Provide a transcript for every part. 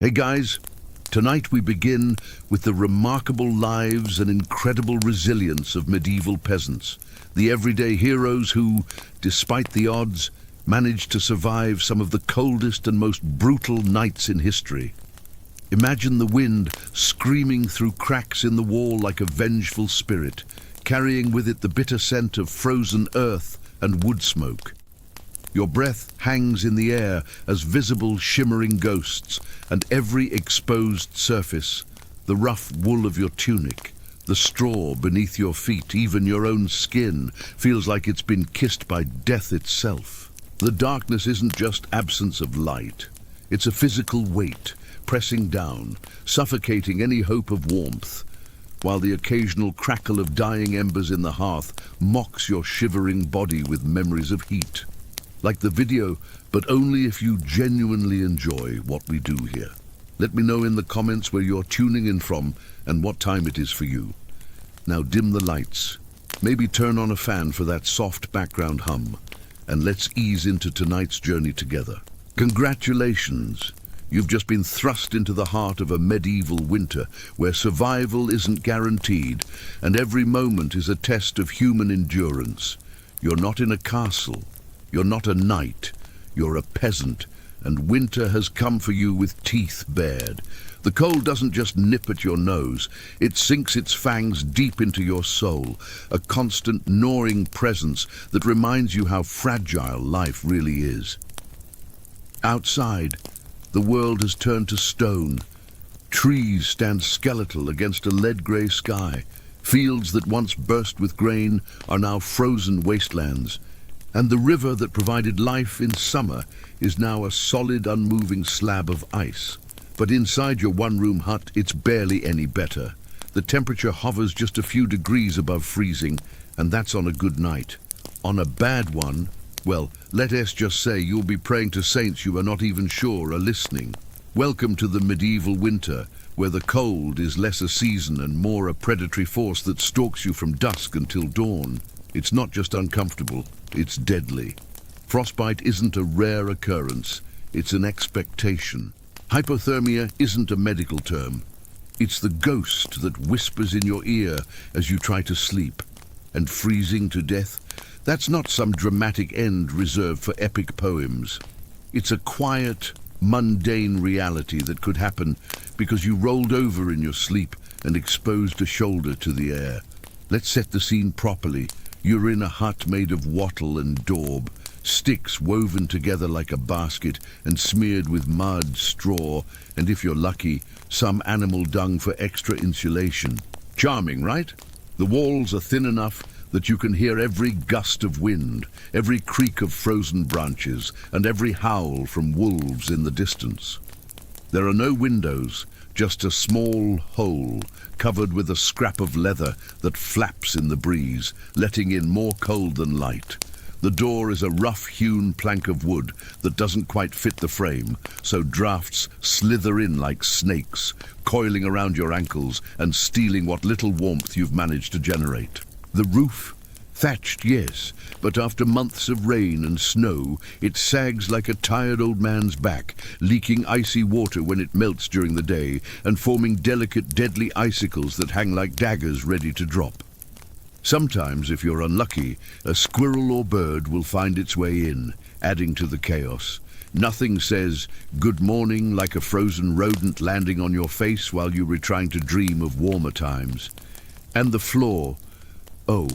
Hey guys, tonight we begin with the remarkable lives and incredible resilience of medieval peasants, the everyday heroes who, despite the odds, managed to survive some of the coldest and most brutal nights in history. Imagine the wind screaming through cracks in the wall like a vengeful spirit, carrying with it the bitter scent of frozen earth and wood smoke. Your breath hangs in the air as visible shimmering ghosts, and every exposed surface, the rough wool of your tunic, the straw beneath your feet, even your own skin, feels like it's been kissed by death itself. The darkness isn't just absence of light. It's a physical weight, pressing down, suffocating any hope of warmth, while the occasional crackle of dying embers in the hearth mocks your shivering body with memories of heat. Like the video, but only if you genuinely enjoy what we do here. Let me know in the comments where you're tuning in from and what time it is for you. Now dim the lights, maybe turn on a fan for that soft background hum, and let's ease into tonight's journey together. Congratulations! You've just been thrust into the heart of a medieval winter where survival isn't guaranteed and every moment is a test of human endurance. You're not in a castle. You're not a knight, you're a peasant, and winter has come for you with teeth bared. The cold doesn't just nip at your nose, it sinks its fangs deep into your soul, a constant gnawing presence that reminds you how fragile life really is. Outside, the world has turned to stone. Trees stand skeletal against a lead-grey sky. Fields that once burst with grain are now frozen wastelands. And the river that provided life in summer is now a solid, unmoving slab of ice. But inside your one-room hut, it's barely any better. The temperature hovers just a few degrees above freezing, and that's on a good night. On a bad one, well, let us just say you'll be praying to saints you are not even sure are listening. Welcome to the medieval winter, where the cold is less a season and more a predatory force that stalks you from dusk until dawn. It's not just uncomfortable, it's deadly. Frostbite isn't a rare occurrence, it's an expectation. Hypothermia isn't a medical term. It's the ghost that whispers in your ear as you try to sleep. And freezing to death, that's not some dramatic end reserved for epic poems. It's a quiet, mundane reality that could happen because you rolled over in your sleep and exposed a shoulder to the air. Let's set the scene properly. You're in a hut made of wattle and daub, sticks woven together like a basket and smeared with mud, straw, and if you're lucky, some animal dung for extra insulation. Charming, right? The walls are thin enough that you can hear every gust of wind, every creak of frozen branches, and every howl from wolves in the distance. There are no windows, just a small hole covered with a scrap of leather that flaps in the breeze, letting in more cold than light. The door is a rough-hewn plank of wood that doesn't quite fit the frame, so drafts slither in like snakes, coiling around your ankles and stealing what little warmth you've managed to generate. The roof? Thatched, yes, but after months of rain and snow, it sags like a tired old man's back, leaking icy water when it melts during the day and forming delicate, deadly icicles that hang like daggers ready to drop. Sometimes, if you're unlucky, a squirrel or bird will find its way in, adding to the chaos. Nothing says good morning like a frozen rodent landing on your face while you were trying to dream of warmer times. And the floor. Oh,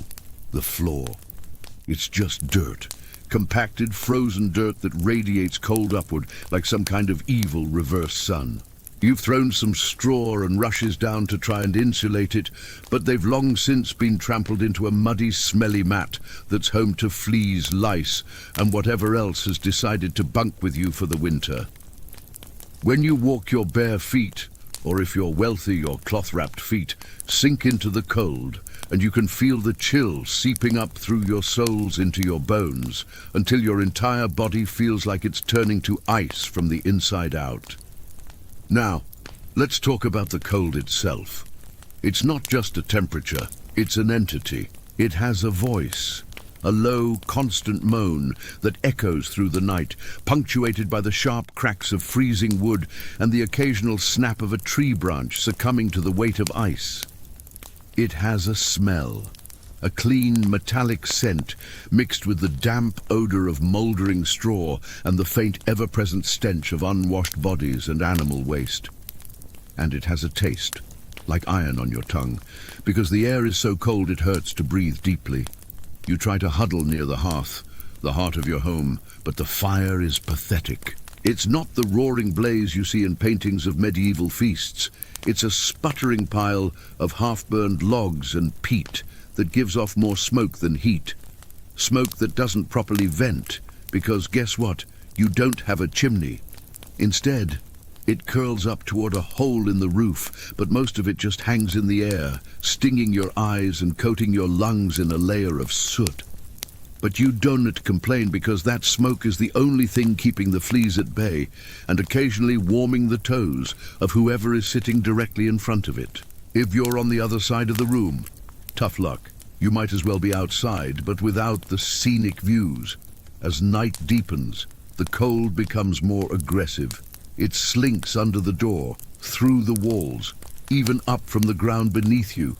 the floor. It's just dirt. Compacted, frozen dirt that radiates cold upward like some kind of evil reverse sun. You've thrown some straw and rushes down to try and insulate it, but they've long since been trampled into a muddy, smelly mat that's home to fleas, lice, and whatever else has decided to bunk with you for the winter. When you walk, your bare feet, or if you're wealthy, your cloth-wrapped feet, sink into the cold, and you can feel the chill seeping up through your soles into your bones until your entire body feels like it's turning to ice from the inside out. Now, let's talk about the cold itself. It's not just a temperature, it's an entity. It has a voice, a low, constant moan that echoes through the night, punctuated by the sharp cracks of freezing wood and the occasional snap of a tree branch succumbing to the weight of ice. It has a smell, a clean, metallic scent mixed with the damp odor of mouldering straw and the faint, ever-present stench of unwashed bodies and animal waste. And it has a taste, like iron on your tongue, because the air is so cold it hurts to breathe deeply. You try to huddle near the hearth, the heart of your home, but the fire is pathetic. It's not the roaring blaze you see in paintings of medieval feasts. It's a sputtering pile of half-burned logs and peat that gives off more smoke than heat. Smoke that doesn't properly vent, because guess what? You don't have a chimney. Instead, it curls up toward a hole in the roof, but most of it just hangs in the air, stinging your eyes and coating your lungs in a layer of soot. But you don't complain, because that smoke is the only thing keeping the fleas at bay and occasionally warming the toes of whoever is sitting directly in front of it. If you're on the other side of the room, tough luck. You might as well be outside, but without the scenic views. As night deepens, the cold becomes more aggressive. It slinks under the door, through the walls, even up from the ground beneath you.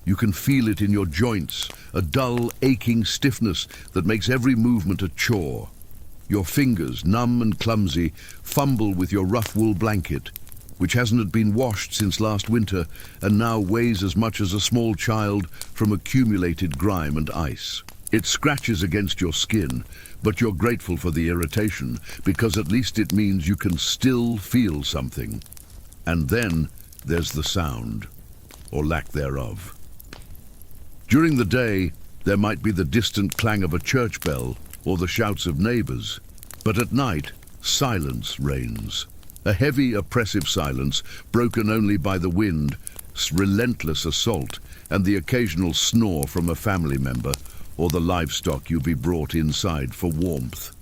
You can feel it in your joints, a dull, aching stiffness that makes every movement a chore. Your fingers, numb and clumsy, fumble with your rough wool blanket, which hasn't been washed since last winter and now weighs as much as a small child from accumulated grime and ice. It scratches against your skin, but you're grateful for the irritation, because at least it means you can still feel something. And then there's the sound, or lack thereof. During the day, there might be the distant clang of a church bell or the shouts of neighbors, but at night, silence reigns. A heavy, oppressive silence, broken only by the wind, relentless assault, and the occasional snore from a family member or the livestock you be brought inside for warmth.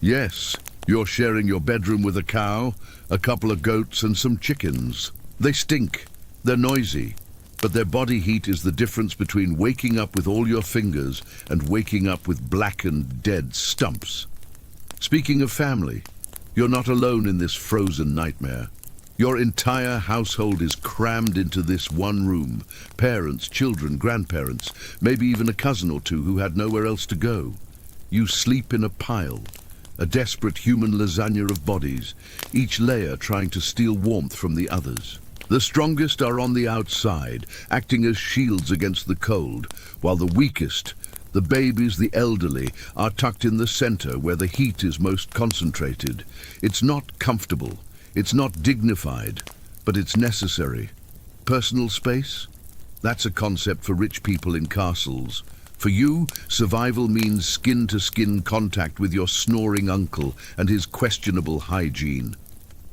Yes, you're sharing your bedroom with a cow, a couple of goats, and some chickens. They stink, they're noisy, but their body heat is the difference between waking up with all your fingers and waking up with blackened, dead stumps. Speaking of family, you're not alone in this frozen nightmare. Your entire household is crammed into this one room. Parents, children, grandparents, maybe even a cousin or two who had nowhere else to go. You sleep in a pile, a desperate human lasagna of bodies, each layer trying to steal warmth from the others. The strongest are on the outside, acting as shields against the cold, while the weakest, the babies, the elderly, are tucked in the center where the heat is most concentrated. It's not comfortable, it's not dignified, but it's necessary. Personal space? That's a concept for rich people in castles. For you, survival means skin-to-skin contact with your snoring uncle and his questionable hygiene.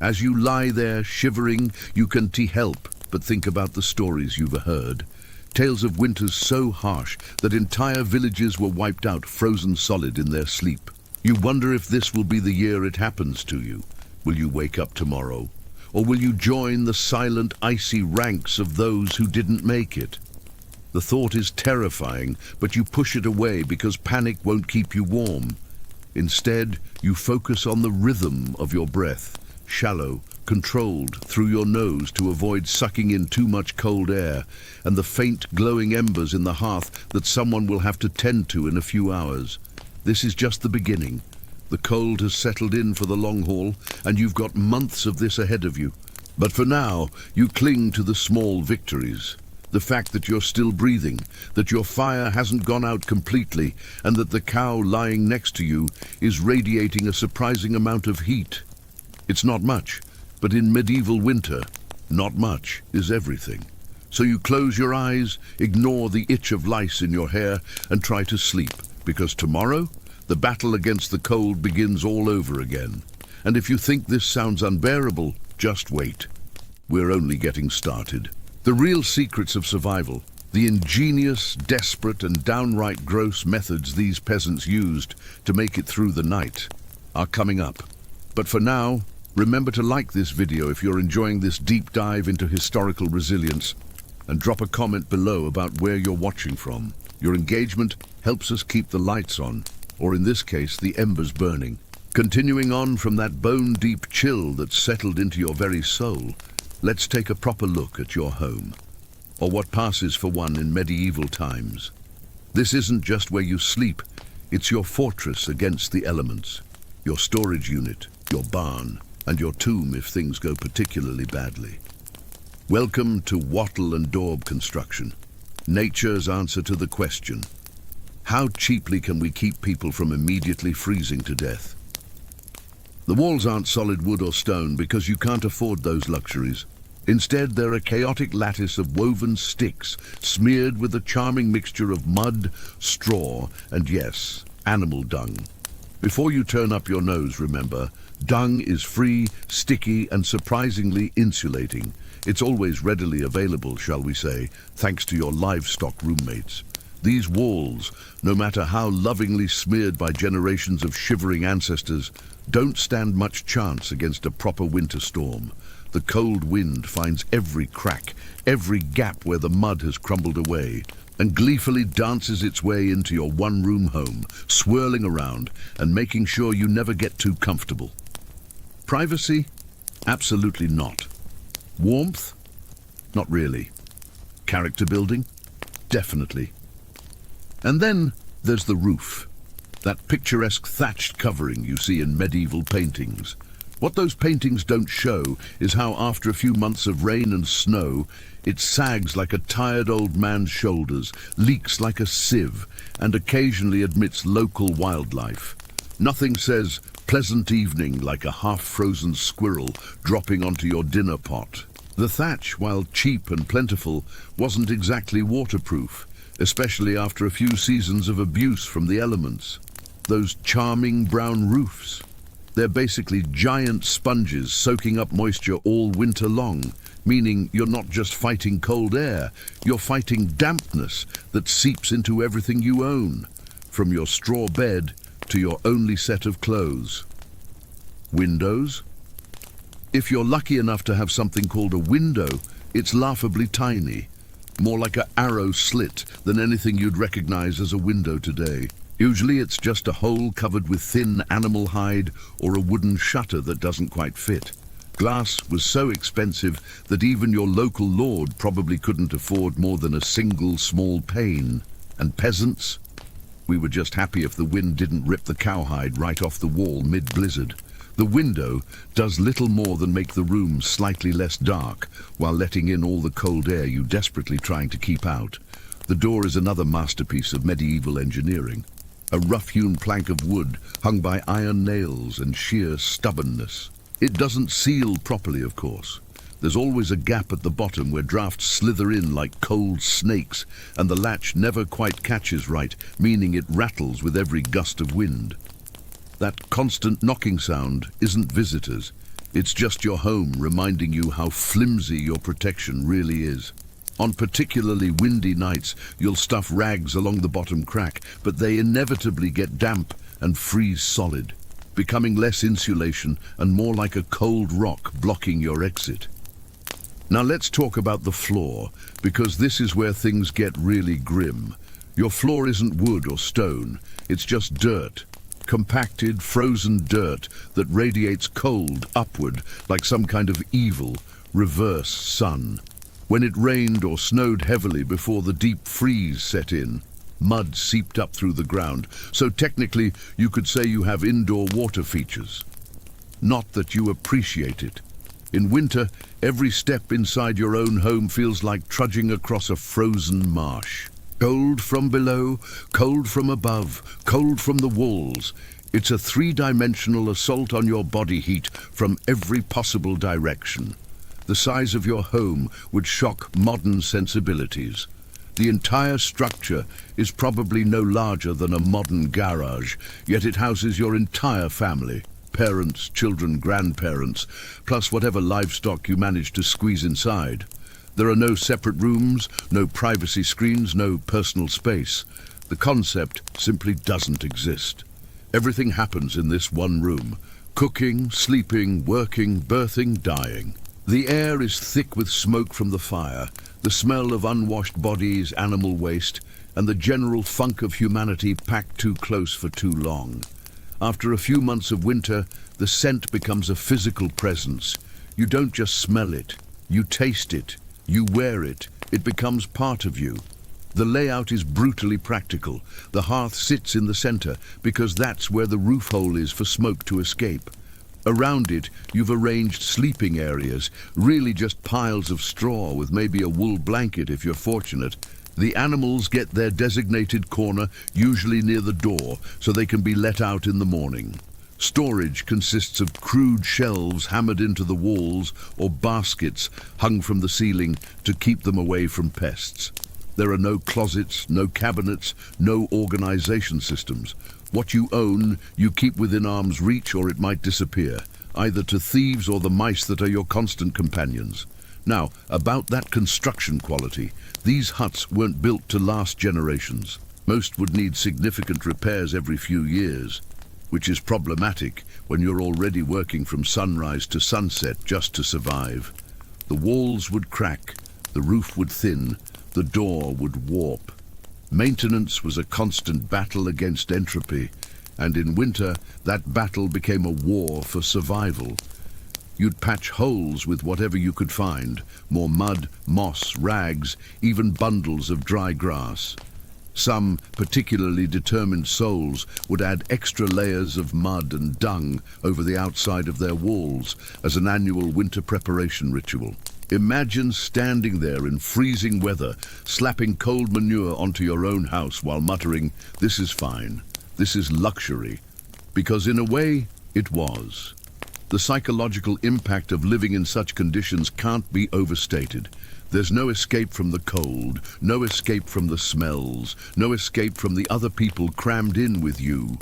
As you lie there shivering, you can't help but think about the stories you've heard. Tales of winters so harsh that entire villages were wiped out, frozen solid in their sleep. You wonder if this will be the year it happens to you. Will you wake up tomorrow? Or will you join the silent, icy ranks of those who didn't make it? The thought is terrifying, but you push it away because panic won't keep you warm. Instead, you focus on the rhythm of your breath, shallow, controlled through your nose to avoid sucking in too much cold air, and the faint glowing embers in the hearth that someone will have to tend to in a few hours. This is just the beginning. The cold has settled in for the long haul, and you've got months of this ahead of you. But for now, you cling to the small victories. The fact that you're still breathing, that your fire hasn't gone out completely, and that the cow lying next to you is radiating a surprising amount of heat. It's not much, but in medieval winter, not much is everything. So you close your eyes, ignore the itch of lice in your hair, and try to sleep, because tomorrow, the battle against the cold begins all over again. And if you think this sounds unbearable, just wait. We're only getting started. The real secrets of survival, the ingenious, desperate, and downright gross methods these peasants used to make it through the night, are coming up. But for now, remember to like this video if you're enjoying this deep dive into historical resilience, and drop a comment below about where you're watching from. Your engagement helps us keep the lights on, or in this case, the embers burning. Continuing on from that bone-deep chill that's settled into your very soul, let's take a proper look at your home, or what passes for one in medieval times. This isn't just where you sleep, it's your fortress against the elements, your storage unit, your barn, and your tomb if things go particularly badly. Welcome to wattle and daub construction, nature's answer to the question, how cheaply can we keep people from immediately freezing to death? The walls aren't solid wood or stone because you can't afford those luxuries. Instead, they're a chaotic lattice of woven sticks smeared with a charming mixture of mud, straw, and yes, animal dung. Before you turn up your nose, remember, dung is free, sticky, and surprisingly insulating. It's always readily available, shall we say, thanks to your livestock roommates. These walls, no matter how lovingly smeared by generations of shivering ancestors, don't stand much chance against a proper winter storm. The cold wind finds every crack, every gap where the mud has crumbled away, and gleefully dances its way into your one-room home, swirling around and making sure you never get too comfortable. Privacy? Absolutely not. Warmth? Not really. Character building? Definitely. And then there's the roof, that picturesque thatched covering you see in medieval paintings. What those paintings don't show is how after a few months of rain and snow, it sags like a tired old man's shoulders, leaks like a sieve, and occasionally admits local wildlife. Nothing says pleasant evening like a half-frozen squirrel dropping onto your dinner pot. The thatch, while cheap and plentiful, wasn't exactly waterproof, especially after a few seasons of abuse from the elements. Those charming brown roofs. They're basically giant sponges soaking up moisture all winter long, meaning you're not just fighting cold air, you're fighting dampness that seeps into everything you own, from your straw bed to your only set of clothes. Windows? If you're lucky enough to have something called a window, it's laughably tiny, more like an arrow slit than anything you'd recognize as a window today. Usually it's just a hole covered with thin animal hide or a wooden shutter that doesn't quite fit. Glass was so expensive that even your local lord probably couldn't afford more than a single small pane. And peasants? We were just happy if the wind didn't rip the cowhide right off the wall mid-blizzard. The window does little more than make the room slightly less dark while letting in all the cold air you're desperately trying to keep out. The door is another masterpiece of medieval engineering. A rough-hewn plank of wood hung by iron nails and sheer stubbornness. It doesn't seal properly, of course. There's always a gap at the bottom where drafts slither in like cold snakes, and the latch never quite catches right, meaning it rattles with every gust of wind. That constant knocking sound isn't visitors. It's just your home reminding you how flimsy your protection really is. On particularly windy nights, you'll stuff rags along the bottom crack, but they inevitably get damp and freeze solid, becoming less insulation and more like a cold rock blocking your exit. Now let's talk about the floor, because this is where things get really grim. Your floor isn't wood or stone, it's just dirt. Compacted, frozen dirt that radiates cold upward like some kind of evil, reverse sun. When it rained or snowed heavily before the deep freeze set in, mud seeped up through the ground, so technically you could say you have indoor water features. Not that you appreciate it. In winter, every step inside your own home feels like trudging across a frozen marsh. Cold from below, cold from above, cold from the walls. It's a three-dimensional assault on your body heat from every possible direction. The size of your home would shock modern sensibilities. The entire structure is probably no larger than a modern garage, yet it houses your entire family, parents, children, grandparents, plus whatever livestock you manage to squeeze inside. There are no separate rooms, no privacy screens, no personal space. The concept simply doesn't exist. Everything happens in this one room. Cooking, sleeping, working, birthing, dying. The air is thick with smoke from the fire, the smell of unwashed bodies, animal waste, and the general funk of humanity packed too close for too long. After a few months of winter, the scent becomes a physical presence. You don't just smell it, you taste it, you wear it, it becomes part of you. The layout is brutally practical. The hearth sits in the center because that's where the roof hole is for smoke to escape. Around it, you've arranged sleeping areas, really just piles of straw with maybe a wool blanket if you're fortunate. The animals get their designated corner, usually near the door, so they can be let out in the morning. Storage consists of crude shelves hammered into the walls or baskets hung from the ceiling to keep them away from pests. There are no closets, no cabinets, no organization systems. What you own, you keep within arm's reach or it might disappear, either to thieves or the mice that are your constant companions. Now, about that construction quality, these huts weren't built to last generations. Most would need significant repairs every few years, which is problematic when you're already working from sunrise to sunset just to survive. The walls would crack, the roof would thin, the door would warp. Maintenance was a constant battle against entropy, and in winter, that battle became a war for survival. You'd patch holes with whatever you could find, more mud, moss, rags, even bundles of dry grass. Some particularly determined souls would add extra layers of mud and dung over the outside of their walls as an annual winter preparation ritual. Imagine standing there in freezing weather, slapping cold manure onto your own house while muttering, "This is fine, this is luxury," because in a way, it was. The psychological impact of living in such conditions can't be overstated. There's no escape from the cold, no escape from the smells, no escape from the other people crammed in with you.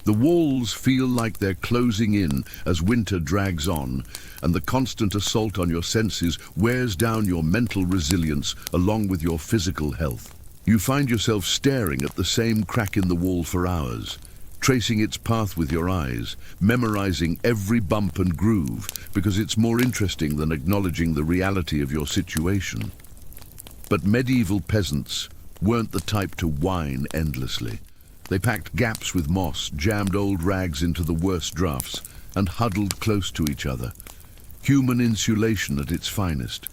The walls feel like they're closing in as winter drags on, and the constant assault on your senses wears down your mental resilience along with your physical health. You find yourself staring at the same crack in the wall for hours, tracing its path with your eyes, memorizing every bump and groove, because it's more interesting than acknowledging the reality of your situation. But medieval peasants weren't the type to whine endlessly. They packed gaps with moss, jammed old rags into the worst drafts, and huddled close to each other. Human insulation at its finest.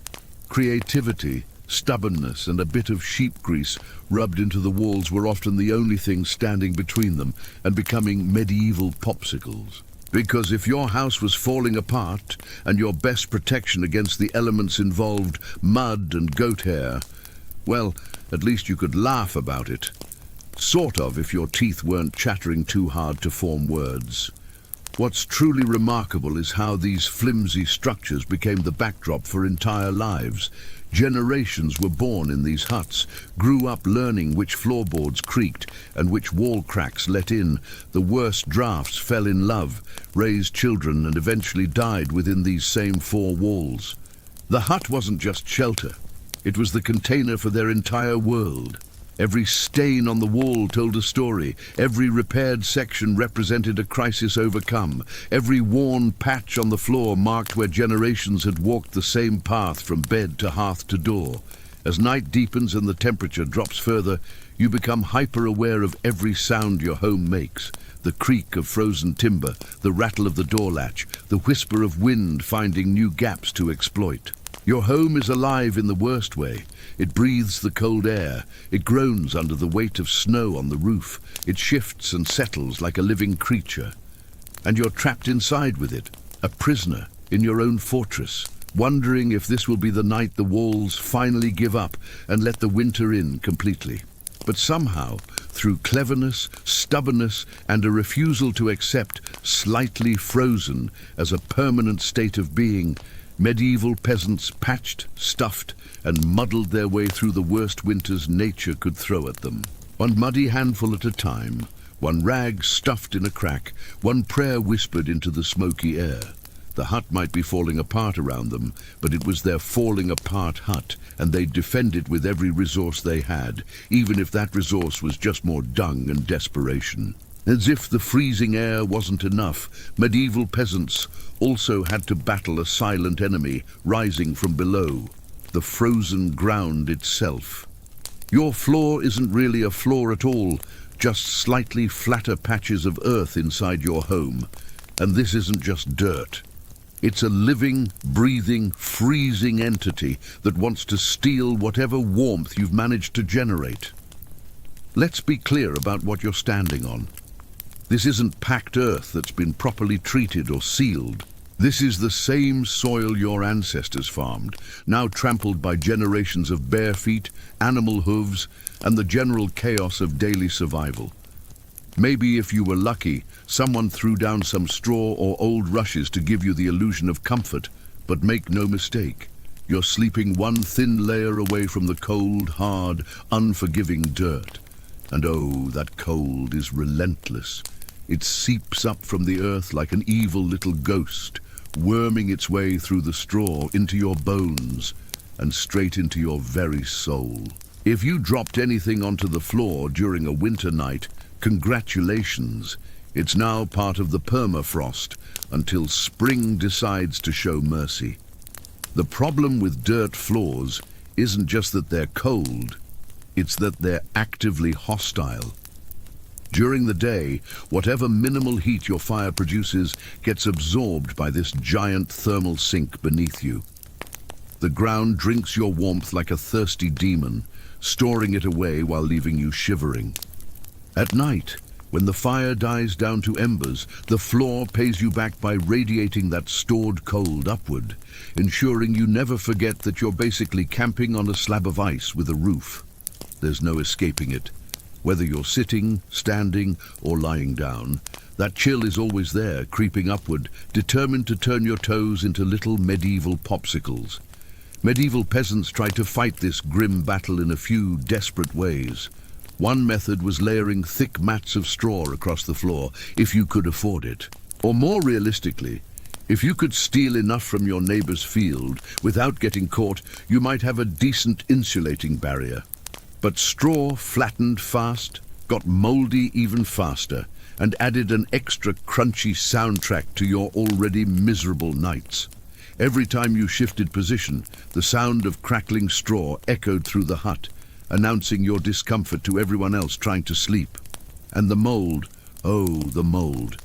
Creativity, stubbornness, and a bit of sheep grease rubbed into the walls were often the only things standing between them and becoming medieval popsicles. Because if your house was falling apart and your best protection against the elements involved mud and goat hair, well, at least you could laugh about it. Sort of, if your teeth weren't chattering too hard to form words. What's truly remarkable is how these flimsy structures became the backdrop for entire lives. Generations were born in these huts, grew up learning which floorboards creaked and which wall cracks let in the worst drafts, fell in love, raised children, and eventually died within these same four walls. The hut wasn't just shelter. It was the container for their entire world. Every stain on the wall told a story. Every repaired section represented a crisis overcome. Every worn patch on the floor marked where generations had walked the same path from bed to hearth to door. As night deepens and the temperature drops further, you become hyper-aware of every sound your home makes. The creak of frozen timber, the rattle of the door latch, the whisper of wind finding new gaps to exploit. Your home is alive in the worst way. It breathes the cold air. It groans under the weight of snow on the roof. It shifts and settles like a living creature. And you're trapped inside with it, a prisoner in your own fortress, wondering if this will be the night the walls finally give up and let the winter in completely. But somehow, through cleverness, stubbornness, and a refusal to accept slightly frozen as a permanent state of being, medieval peasants patched, stuffed, and muddled their way through the worst winters nature could throw at them. One muddy handful at a time, one rag stuffed in a crack, one prayer whispered into the smoky air. The hut might be falling apart around them, but it was their falling apart hut, and they'd defend it with every resource they had, even if that resource was just more dung and desperation. As if the freezing air wasn't enough, medieval peasants also had to battle a silent enemy rising from below, the frozen ground itself. Your floor isn't really a floor at all, just slightly flatter patches of earth inside your home. And this isn't just dirt. It's a living, breathing, freezing entity that wants to steal whatever warmth you've managed to generate. Let's be clear about what you're standing on. This isn't packed earth that's been properly treated or sealed. This is the same soil your ancestors farmed, now trampled by generations of bare feet, animal hooves, and the general chaos of daily survival. Maybe if you were lucky, someone threw down some straw or old rushes to give you the illusion of comfort, but make no mistake, you're sleeping one thin layer away from the cold, hard, unforgiving dirt. And oh, that cold is relentless. It seeps up from the earth like an evil little ghost, worming its way through the straw into your bones and straight into your very soul. If you dropped anything onto the floor during a winter night, congratulations. It's now part of the permafrost until spring decides to show mercy. The problem with dirt floors isn't just that they're cold, it's that they're actively hostile. During the day, whatever minimal heat your fire produces gets absorbed by this giant thermal sink beneath you. The ground drinks your warmth like a thirsty demon, storing it away while leaving you shivering. At night, when the fire dies down to embers, the floor pays you back by radiating that stored cold upward, ensuring you never forget that you're basically camping on a slab of ice with a roof. There's no escaping it. Whether you're sitting, standing, or lying down, that chill is always there, creeping upward, determined to turn your toes into little medieval popsicles. Medieval peasants tried to fight this grim battle in a few desperate ways. One method was layering thick mats of straw across the floor, if you could afford it. Or more realistically, if you could steal enough from your neighbor's field without getting caught, you might have a decent insulating barrier. But straw flattened fast, got moldy even faster, and added an extra crunchy soundtrack to your already miserable nights. Every time you shifted position, the sound of crackling straw echoed through the hut, announcing your discomfort to everyone else trying to sleep. And the mold, oh, the mold.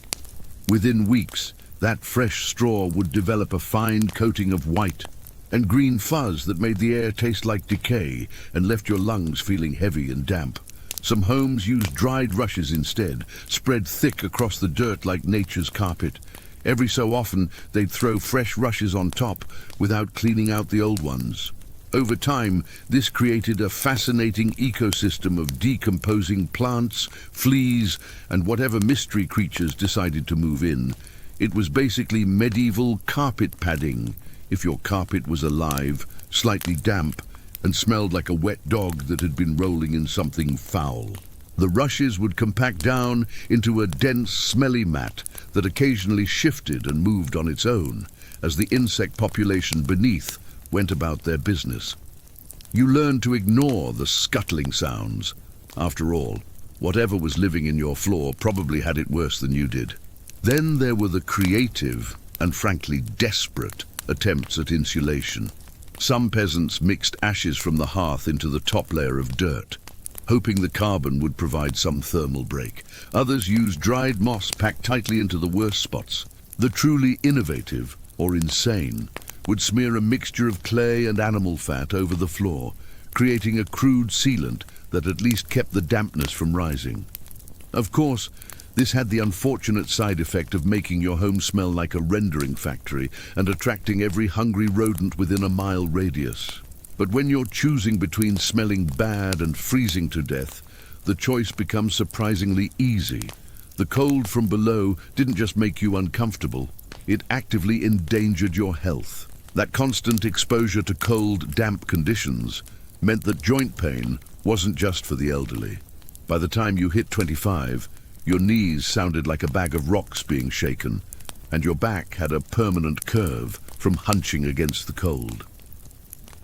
Within weeks, that fresh straw would develop a fine coating of white and green fuzz that made the air taste like decay and left your lungs feeling heavy and damp. Some homes used dried rushes instead, spread thick across the dirt like nature's carpet. Every so often, they'd throw fresh rushes on top without cleaning out the old ones. Over time, this created a fascinating ecosystem of decomposing plants, fleas, and whatever mystery creatures decided to move in. It was basically medieval carpet padding, if your carpet was alive, slightly damp, and smelled like a wet dog that had been rolling in something foul. The rushes would compact down into a dense, smelly mat that occasionally shifted and moved on its own as the insect population beneath went about their business. You learned to ignore the scuttling sounds. After all, whatever was living in your floor probably had it worse than you did. Then there were the creative and frankly desperate attempts at insulation. Some peasants mixed ashes from the hearth into the top layer of dirt, hoping the carbon would provide some thermal break. Others used dried moss packed tightly into the worst spots. The truly innovative, or insane, would smear a mixture of clay and animal fat over the floor, creating a crude sealant that at least kept the dampness from rising. Of course, this had the unfortunate side effect of making your home smell like a rendering factory and attracting every hungry rodent within a mile radius. But when you're choosing between smelling bad and freezing to death, the choice becomes surprisingly easy. The cold from below didn't just make you uncomfortable, it actively endangered your health. That constant exposure to cold, damp conditions meant that joint pain wasn't just for the elderly. By the time you hit 25, your knees sounded like a bag of rocks being shaken, and your back had a permanent curve from hunching against the cold.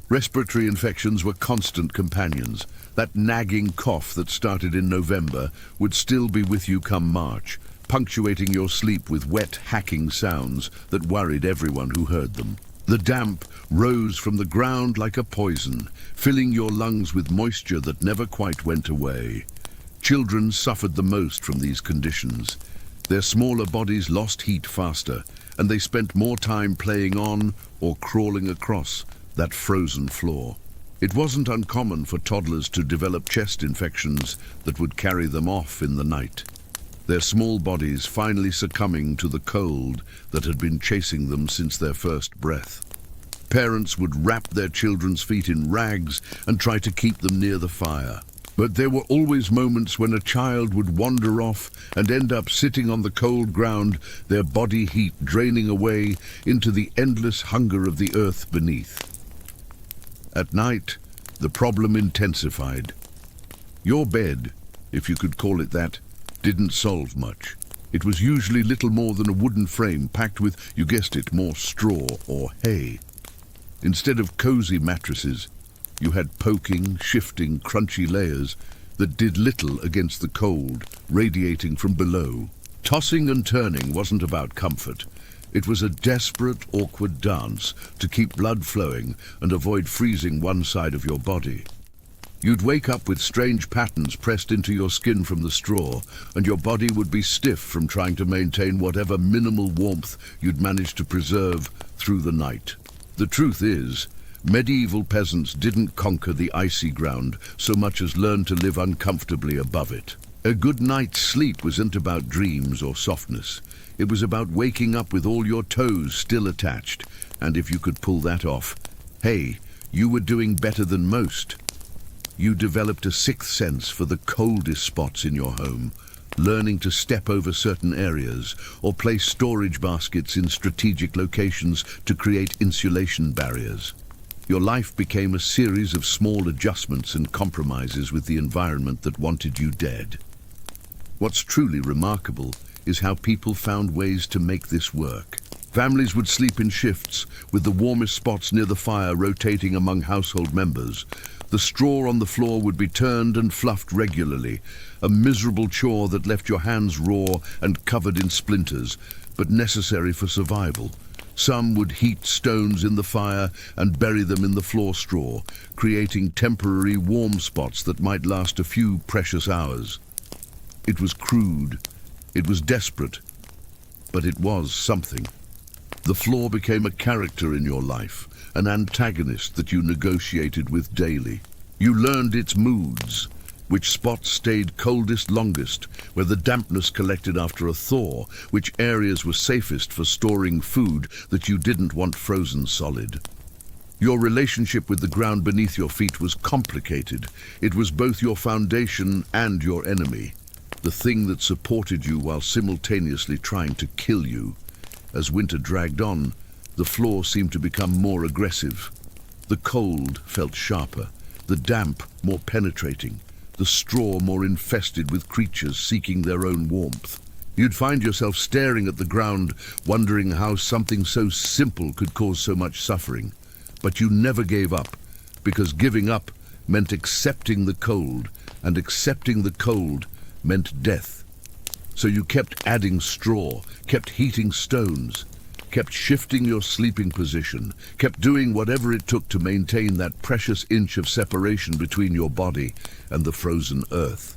Respiratory infections were constant companions. That nagging cough that started in November would still be with you come March, punctuating your sleep with wet, hacking sounds that worried everyone who heard them. The damp rose from the ground like a poison, filling your lungs with moisture that never quite went away. Children suffered the most from these conditions. Their smaller bodies lost heat faster, and they spent more time playing on or crawling across that frozen floor. It wasn't uncommon for toddlers to develop chest infections that would carry them off in the night, their small bodies finally succumbing to the cold that had been chasing them since their first breath. Parents would wrap their children's feet in rags and try to keep them near the fire. But there were always moments when a child would wander off and end up sitting on the cold ground, their body heat draining away into the endless hunger of the earth beneath. At night, the problem intensified. Your bed, if you could call it that, didn't solve much. It was usually little more than a wooden frame packed with, you guessed it, more straw or hay. Instead of cozy mattresses, you had poking, shifting, crunchy layers that did little against the cold radiating from below. Tossing and turning wasn't about comfort. It was a desperate, awkward dance to keep blood flowing and avoid freezing one side of your body. You'd wake up with strange patterns pressed into your skin from the straw, and your body would be stiff from trying to maintain whatever minimal warmth you'd managed to preserve through the night. The truth is, medieval peasants didn't conquer the icy ground so much as learn to live uncomfortably above it. A good night's sleep wasn't about dreams or softness. It was about waking up with all your toes still attached, and if you could pull that off, hey, you were doing better than most. You developed a sixth sense for the coldest spots in your home, learning to step over certain areas or place storage baskets in strategic locations to create insulation barriers. Your life became a series of small adjustments and compromises with the environment that wanted you dead. What's truly remarkable is how people found ways to make this work. Families would sleep in shifts, with the warmest spots near the fire rotating among household members. The straw on the floor would be turned and fluffed regularly, a miserable chore that left your hands raw and covered in splinters, but necessary for survival. Some would heat stones in the fire and bury them in the floor straw, creating temporary warm spots that might last a few precious hours. It was crude, it was desperate, but it was something. The floor became a character in your life, an antagonist that you negotiated with daily. You learned its moods, which spots stayed coldest longest, where the dampness collected after a thaw, which areas were safest for storing food that you didn't want frozen solid. Your relationship with the ground beneath your feet was complicated. It was both your foundation and your enemy, the thing that supported you while simultaneously trying to kill you. As winter dragged on, the floor seemed to become more aggressive. The cold felt sharper, the damp more penetrating, the straw more infested with creatures seeking their own warmth. You'd find yourself staring at the ground, wondering how something so simple could cause so much suffering. But you never gave up, because giving up meant accepting the cold, and accepting the cold meant death. So you kept adding straw, kept heating stones, kept shifting your sleeping position, kept doing whatever it took to maintain that precious inch of separation between your body and the frozen earth.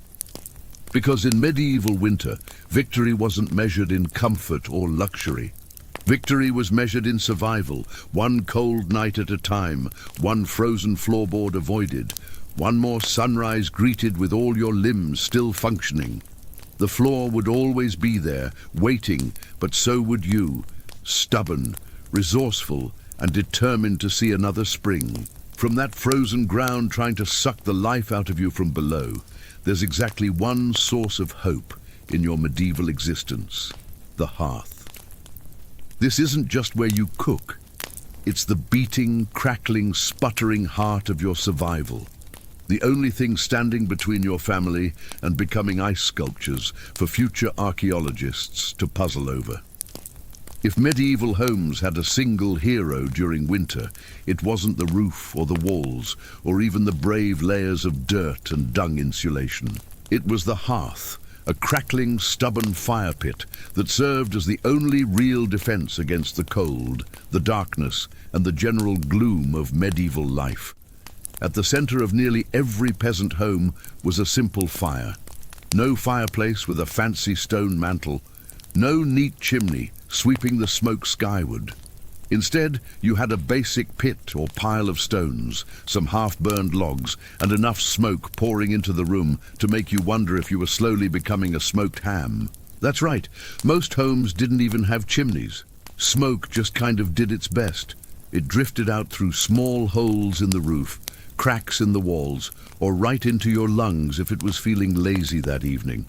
Because in medieval winter, victory wasn't measured in comfort or luxury. Victory was measured in survival, one cold night at a time, one frozen floorboard avoided, one more sunrise greeted with all your limbs still functioning. The floor would always be there, waiting, but so would you, stubborn, resourceful, and determined to see another spring. From that frozen ground trying to suck the life out of you from below, there's exactly one source of hope in your medieval existence: the hearth. This isn't just where you cook. It's the beating, crackling, sputtering heart of your survival. The only thing standing between your family and becoming ice sculptures for future archaeologists to puzzle over. If medieval homes had a single hero during winter, it wasn't the roof or the walls, or even the brave layers of dirt and dung insulation. It was the hearth, a crackling, stubborn fire pit that served as the only real defense against the cold, the darkness, and the general gloom of medieval life. At the center of nearly every peasant home was a simple fire. No fireplace with a fancy stone mantel, no neat chimney sweeping the smoke skyward. Instead, you had a basic pit or pile of stones, some half-burned logs, and enough smoke pouring into the room to make you wonder if you were slowly becoming a smoked ham. That's right, most homes didn't even have chimneys. Smoke just kind of did its best. It drifted out through small holes in the roof, cracks in the walls, or right into your lungs if it was feeling lazy that evening.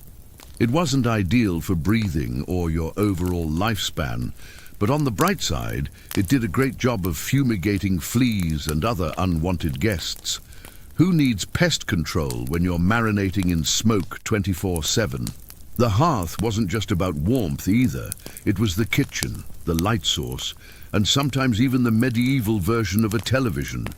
It wasn't ideal for breathing or your overall lifespan, but on the bright side, it did a great job of fumigating fleas and other unwanted guests. Who needs pest control when you're marinating in smoke 24/7? The hearth wasn't just about warmth either. It was the kitchen, the light source, and sometimes even the medieval version of a television.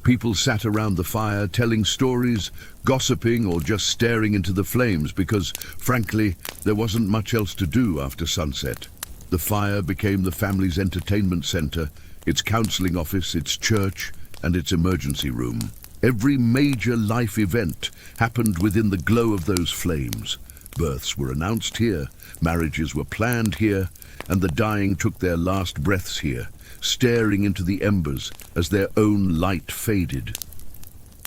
People sat around the fire telling stories, gossiping, or just staring into the flames because, frankly, there wasn't much else to do after sunset. The fire became the family's entertainment center, its counseling office, its church, and its emergency room. Every major life event happened within the glow of those flames. Births were announced here, marriages were planned here, and the dying took their last breaths here, staring into the embers as their own light faded.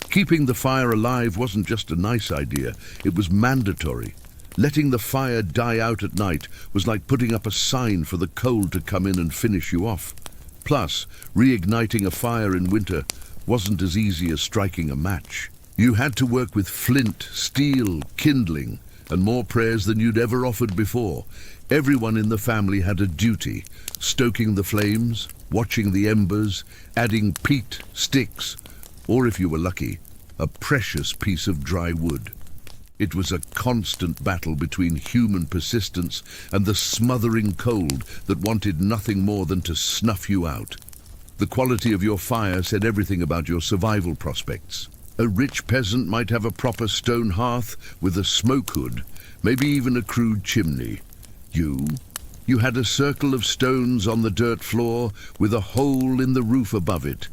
Keeping the fire alive wasn't just a nice idea, it was mandatory. Letting the fire die out at night was like putting up a sign for the cold to come in and finish you off. Plus, reigniting a fire in winter wasn't as easy as striking a match. You had to work with flint, steel, kindling, and more prayers than you'd ever offered before. Everyone in the family had a duty, stoking the flames, watching the embers, adding peat, sticks, or if you were lucky, a precious piece of dry wood. It was a constant battle between human persistence and the smothering cold that wanted nothing more than to snuff you out. The quality of your fire said everything about your survival prospects. A rich peasant might have a proper stone hearth with a smoke hood, maybe even a crude chimney. You had a circle of stones on the dirt floor with a hole in the roof above it.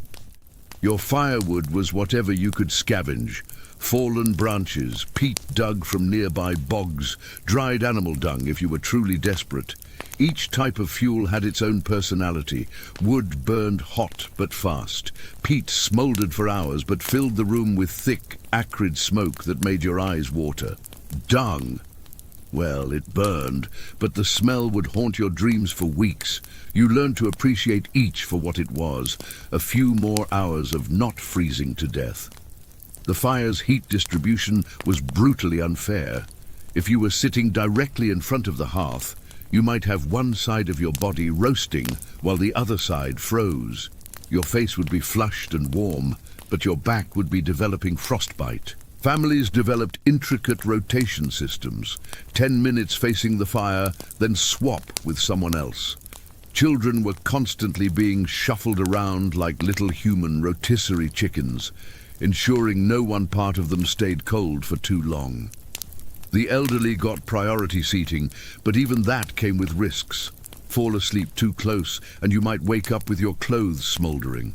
Your firewood was whatever you could scavenge. Fallen branches, peat dug from nearby bogs, dried animal dung if you were truly desperate. Each type of fuel had its own personality. Wood burned hot but fast. Peat smoldered for hours but filled the room with thick, acrid smoke that made your eyes water. Dung. Well, it burned, but the smell would haunt your dreams for weeks. You learned to appreciate each for what it was, a few more hours of not freezing to death. The fire's heat distribution was brutally unfair. If you were sitting directly in front of the hearth, you might have one side of your body roasting while the other side froze. Your face would be flushed and warm, but your back would be developing frostbite. Families developed intricate rotation systems, 10 minutes facing the fire, then swap with someone else. Children were constantly being shuffled around like little human rotisserie chickens, ensuring no one part of them stayed cold for too long. The elderly got priority seating, but even that came with risks. Fall asleep too close, and you might wake up with your clothes smoldering.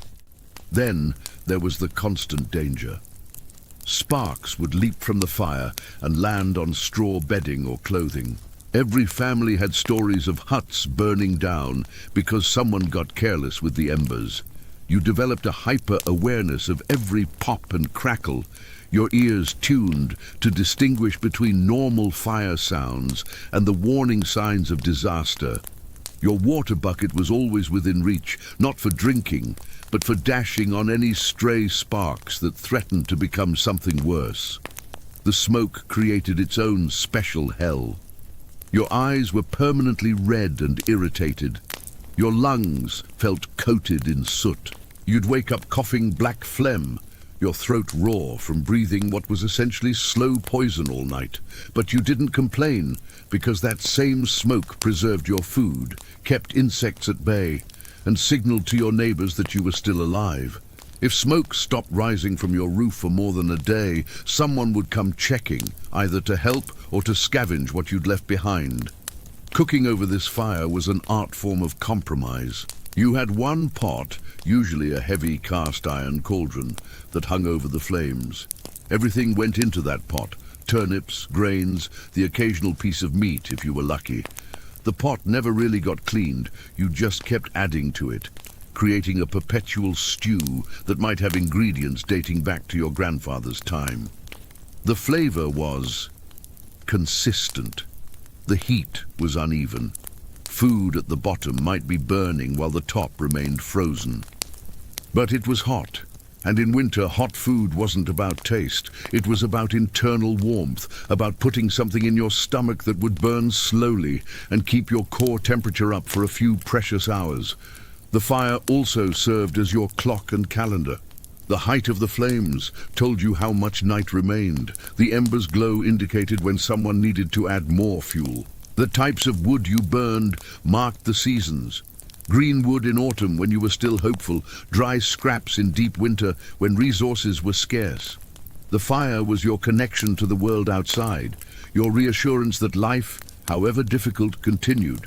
Then there was the constant danger. Sparks would leap from the fire and land on straw bedding or clothing. Every family had stories of huts burning down because someone got careless with the embers. You developed a hyper-awareness of every pop and crackle, your ears tuned to distinguish between normal fire sounds and the warning signs of disaster. Your water bucket was always within reach, not for drinking, but for dashing on any stray sparks that threatened to become something worse. The smoke created its own special hell. Your eyes were permanently red and irritated. Your lungs felt coated in soot. You'd wake up coughing black phlegm, your throat raw from breathing what was essentially slow poison all night. But you didn't complain, because that same smoke preserved your food, kept insects at bay, and signaled to your neighbors that you were still alive. If smoke stopped rising from your roof for more than a day, someone would come checking, either to help or to scavenge what you'd left behind. Cooking over this fire was an art form of compromise. You had one pot, usually a heavy cast iron cauldron, that hung over the flames. Everything went into that pot: turnips, grains, the occasional piece of meat if you were lucky. The pot never really got cleaned, you just kept adding to it, creating a perpetual stew that might have ingredients dating back to your grandfather's time. The flavor was consistent. The heat was uneven. Food at the bottom might be burning while the top remained frozen. But it was hot, and in winter hot food wasn't about taste. It was about internal warmth, about putting something in your stomach that would burn slowly and keep your core temperature up for a few precious hours. The fire also served as your clock and calendar. The height of the flames told you how much night remained. The embers' glow indicated when someone needed to add more fuel. The types of wood you burned marked the seasons. Green wood in autumn when you were still hopeful, dry scraps in deep winter when resources were scarce. The fire was your connection to the world outside, your reassurance that life, however difficult, continued.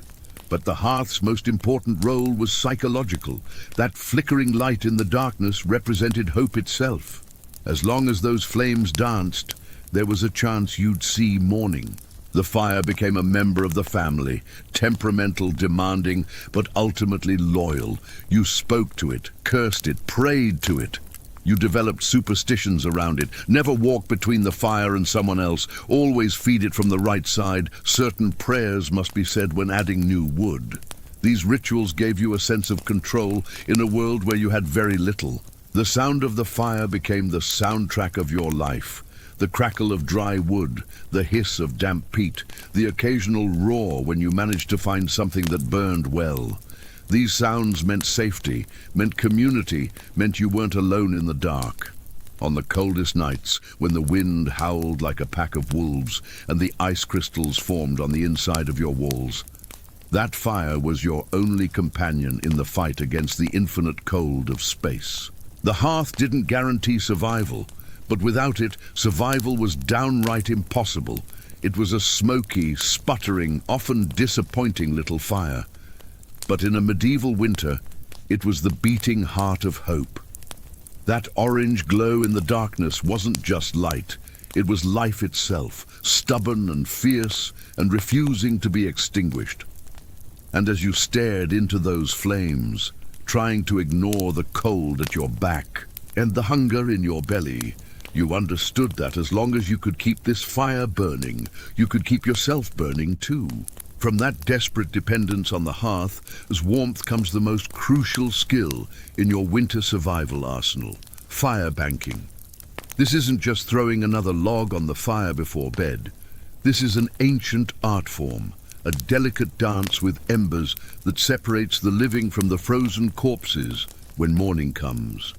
But the hearth's most important role was psychological. That flickering light in the darkness represented hope itself. As long as those flames danced, there was a chance you'd see morning. The fire became a member of the family, temperamental, demanding, but ultimately loyal. You spoke to it, cursed it, prayed to it. You developed superstitions around it. Never walk between the fire and someone else. Always feed it from the right side. Certain prayers must be said when adding new wood. These rituals gave you a sense of control in a world where you had very little. The sound of the fire became the soundtrack of your life. The crackle of dry wood, the hiss of damp peat, the occasional roar when you managed to find something that burned well. These sounds meant safety, meant community, meant you weren't alone in the dark. On the coldest nights, when the wind howled like a pack of wolves and the ice crystals formed on the inside of your walls, that fire was your only companion in the fight against the infinite cold of space. The hearth didn't guarantee survival, but without it, survival was downright impossible. It was a smoky, sputtering, often disappointing little fire. But in a medieval winter, it was the beating heart of hope. That orange glow in the darkness wasn't just light. It was life itself, stubborn and fierce and refusing to be extinguished. And as you stared into those flames, trying to ignore the cold at your back and the hunger in your belly, you understood that as long as you could keep this fire burning, you could keep yourself burning too. From that desperate dependence on the hearth, as warmth comes the most crucial skill in your winter survival arsenal: fire banking. This isn't just throwing another log on the fire before bed. This is an ancient art form, a delicate dance with embers that separates the living from the frozen corpses when morning comes.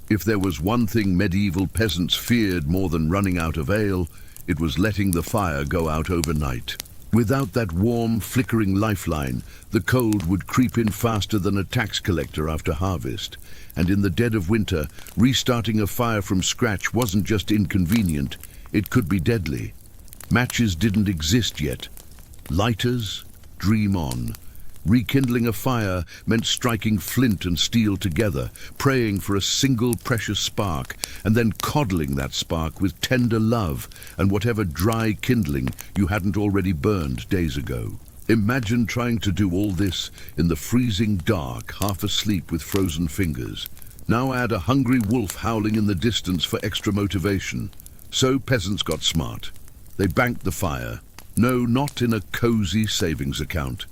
If there was one thing medieval peasants feared more than running out of ale, it was letting the fire go out overnight. Without that warm, flickering lifeline, the cold would creep in faster than a tax collector after harvest. And in the dead of winter, restarting a fire from scratch wasn't just inconvenient, it could be deadly. Matches didn't exist yet. Lighters, dream on. Rekindling a fire meant striking flint and steel together, praying for a single precious spark, and then coddling that spark with tender love and whatever dry kindling you hadn't already burned days ago. Imagine trying to do all this in the freezing dark, half asleep with frozen fingers. Now add a hungry wolf howling in the distance for extra motivation. So peasants got smart. They banked the fire. No, not in a cozy savings account.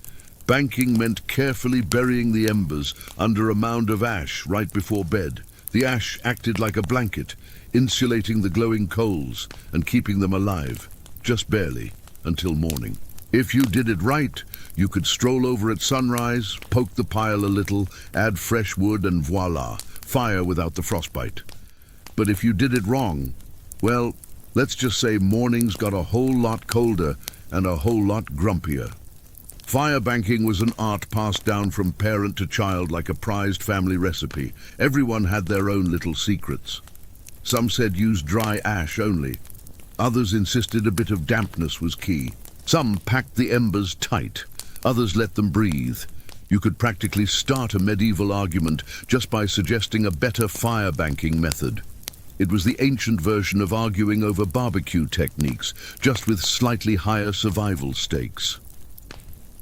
Banking meant carefully burying the embers under a mound of ash right before bed. The ash acted like a blanket, insulating the glowing coals and keeping them alive, just barely, until morning. If you did it right, you could stroll over at sunrise, poke the pile a little, add fresh wood, and voila, fire without the frostbite. But if you did it wrong, well, let's just say mornings got a whole lot colder and a whole lot grumpier. Fire banking was an art passed down from parent to child like a prized family recipe. Everyone had their own little secrets. Some said use dry ash only. Others insisted a bit of dampness was key. Some packed the embers tight. Others let them breathe. You could practically start a medieval argument just by suggesting a better fire banking method. It was the ancient version of arguing over barbecue techniques, just with slightly higher survival stakes.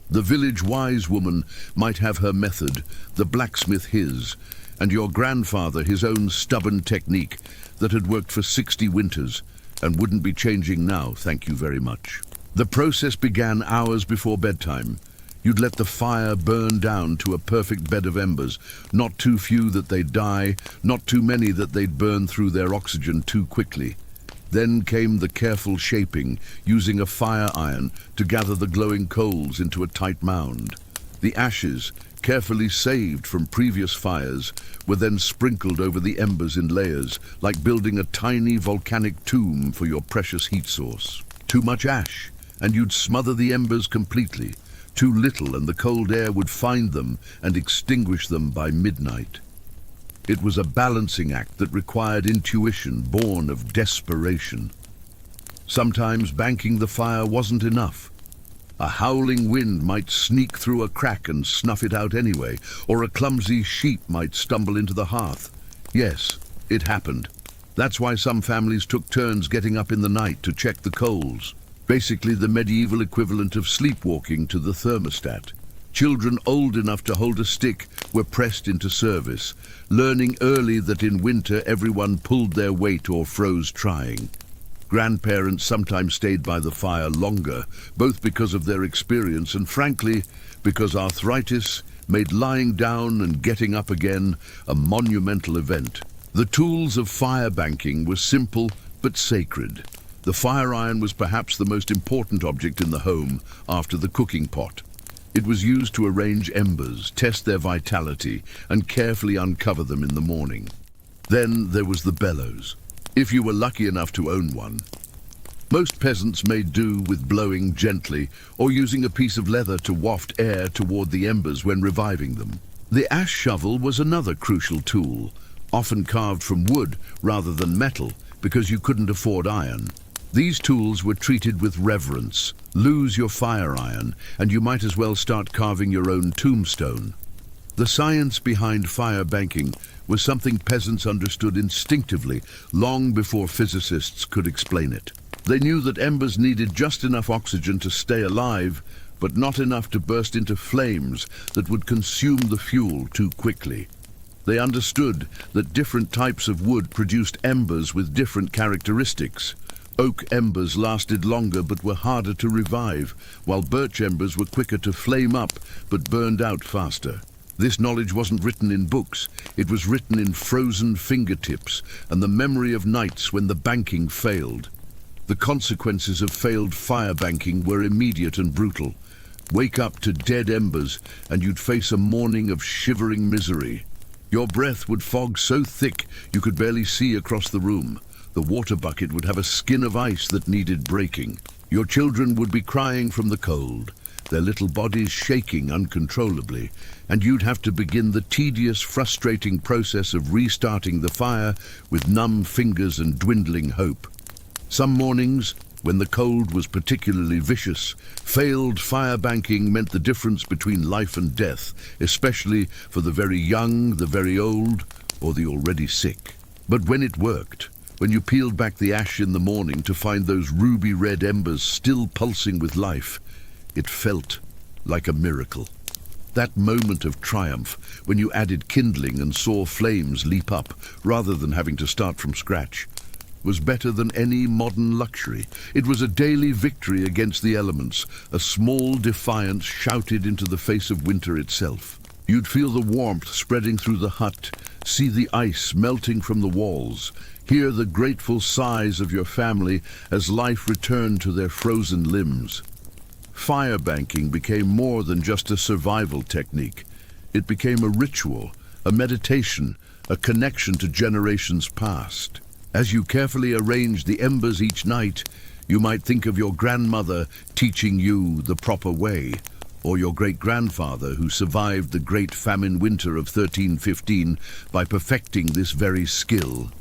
The village wise woman might have her method, the blacksmith his, and your grandfather his own stubborn technique that had worked for 60 winters and wouldn't be changing now, thank you very much. The process began hours before bedtime. You'd let the fire burn down to a perfect bed of embers, not too few that they'd die, not too many that they'd burn through their oxygen too quickly. Then came the careful shaping, using a fire iron to gather the glowing coals into a tight mound. The ashes, carefully saved from previous fires, were then sprinkled over the embers in layers, like building a tiny volcanic tomb for your precious heat source. Too much ash, and you'd smother the embers completely. Too little, and the cold air would find them and extinguish them by midnight. It was a balancing act that required intuition born of desperation. Sometimes banking the fire wasn't enough. A howling wind might sneak through a crack and snuff it out anyway, or a clumsy sheep might stumble into the hearth. Yes, it happened. That's why some families took turns getting up in the night to check the coals. Basically the medieval equivalent of sleepwalking to the thermostat. Children old enough to hold a stick were pressed into service, learning early that in winter everyone pulled their weight or froze trying. Grandparents sometimes stayed by the fire longer, both because of their experience and, frankly, because arthritis made lying down and getting up again a monumental event. The tools of fire banking were simple but sacred. The fire iron was perhaps the most important object in the home after the cooking pot. It was used to arrange embers, test their vitality, and carefully uncover them in the morning. Then there was the bellows, if you were lucky enough to own one. Most peasants made do with blowing gently or using a piece of leather to waft air toward the embers when reviving them. The ash shovel was another crucial tool, often carved from wood rather than metal because you couldn't afford iron. These tools were treated with reverence. Lose your fire iron, and you might as well start carving your own tombstone. The science behind fire banking was something peasants understood instinctively long before physicists could explain it. They knew that embers needed just enough oxygen to stay alive, but not enough to burst into flames that would consume the fuel too quickly. They understood that different types of wood produced embers with different characteristics. Oak embers lasted longer but were harder to revive, while birch embers were quicker to flame up but burned out faster. This knowledge wasn't written in books, it was written in frozen fingertips and the memory of nights when the banking failed. The consequences of failed fire banking were immediate and brutal. Wake up to dead embers and you'd face a morning of shivering misery. Your breath would fog so thick you could barely see across the room. The water bucket would have a skin of ice that needed breaking. Your children would be crying from the cold, their little bodies shaking uncontrollably, and you'd have to begin the tedious, frustrating process of restarting the fire with numb fingers and dwindling hope. Some mornings, when the cold was particularly vicious, failed fire banking meant the difference between life and death, especially for the very young, the very old, or the already sick. But when it worked, when you peeled back the ash in the morning to find those ruby-red embers still pulsing with life, it felt like a miracle. That moment of triumph, when you added kindling and saw flames leap up, rather than having to start from scratch, was better than any modern luxury. It was a daily victory against the elements, a small defiance shouted into the face of winter itself. You'd feel the warmth spreading through the hut, see the ice melting from the walls, hear the grateful sighs of your family as life returned to their frozen limbs. Fire banking became more than just a survival technique. It became a ritual, a meditation, a connection to generations past. As you carefully arranged the embers each night, you might think of your grandmother teaching you the proper way. or your great-grandfather who survived the Great Famine Winter of 1315 by perfecting this very skill.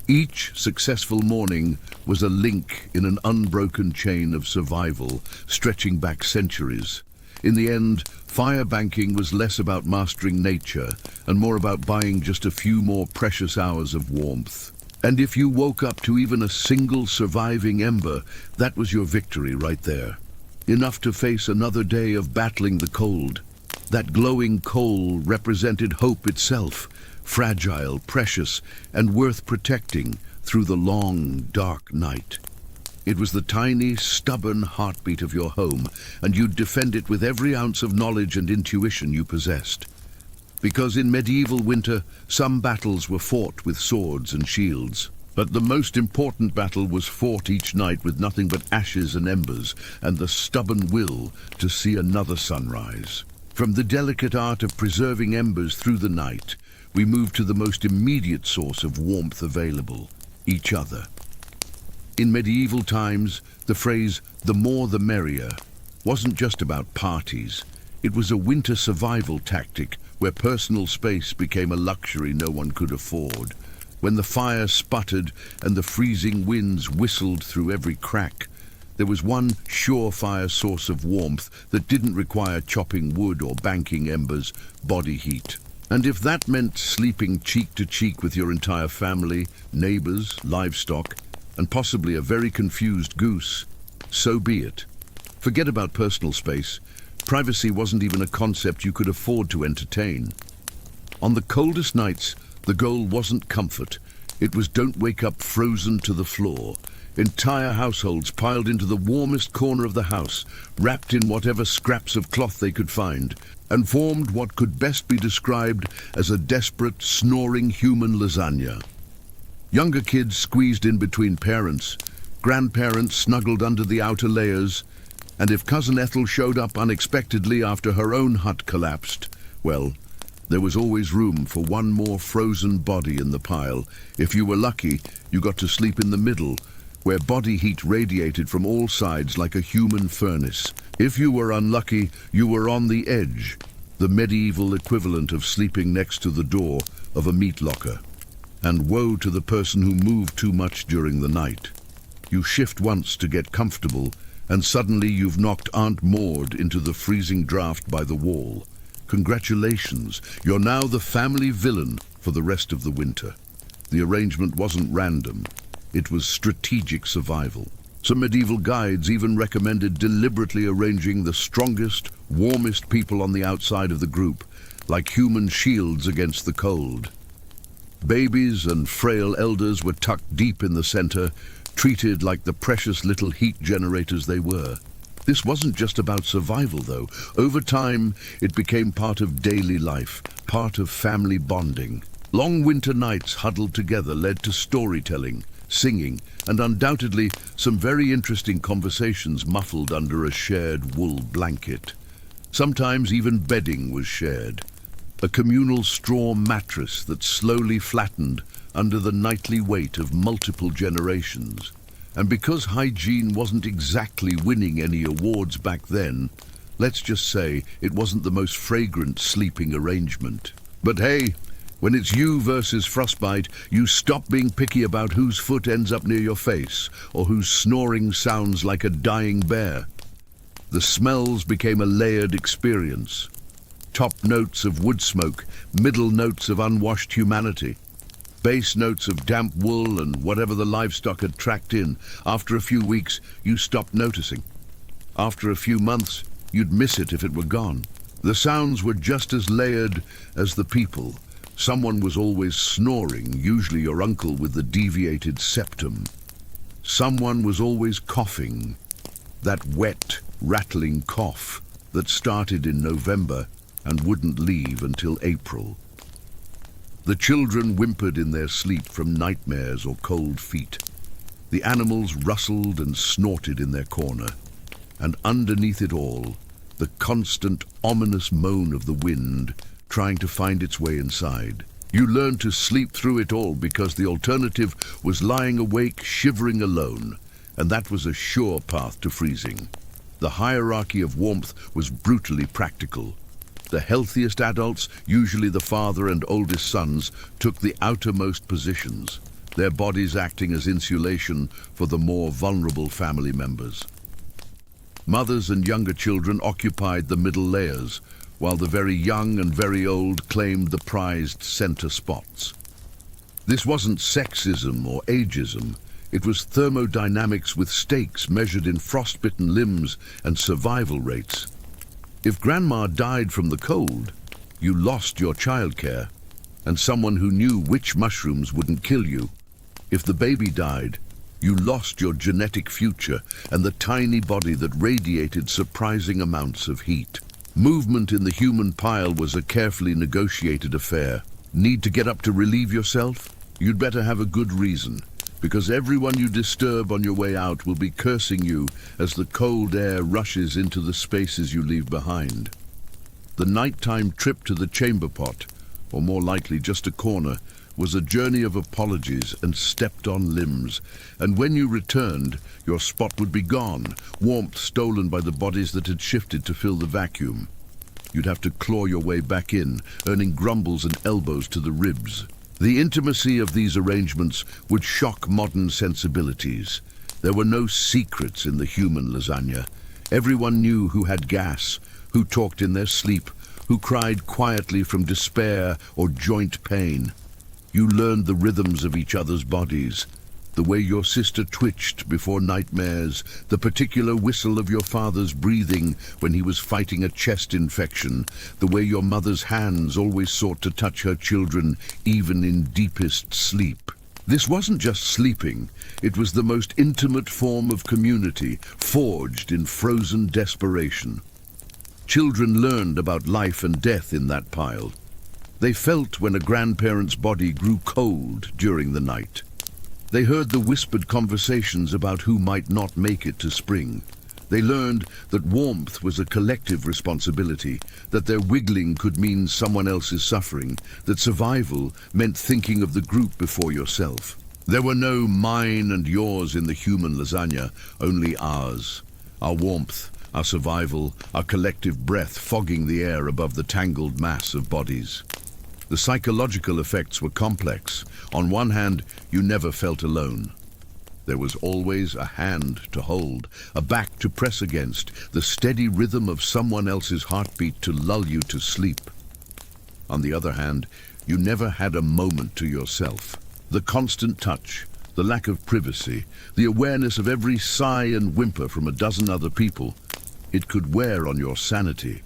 Each successful morning was a link in an unbroken chain of survival, stretching back centuries. In the end, fire banking was less about mastering nature and more about buying just a few more precious hours of warmth. And if you woke up to even a single surviving ember, that was your victory right there. Enough to face another day of battling the cold. That glowing coal represented hope itself, fragile, precious, and worth protecting through the long, dark night. It was the tiny, stubborn heartbeat of your home, and you'd defend it with every ounce of knowledge and intuition you possessed. Because in medieval winter, some battles were fought with swords and shields. But the most important battle was fought each night with nothing but ashes and embers, and the stubborn will to see another sunrise. From the delicate art of preserving embers through the night, we moved to the most immediate source of warmth available, each other. In medieval times, the phrase, "the more the merrier," wasn't just about parties. It was a winter survival tactic where personal space became a luxury no one could afford. When the fire sputtered and the freezing winds whistled through every crack, there was one surefire source of warmth that didn't require chopping wood or banking embers: body heat. And if that meant sleeping cheek to cheek with your entire family, neighbors, livestock, and possibly a very confused goose, so be it. Forget about personal space. Privacy wasn't even a concept you could afford to entertain. On the coldest nights, the goal wasn't comfort. It was don't wake up frozen to the floor. Entire households piled into the warmest corner of the house, wrapped in whatever scraps of cloth they could find, and formed what could best be described as a desperate, snoring human lasagna. Younger kids squeezed in between parents, grandparents snuggled under the outer layers, and if Cousin Ethel showed up unexpectedly after her own hut collapsed, well, there was always room for one more frozen body in the pile. If you were lucky, you got to sleep in the middle, where body heat radiated from all sides like a human furnace. If you were unlucky, you were on the edge, the medieval equivalent of sleeping next to the door of a meat locker. And woe to the person who moved too much during the night. You shift once to get comfortable, and suddenly you've knocked Aunt Maud into the freezing draft by the wall. Congratulations, you're now the family villain for the rest of the winter. The arrangement wasn't random. It was strategic survival. Some medieval guides even recommended deliberately arranging the strongest, warmest people on the outside of the group, like human shields against the cold. Babies and frail elders were tucked deep in the center, treated like the precious little heat generators they were. This wasn't just about survival, though. Over time, it became part of daily life, part of family bonding. Long winter nights huddled together led to storytelling, singing, and undoubtedly some very interesting conversations muffled under a shared wool blanket. Sometimes even bedding was shared. A communal straw mattress that slowly flattened under the nightly weight of multiple generations. And because hygiene wasn't exactly winning any awards back then, let's just say it wasn't the most fragrant sleeping arrangement. But hey, when it's you versus frostbite, you stop being picky about whose foot ends up near your face or whose snoring sounds like a dying bear. The smells became a layered experience. Top notes of wood smoke, middle notes of unwashed humanity, base notes of damp wool and whatever the livestock had tracked in. After a few weeks, you stopped noticing. After a few months, you'd miss it if it were gone. The sounds were just as layered as the people. Someone was always snoring, usually your uncle with the deviated septum. Someone was always coughing, that wet, rattling cough that started in November and wouldn't leave until April. The children whimpered in their sleep from nightmares or cold feet. The animals rustled and snorted in their corner. And underneath it all, the constant, ominous moan of the wind trying to find its way inside. You learned to sleep through it all because the alternative was lying awake, shivering alone, and that was a sure path to freezing. The hierarchy of warmth was brutally practical. The healthiest adults, usually the father and oldest sons, took the outermost positions, their bodies acting as insulation for the more vulnerable family members. Mothers and younger children occupied the middle layers, while the very young and very old claimed the prized center spots. This wasn't sexism or ageism. It was thermodynamics with stakes measured in frostbitten limbs and survival rates. If grandma died from the cold, you lost your childcare and someone who knew which mushrooms wouldn't kill you. If the baby died, you lost your genetic future and the tiny body that radiated surprising amounts of heat. Movement in the human pile was a carefully negotiated affair. Need to get up to relieve yourself? You'd better have a good reason, because everyone you disturb on your way out will be cursing you as the cold air rushes into the spaces you leave behind. The nighttime trip to the chamber pot, or more likely just a corner, was a journey of apologies and stepped-on limbs, and when you returned, your spot would be gone, warmth stolen by the bodies that had shifted to fill the vacuum. You'd have to claw your way back in, earning grumbles and elbows to the ribs. The intimacy of these arrangements would shock modern sensibilities. There were no secrets in the human lasagna. Everyone knew who had gas, who talked in their sleep, who cried quietly from despair or joint pain. You learned the rhythms of each other's bodies, the way your sister twitched before nightmares, the particular whistle of your father's breathing when he was fighting a chest infection, the way your mother's hands always sought to touch her children, even in deepest sleep. This wasn't just sleeping, it was the most intimate form of community, forged in frozen desperation. Children learned about life and death in that pile. They felt when a grandparent's body grew cold during the night. They heard the whispered conversations about who might not make it to spring. They learned that warmth was a collective responsibility, that their wiggling could mean someone else's suffering, that survival meant thinking of the group before yourself. There were no mine and yours in the human lasagna, only ours. Our warmth, our survival, our collective breath fogging the air above the tangled mass of bodies. The psychological effects were complex. On one hand, you never felt alone. There was always a hand to hold, a back to press against, the steady rhythm of someone else's heartbeat to lull you to sleep. On the other hand, you never had a moment to yourself. The constant touch, the lack of privacy, the awareness of every sigh and whimper from a dozen other people, it could wear on your sanity.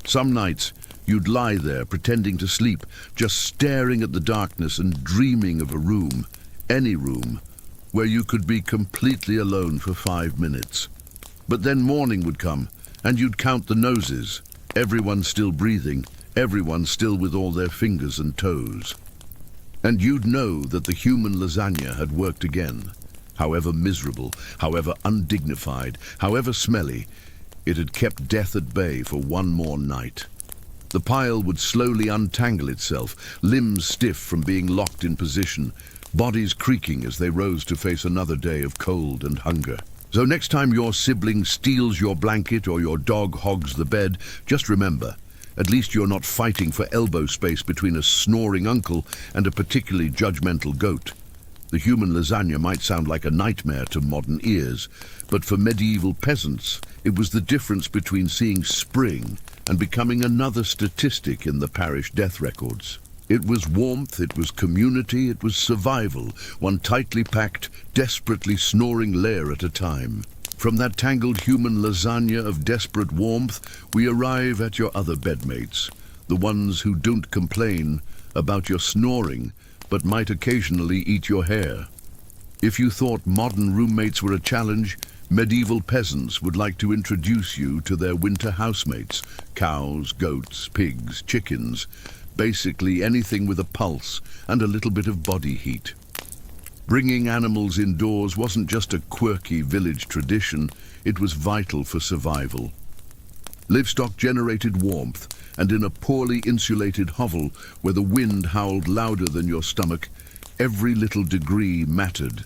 Some nights, you'd lie there pretending to sleep, just staring at the darkness and dreaming of a room, any room, where you could be completely alone for 5 minutes. But then morning would come, and you'd count the noses. Everyone still breathing, everyone still with all their fingers and toes. And you'd know that the human lasagna had worked again. However miserable, however undignified, however smelly, it had kept death at bay for one more night. The pile would slowly untangle itself, limbs stiff from being locked in position, bodies creaking as they rose to face another day of cold and hunger. So next time your sibling steals your blanket or your dog hogs the bed, just remember, at least you're not fighting for elbow space between a snoring uncle and a particularly judgmental goat. The human lasagna might sound like a nightmare to modern ears, but for medieval peasants, it was the difference between seeing spring and becoming another statistic in the parish death records. It was warmth, it was community, it was survival, one tightly packed, desperately snoring layer at a time. From that tangled human lasagna of desperate warmth, we arrive at your other bedmates, the ones who don't complain about your snoring, but might occasionally eat your hair. If you thought modern roommates were a challenge, medieval peasants would like to introduce you to their winter housemates, cows, goats, pigs, chickens, basically anything with a pulse and a little bit of body heat. Bringing animals indoors wasn't just a quirky village tradition, it was vital for survival. Livestock generated warmth, and in a poorly insulated hovel where the wind howled louder than your stomach, every little degree mattered.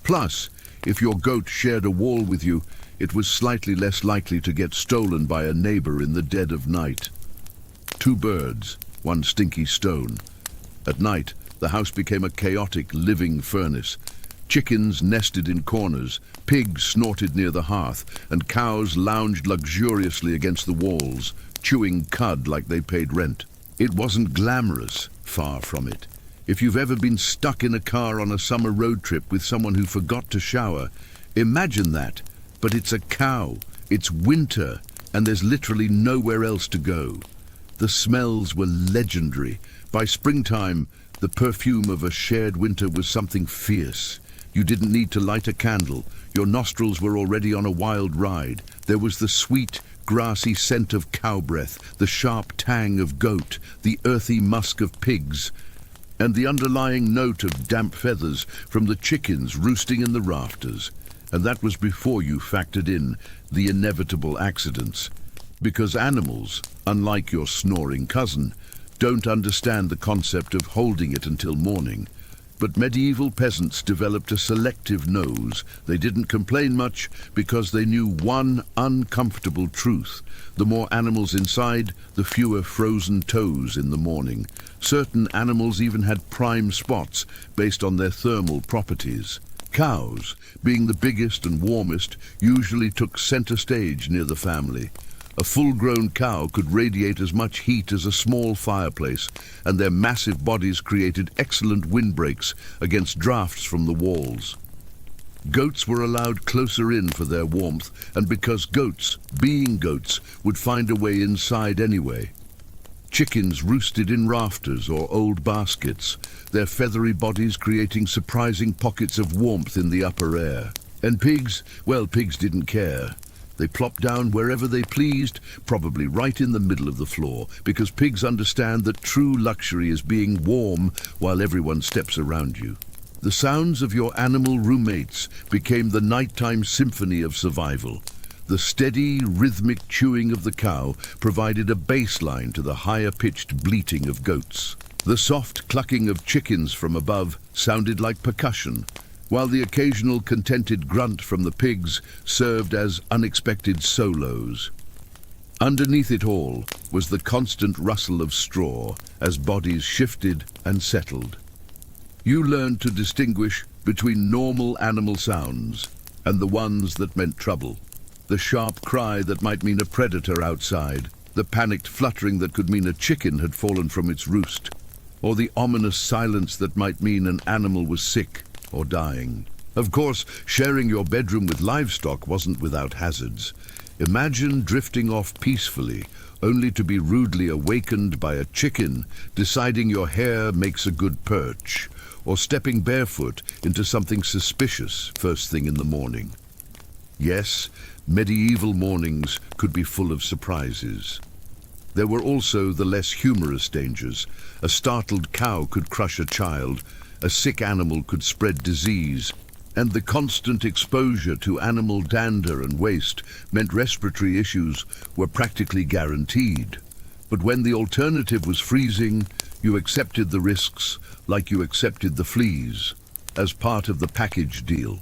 Plus, if your goat shared a wall with you, it was slightly less likely to get stolen by a neighbor in the dead of night. 2 birds, 1 stinky stone. At night, the house became a chaotic living furnace. Chickens nested in corners, pigs snorted near the hearth, and cows lounged luxuriously against the walls, chewing cud like they paid rent. It wasn't glamorous, far from it. If you've ever been stuck in a car on a summer road trip with someone who forgot to shower, imagine that. But it's a cow, it's winter, and there's literally nowhere else to go. The smells were legendary. By springtime, the perfume of a shared winter was something fierce. You didn't need to light a candle. Your nostrils were already on a wild ride. There was the sweet, grassy scent of cow breath, the sharp tang of goat, the earthy musk of pigs, and the underlying note of damp feathers from the chickens roosting in the rafters. And that was before you factored in the inevitable accidents. Because animals, unlike your snoring cousin, don't understand the concept of holding it until morning. But medieval peasants developed a selective nose. They didn't complain much because they knew one uncomfortable truth. The more animals inside, the fewer frozen toes in the morning. Certain animals even had prime spots based on their thermal properties. Cows, being the biggest and warmest, usually took center stage near the family. A full-grown cow could radiate as much heat as a small fireplace, and their massive bodies created excellent windbreaks against drafts from the walls. Goats were allowed closer in for their warmth, and because goats, being goats, would find a way inside anyway. Chickens roosted in rafters or old baskets, their feathery bodies creating surprising pockets of warmth in the upper air. And pigs, well, pigs didn't care. They plopped down wherever they pleased, probably right in the middle of the floor, because pigs understand that true luxury is being warm while everyone steps around you. The sounds of your animal roommates became the nighttime symphony of survival. The steady, rhythmic chewing of the cow provided a baseline to the higher-pitched bleating of goats. The soft clucking of chickens from above sounded like percussion, while the occasional contented grunt from the pigs served as unexpected solos. Underneath it all was the constant rustle of straw as bodies shifted and settled. You learned to distinguish between normal animal sounds and the ones that meant trouble. The sharp cry that might mean a predator outside, the panicked fluttering that could mean a chicken had fallen from its roost, or the ominous silence that might mean an animal was sick or dying. Of course, sharing your bedroom with livestock wasn't without hazards. Imagine drifting off peacefully, only to be rudely awakened by a chicken deciding your hair makes a good perch, or stepping barefoot into something suspicious first thing in the morning. Yes, medieval mornings could be full of surprises. There were also the less humorous dangers. A startled cow could crush a child, a sick animal could spread disease, and the constant exposure to animal dander and waste meant respiratory issues were practically guaranteed. But when the alternative was freezing, you accepted the risks like you accepted the fleas, as part of the package deal.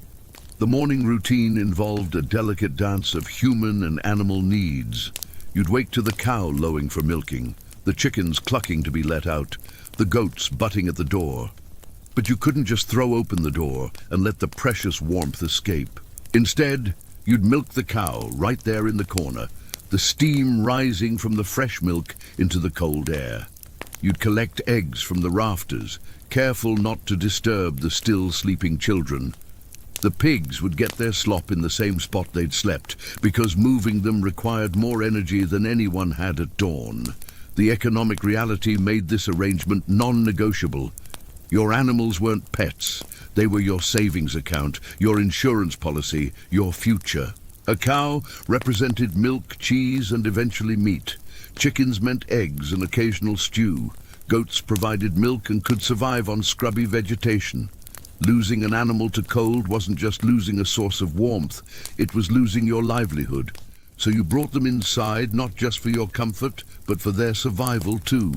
The morning routine involved a delicate dance of human and animal needs. You'd wake to the cow lowing for milking, the chickens clucking to be let out, the goats butting at the door. But you couldn't just throw open the door and let the precious warmth escape. Instead, you'd milk the cow right there in the corner, the steam rising from the fresh milk into the cold air. You'd collect eggs from the rafters, careful not to disturb the still sleeping children. The pigs would get their slop in the same spot they'd slept, because moving them required more energy than anyone had at dawn. The economic reality made this arrangement non-negotiable. Your animals weren't pets. They were your savings account, your insurance policy, your future. A cow represented milk, cheese, and eventually meat. Chickens meant eggs and occasional stew. Goats provided milk and could survive on scrubby vegetation. Losing an animal to cold wasn't just losing a source of warmth, it was losing your livelihood. So you brought them inside not just for your comfort, but for their survival too.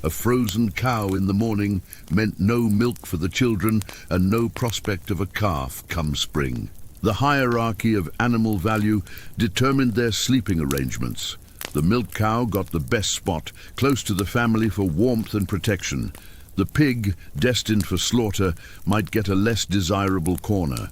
A frozen cow in the morning meant no milk for the children and no prospect of a calf come spring. The hierarchy of animal value determined their sleeping arrangements. The milk cow got the best spot, close to the family for warmth and protection. The pig, destined for slaughter, might get a less desirable corner.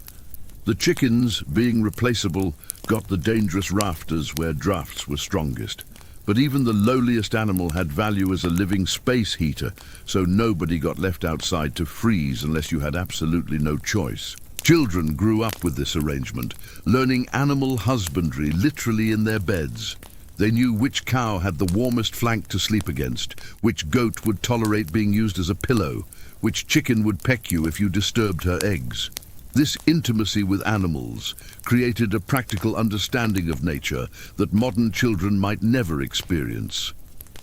The chickens, being replaceable, got the dangerous rafters where drafts were strongest. But even the lowliest animal had value as a living space heater, so nobody got left outside to freeze unless you had absolutely no choice. Children grew up with this arrangement, learning animal husbandry literally in their beds. They knew which cow had the warmest flank to sleep against, which goat would tolerate being used as a pillow, which chicken would peck you if you disturbed her eggs. This intimacy with animals created a practical understanding of nature that modern children might never experience.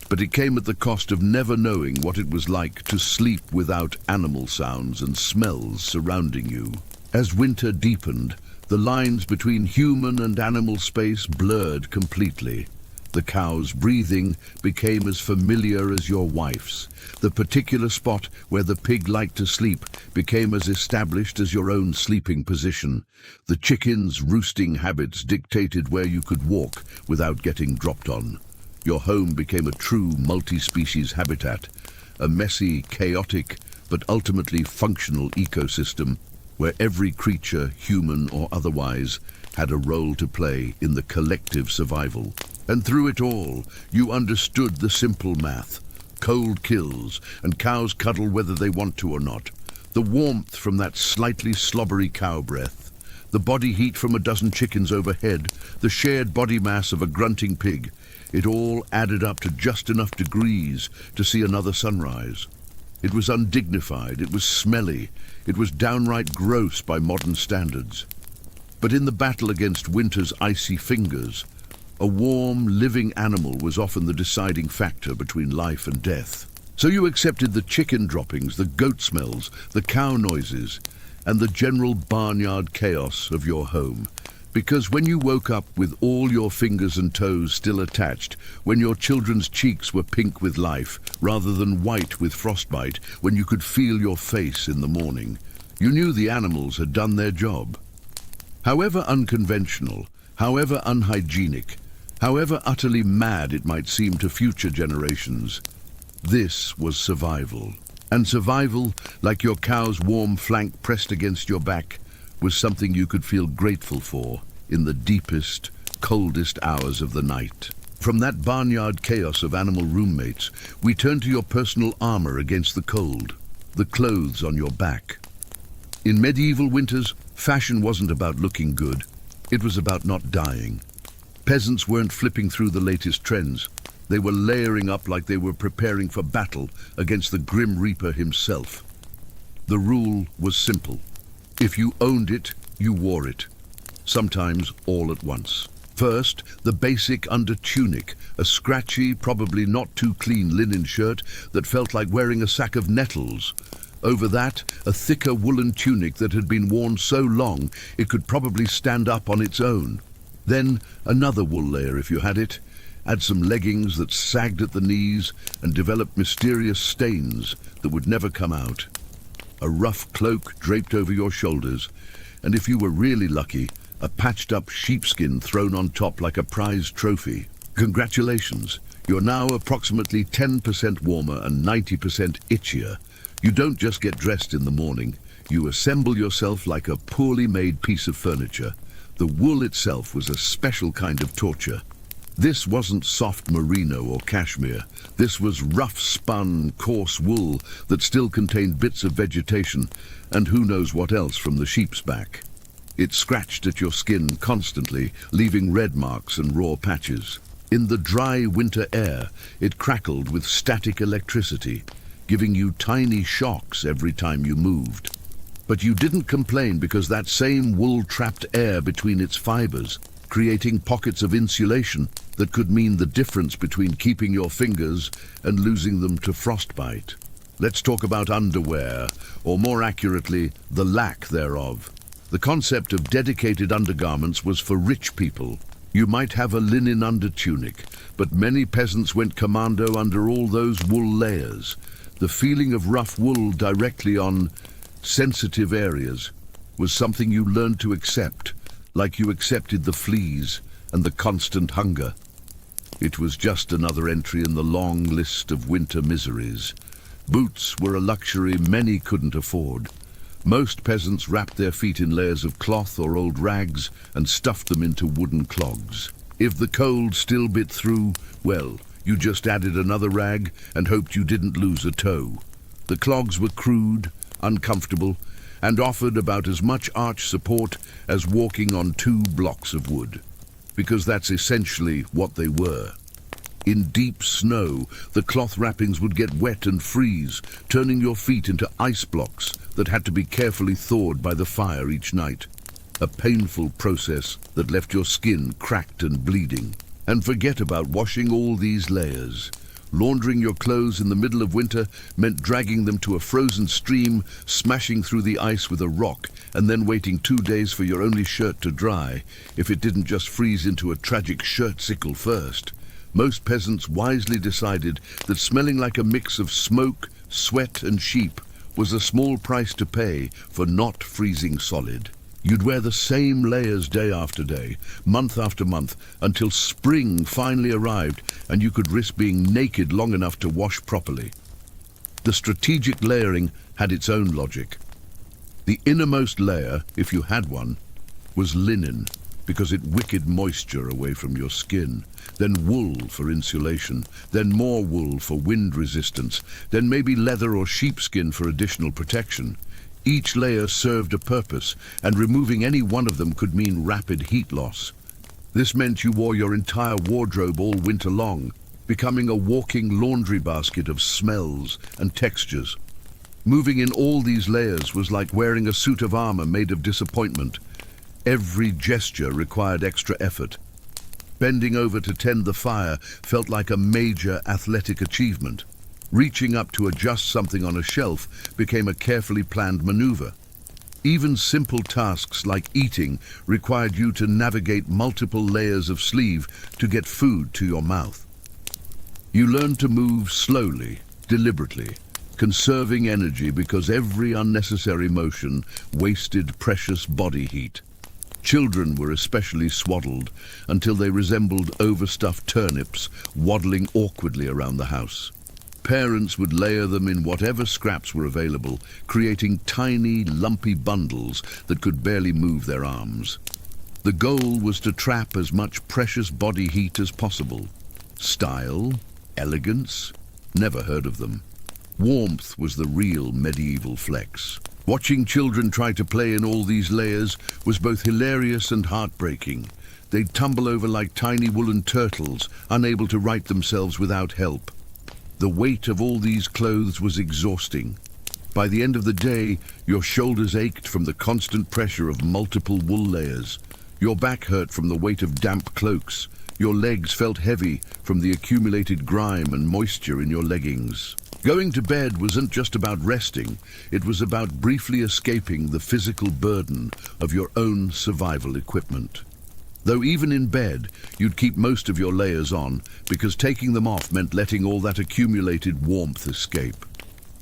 But it came at the cost of never knowing what it was like to sleep without animal sounds and smells surrounding you. As winter deepened, the lines between human and animal space blurred completely. The cow's breathing became as familiar as your wife's. The particular spot where the pig liked to sleep became as established as your own sleeping position. The chicken's roosting habits dictated where you could walk without getting dropped on. Your home became a true multi-species habitat, a messy, chaotic, but ultimately functional ecosystem where every creature, human or otherwise, had a role to play in the collective survival. And through it all, you understood the simple math. Cold kills, and cows cuddle whether they want to or not. The warmth from that slightly slobbery cow breath. The body heat from a dozen chickens overhead. The shared body mass of a grunting pig. It all added up to just enough degrees to see another sunrise. It was undignified, it was smelly, it was downright gross by modern standards. But in the battle against winter's icy fingers, a warm, living animal was often the deciding factor between life and death. So you accepted the chicken droppings, the goat smells, the cow noises, and the general barnyard chaos of your home. Because when you woke up with all your fingers and toes still attached, when your children's cheeks were pink with life rather than white with frostbite, when you could feel your face in the morning, you knew the animals had done their job. However unconventional, however unhygienic, however utterly mad it might seem to future generations, this was survival. And survival, like your cow's warm flank pressed against your back, was something you could feel grateful for in the deepest, coldest hours of the night. From that barnyard chaos of animal roommates, we turn to your personal armor against the cold, the clothes on your back. In medieval winters, fashion wasn't about looking good, it was about not dying. Peasants weren't flipping through the latest trends. They were layering up like they were preparing for battle against the Grim Reaper himself. The rule was simple. If you owned it, you wore it. Sometimes all at once. First, the basic under-tunic, a scratchy, probably not too clean linen shirt that felt like wearing a sack of nettles. Over that, a thicker woolen tunic that had been worn so long it could probably stand up on its own. Then another wool layer if you had it. Add some leggings that sagged at the knees and developed mysterious stains that would never come out. A rough cloak draped over your shoulders, and if you were really lucky, a patched-up sheepskin thrown on top like a prized trophy. Congratulations, you're now approximately 10% warmer and 90% itchier. You don't just get dressed in the morning, you assemble yourself like a poorly made piece of furniture. The wool itself was a special kind of torture. This wasn't soft merino or cashmere. This was rough-spun, coarse wool that still contained bits of vegetation and who knows what else from the sheep's back. It scratched at your skin constantly, leaving red marks and raw patches. In the dry winter air, it crackled with static electricity, giving you tiny shocks every time you moved. But you didn't complain because that same wool trapped air between its fibers, creating pockets of insulation that could mean the difference between keeping your fingers and losing them to frostbite. Let's talk about underwear, or more accurately, the lack thereof. The concept of dedicated undergarments was for rich people. You might have a linen undertunic, but many peasants went commando under all those wool layers. The feeling of rough wool directly on sensitive areas was something you learned to accept, like you accepted the fleas and the constant hunger. It was just another entry in the long list of winter miseries. Boots were a luxury many couldn't afford. Most peasants wrapped their feet in layers of cloth or old rags and stuffed them into wooden clogs. If the cold still bit through, well, you just added another rag and hoped you didn't lose a toe. The clogs were crude, uncomfortable, and offered about as much arch support as walking on 2 blocks of wood, because that's essentially what they were. In deep snow, the cloth wrappings would get wet and freeze, turning your feet into ice blocks that had to be carefully thawed by the fire each night. A painful process that left your skin cracked and bleeding. And forget about washing all these layers. Laundering your clothes in the middle of winter meant dragging them to a frozen stream, smashing through the ice with a rock, and then waiting 2 days for your only shirt to dry, if it didn't just freeze into a tragic shirt-sickle first. Most peasants wisely decided that smelling like a mix of smoke, sweat and sheep was a small price to pay for not freezing solid. You'd wear the same layers day after day, month after month, until spring finally arrived and you could risk being naked long enough to wash properly. The strategic layering had its own logic. The innermost layer, if you had one, was linen, because it wicked moisture away from your skin. Then wool for insulation, then more wool for wind resistance, then maybe leather or sheepskin for additional protection. Each layer served a purpose, and removing any one of them could mean rapid heat loss. This meant you wore your entire wardrobe all winter long, becoming a walking laundry basket of smells and textures. Moving in all these layers was like wearing a suit of armor made of disappointment. Every gesture required extra effort. Bending over to tend the fire felt like a major athletic achievement. Reaching up to adjust something on a shelf became a carefully planned maneuver. Even simple tasks like eating required you to navigate multiple layers of sleeve to get food to your mouth. You learned to move slowly, deliberately, conserving energy because every unnecessary motion wasted precious body heat. Children were especially swaddled until they resembled overstuffed turnips waddling awkwardly around the house. Parents would layer them in whatever scraps were available, creating tiny, lumpy bundles that could barely move their arms. The goal was to trap as much precious body heat as possible. Style, elegance, never heard of them. Warmth was the real medieval flex. Watching children try to play in all these layers was both hilarious and heartbreaking. They'd tumble over like tiny woolen turtles, unable to right themselves without help. The weight of all these clothes was exhausting. By the end of the day, your shoulders ached from the constant pressure of multiple wool layers. Your back hurt from the weight of damp cloaks. Your legs felt heavy from the accumulated grime and moisture in your leggings. Going to bed wasn't just about resting, it was about briefly escaping the physical burden of your own survival equipment. Though even in bed, you'd keep most of your layers on, because taking them off meant letting all that accumulated warmth escape.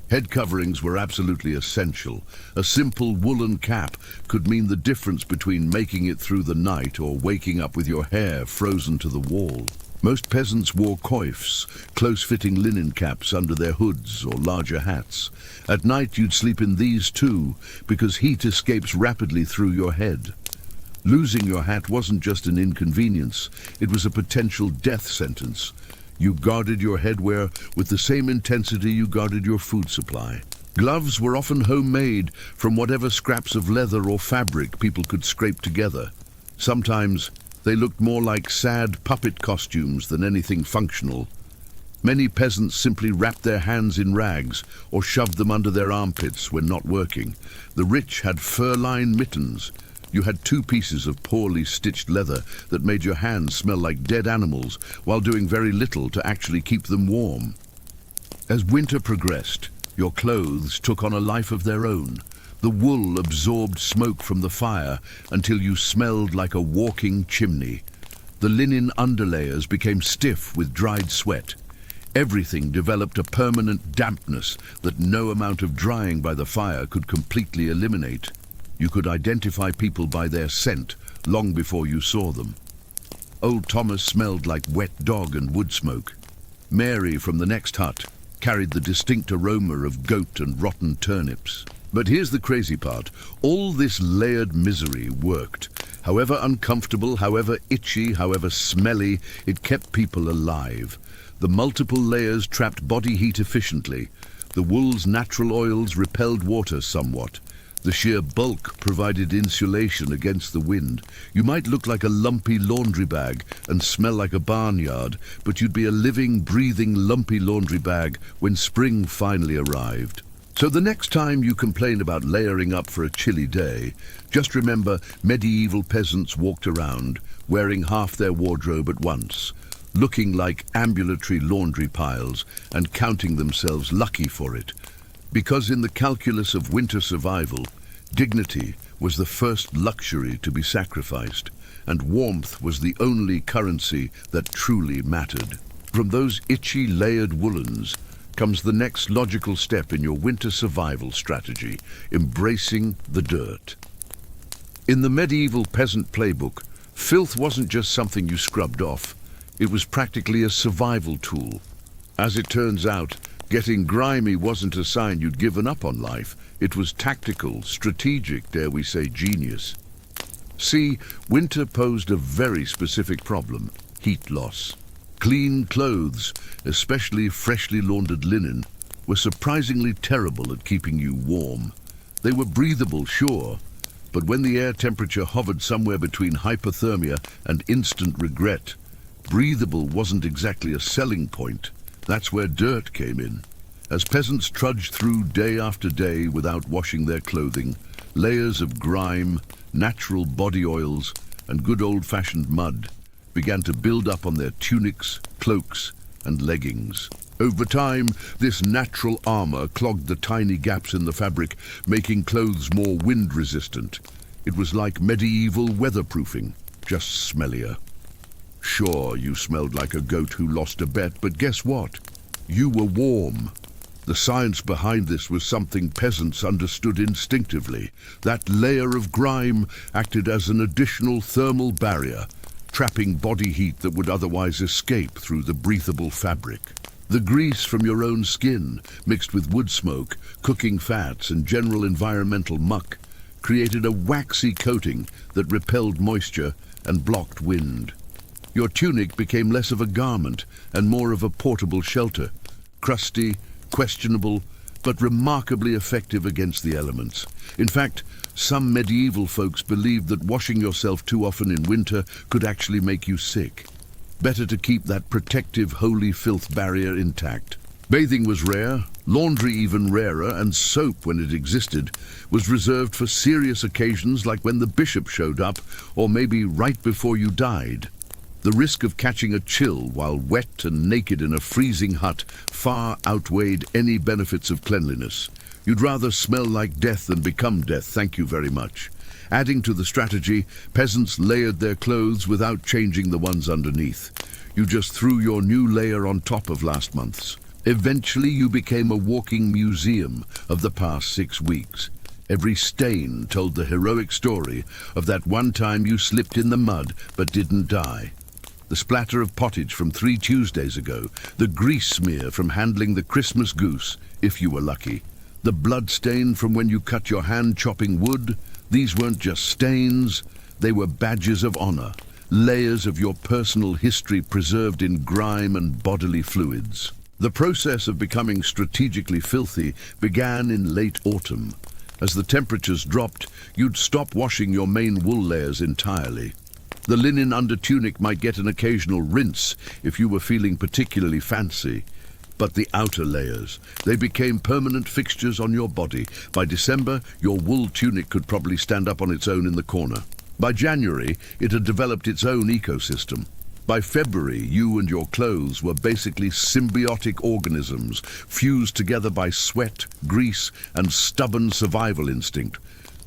Head coverings were absolutely essential. A simple woolen cap could mean the difference between making it through the night or waking up with your hair frozen to the wall. Most peasants wore coifs, close-fitting linen caps under their hoods or larger hats. At night you'd sleep in these too, because heat escapes rapidly through your head. Losing your hat wasn't just an inconvenience, it was a potential death sentence. You guarded your headwear with the same intensity you guarded your food supply. Gloves were often homemade from whatever scraps of leather or fabric people could scrape together. Sometimes they looked more like sad puppet costumes than anything functional. Many peasants simply wrapped their hands in rags or shoved them under their armpits when not working. The rich had fur-lined mittens. You had 2 pieces of poorly stitched leather that made your hands smell like dead animals while doing very little to actually keep them warm. As winter progressed, your clothes took on a life of their own. The wool absorbed smoke from the fire until you smelled like a walking chimney. The linen underlayers became stiff with dried sweat. Everything developed a permanent dampness that no amount of drying by the fire could completely eliminate. You could identify people by their scent, long before you saw them. Old Thomas smelled like wet dog and wood smoke. Mary from the next hut carried the distinct aroma of goat and rotten turnips. But here's the crazy part. All this layered misery worked. However uncomfortable, however itchy, however smelly, it kept people alive. The multiple layers trapped body heat efficiently. The wool's natural oils repelled water somewhat. The sheer bulk provided insulation against the wind. You might look like a lumpy laundry bag and smell like a barnyard, but you'd be a living, breathing, lumpy laundry bag when spring finally arrived. So the next time you complain about layering up for a chilly day, just remember medieval peasants walked around wearing half their wardrobe at once, looking like ambulatory laundry piles and counting themselves lucky for it. Because in the calculus of winter survival, dignity was the first luxury to be sacrificed, and warmth was the only currency that truly mattered. From those itchy layered woolens comes the next logical step in your winter survival strategy, embracing the dirt. In the medieval peasant playbook, filth wasn't just something you scrubbed off, it was practically a survival tool. As it turns out, getting grimy wasn't a sign you'd given up on life. It was tactical, strategic, dare we say, genius. See, winter posed a very specific problem: heat loss. Clean clothes, especially freshly laundered linen, were surprisingly terrible at keeping you warm. They were breathable, sure, but when the air temperature hovered somewhere between hypothermia and instant regret, breathable wasn't exactly a selling point. That's where dirt came in. As peasants trudged through day after day without washing their clothing, layers of grime, natural body oils, and good old-fashioned mud began to build up on their tunics, cloaks, and leggings. Over time, this natural armor clogged the tiny gaps in the fabric, making clothes more wind-resistant. It was like medieval weatherproofing, just smellier. Sure, you smelled like a goat who lost a bet, but guess what? You were warm. The science behind this was something peasants understood instinctively. That layer of grime acted as an additional thermal barrier, trapping body heat that would otherwise escape through the breathable fabric. The grease from your own skin, mixed with wood smoke, cooking fats, and general environmental muck, created a waxy coating that repelled moisture and blocked wind. Your tunic became less of a garment and more of a portable shelter, crusty, questionable, but remarkably effective against the elements. In fact, some medieval folks believed that washing yourself too often in winter could actually make you sick. Better to keep that protective holy filth barrier intact. Bathing was rare, laundry even rarer, and soap, when it existed, was reserved for serious occasions like when the bishop showed up, or maybe right before you died. The risk of catching a chill while wet and naked in a freezing hut far outweighed any benefits of cleanliness. You'd rather smell like death than become death, thank you very much. Adding to the strategy, peasants layered their clothes without changing the ones underneath. You just threw your new layer on top of last month's. Eventually you became a walking museum of the past 6 weeks. Every stain told the heroic story of that one time you slipped in the mud but didn't die. The splatter of pottage from 3 Tuesdays ago, the grease smear from handling the Christmas goose, if you were lucky, the blood stain from when you cut your hand chopping wood. These weren't just stains, they were badges of honor, layers of your personal history preserved in grime and bodily fluids. The process of becoming strategically filthy began in late autumn. As the temperatures dropped, you'd stop washing your main wool layers entirely. The linen under tunic might get an occasional rinse if you were feeling particularly fancy. But the outer layers, they became permanent fixtures on your body. By December, your wool tunic could probably stand up on its own in the corner. By January, it had developed its own ecosystem. By February, you and your clothes were basically symbiotic organisms, fused together by sweat, grease, and stubborn survival instinct.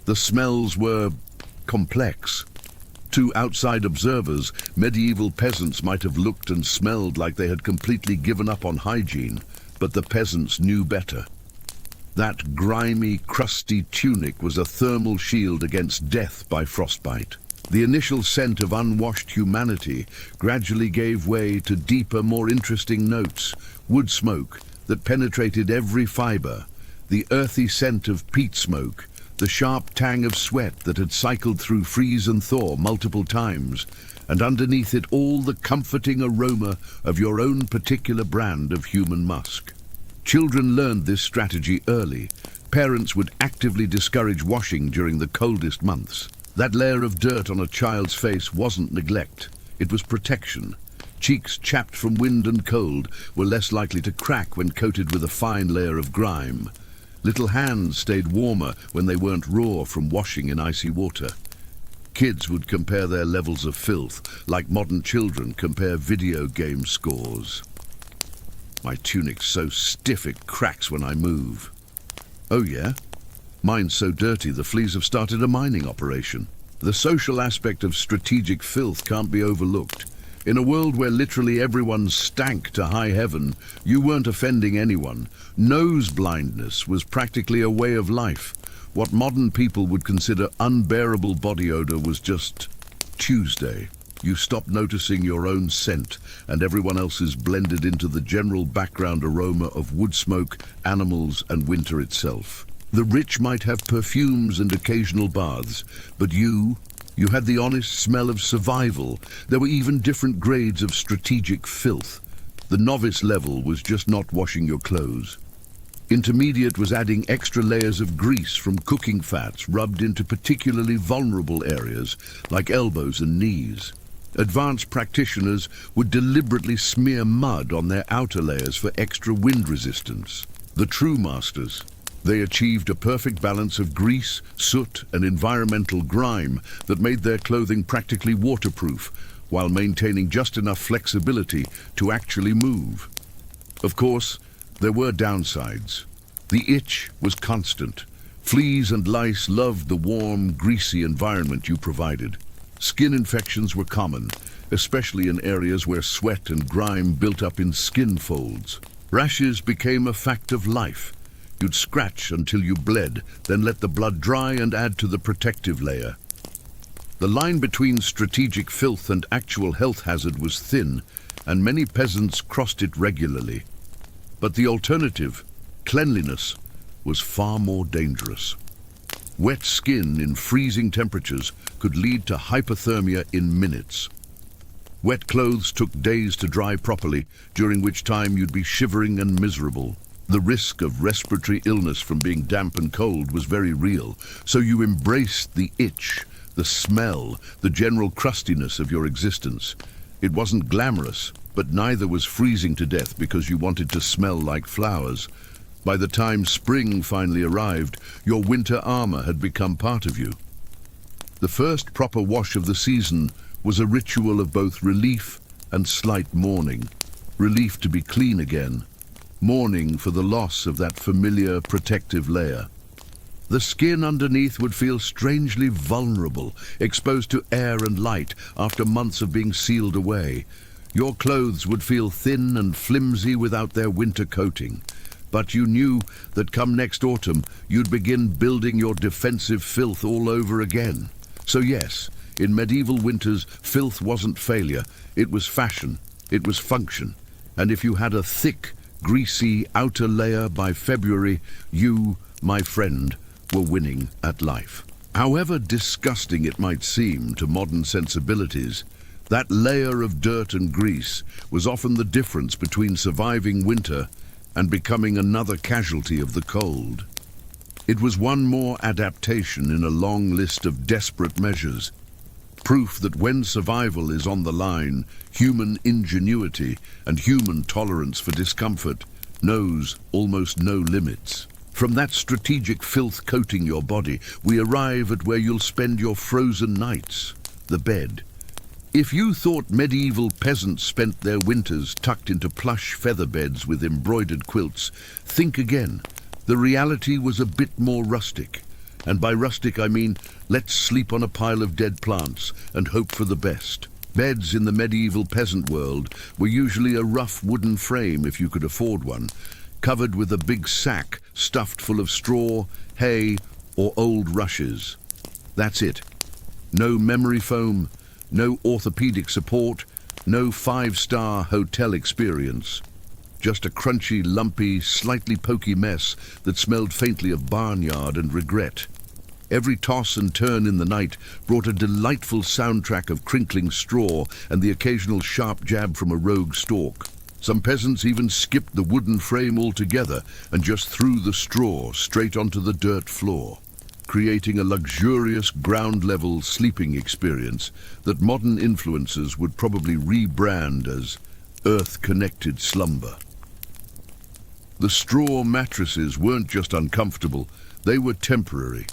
The smells were complex. To outside observers, medieval peasants might have looked and smelled like they had completely given up on hygiene, but the peasants knew better. That grimy, crusty tunic was a thermal shield against death by frostbite. The initial scent of unwashed humanity gradually gave way to deeper, more interesting notes, wood smoke that penetrated every fibre, the earthy scent of peat smoke, the sharp tang of sweat that had cycled through freeze and thaw multiple times, and underneath it all the comforting aroma of your own particular brand of human musk. Children learned this strategy early. Parents would actively discourage washing during the coldest months. That layer of dirt on a child's face wasn't neglect, it was protection. Cheeks chapped from wind and cold were less likely to crack when coated with a fine layer of grime. Little hands stayed warmer when they weren't raw from washing in icy water. Kids would compare their levels of filth like modern children compare video game scores. My tunic's so stiff it cracks when I move. Oh yeah? Mine's so dirty the fleas have started a mining operation. The social aspect of strategic filth can't be overlooked. In a world where literally everyone stank to high heaven, you weren't offending anyone. Nose blindness was practically a way of life. What modern people would consider unbearable body odor was just Tuesday. You stopped noticing your own scent, and everyone else's blended into the general background aroma of wood smoke, animals, and winter itself. The rich might have perfumes and occasional baths, but you had the honest smell of survival. There were even different grades of strategic filth. The novice level was just not washing your clothes. Intermediate was adding extra layers of grease from cooking fats rubbed into particularly vulnerable areas like elbows and knees. Advanced practitioners would deliberately smear mud on their outer layers for extra wind resistance. The true masters, they achieved a perfect balance of grease, soot, and environmental grime that made their clothing practically waterproof while maintaining just enough flexibility to actually move. Of course, there were downsides. The itch was constant. Fleas and lice loved the warm, greasy environment you provided. Skin infections were common, especially in areas where sweat and grime built up in skin folds. Rashes became a fact of life. You'd scratch until you bled, then let the blood dry and add to the protective layer. The line between strategic filth and actual health hazard was thin, and many peasants crossed it regularly. But the alternative, cleanliness, was far more dangerous. Wet skin in freezing temperatures could lead to hypothermia in minutes. Wet clothes took days to dry properly, during which time you'd be shivering and miserable. The risk of respiratory illness from being damp and cold was very real, so you embraced the itch, the smell, the general crustiness of your existence. It wasn't glamorous, but neither was freezing to death because you wanted to smell like flowers. By the time spring finally arrived, your winter armor had become part of you. The first proper wash of the season was a ritual of both relief and slight mourning. Relief to be clean again, mourning for the loss of that familiar protective layer. The skin underneath would feel strangely vulnerable, exposed to air and light after months of being sealed away. Your clothes would feel thin and flimsy without their winter coating. But you knew that come next autumn, you'd begin building your defensive filth all over again. So yes, in medieval winters, filth wasn't failure. It was fashion. It was function. And if you had a thick, greasy outer layer by February, you, my friend, were winning at life. However disgusting it might seem to modern sensibilities, that layer of dirt and grease was often the difference between surviving winter and becoming another casualty of the cold. It was one more adaptation in a long list of desperate measures, proof that when survival is on the line, human ingenuity and human tolerance for discomfort knows almost no limits. From that strategic filth coating your body, we arrive at where you'll spend your frozen nights, the bed. If you thought medieval peasants spent their winters tucked into plush feather beds with embroidered quilts, think again. The reality was a bit more rustic. And by rustic I mean, let's sleep on a pile of dead plants and hope for the best. Beds in the medieval peasant world were usually a rough wooden frame, if you could afford one, covered with a big sack stuffed full of straw, hay, or old rushes. That's it. No memory foam, no orthopedic support, no five-star hotel experience. Just a crunchy, lumpy, slightly pokey mess that smelled faintly of barnyard and regret. Every toss and turn in the night brought a delightful soundtrack of crinkling straw and the occasional sharp jab from a rogue stork. Some peasants even skipped the wooden frame altogether and just threw the straw straight onto the dirt floor, creating a luxurious ground-level sleeping experience that modern influencers would probably rebrand as earth-connected slumber. The straw mattresses weren't just uncomfortable, they were temporary.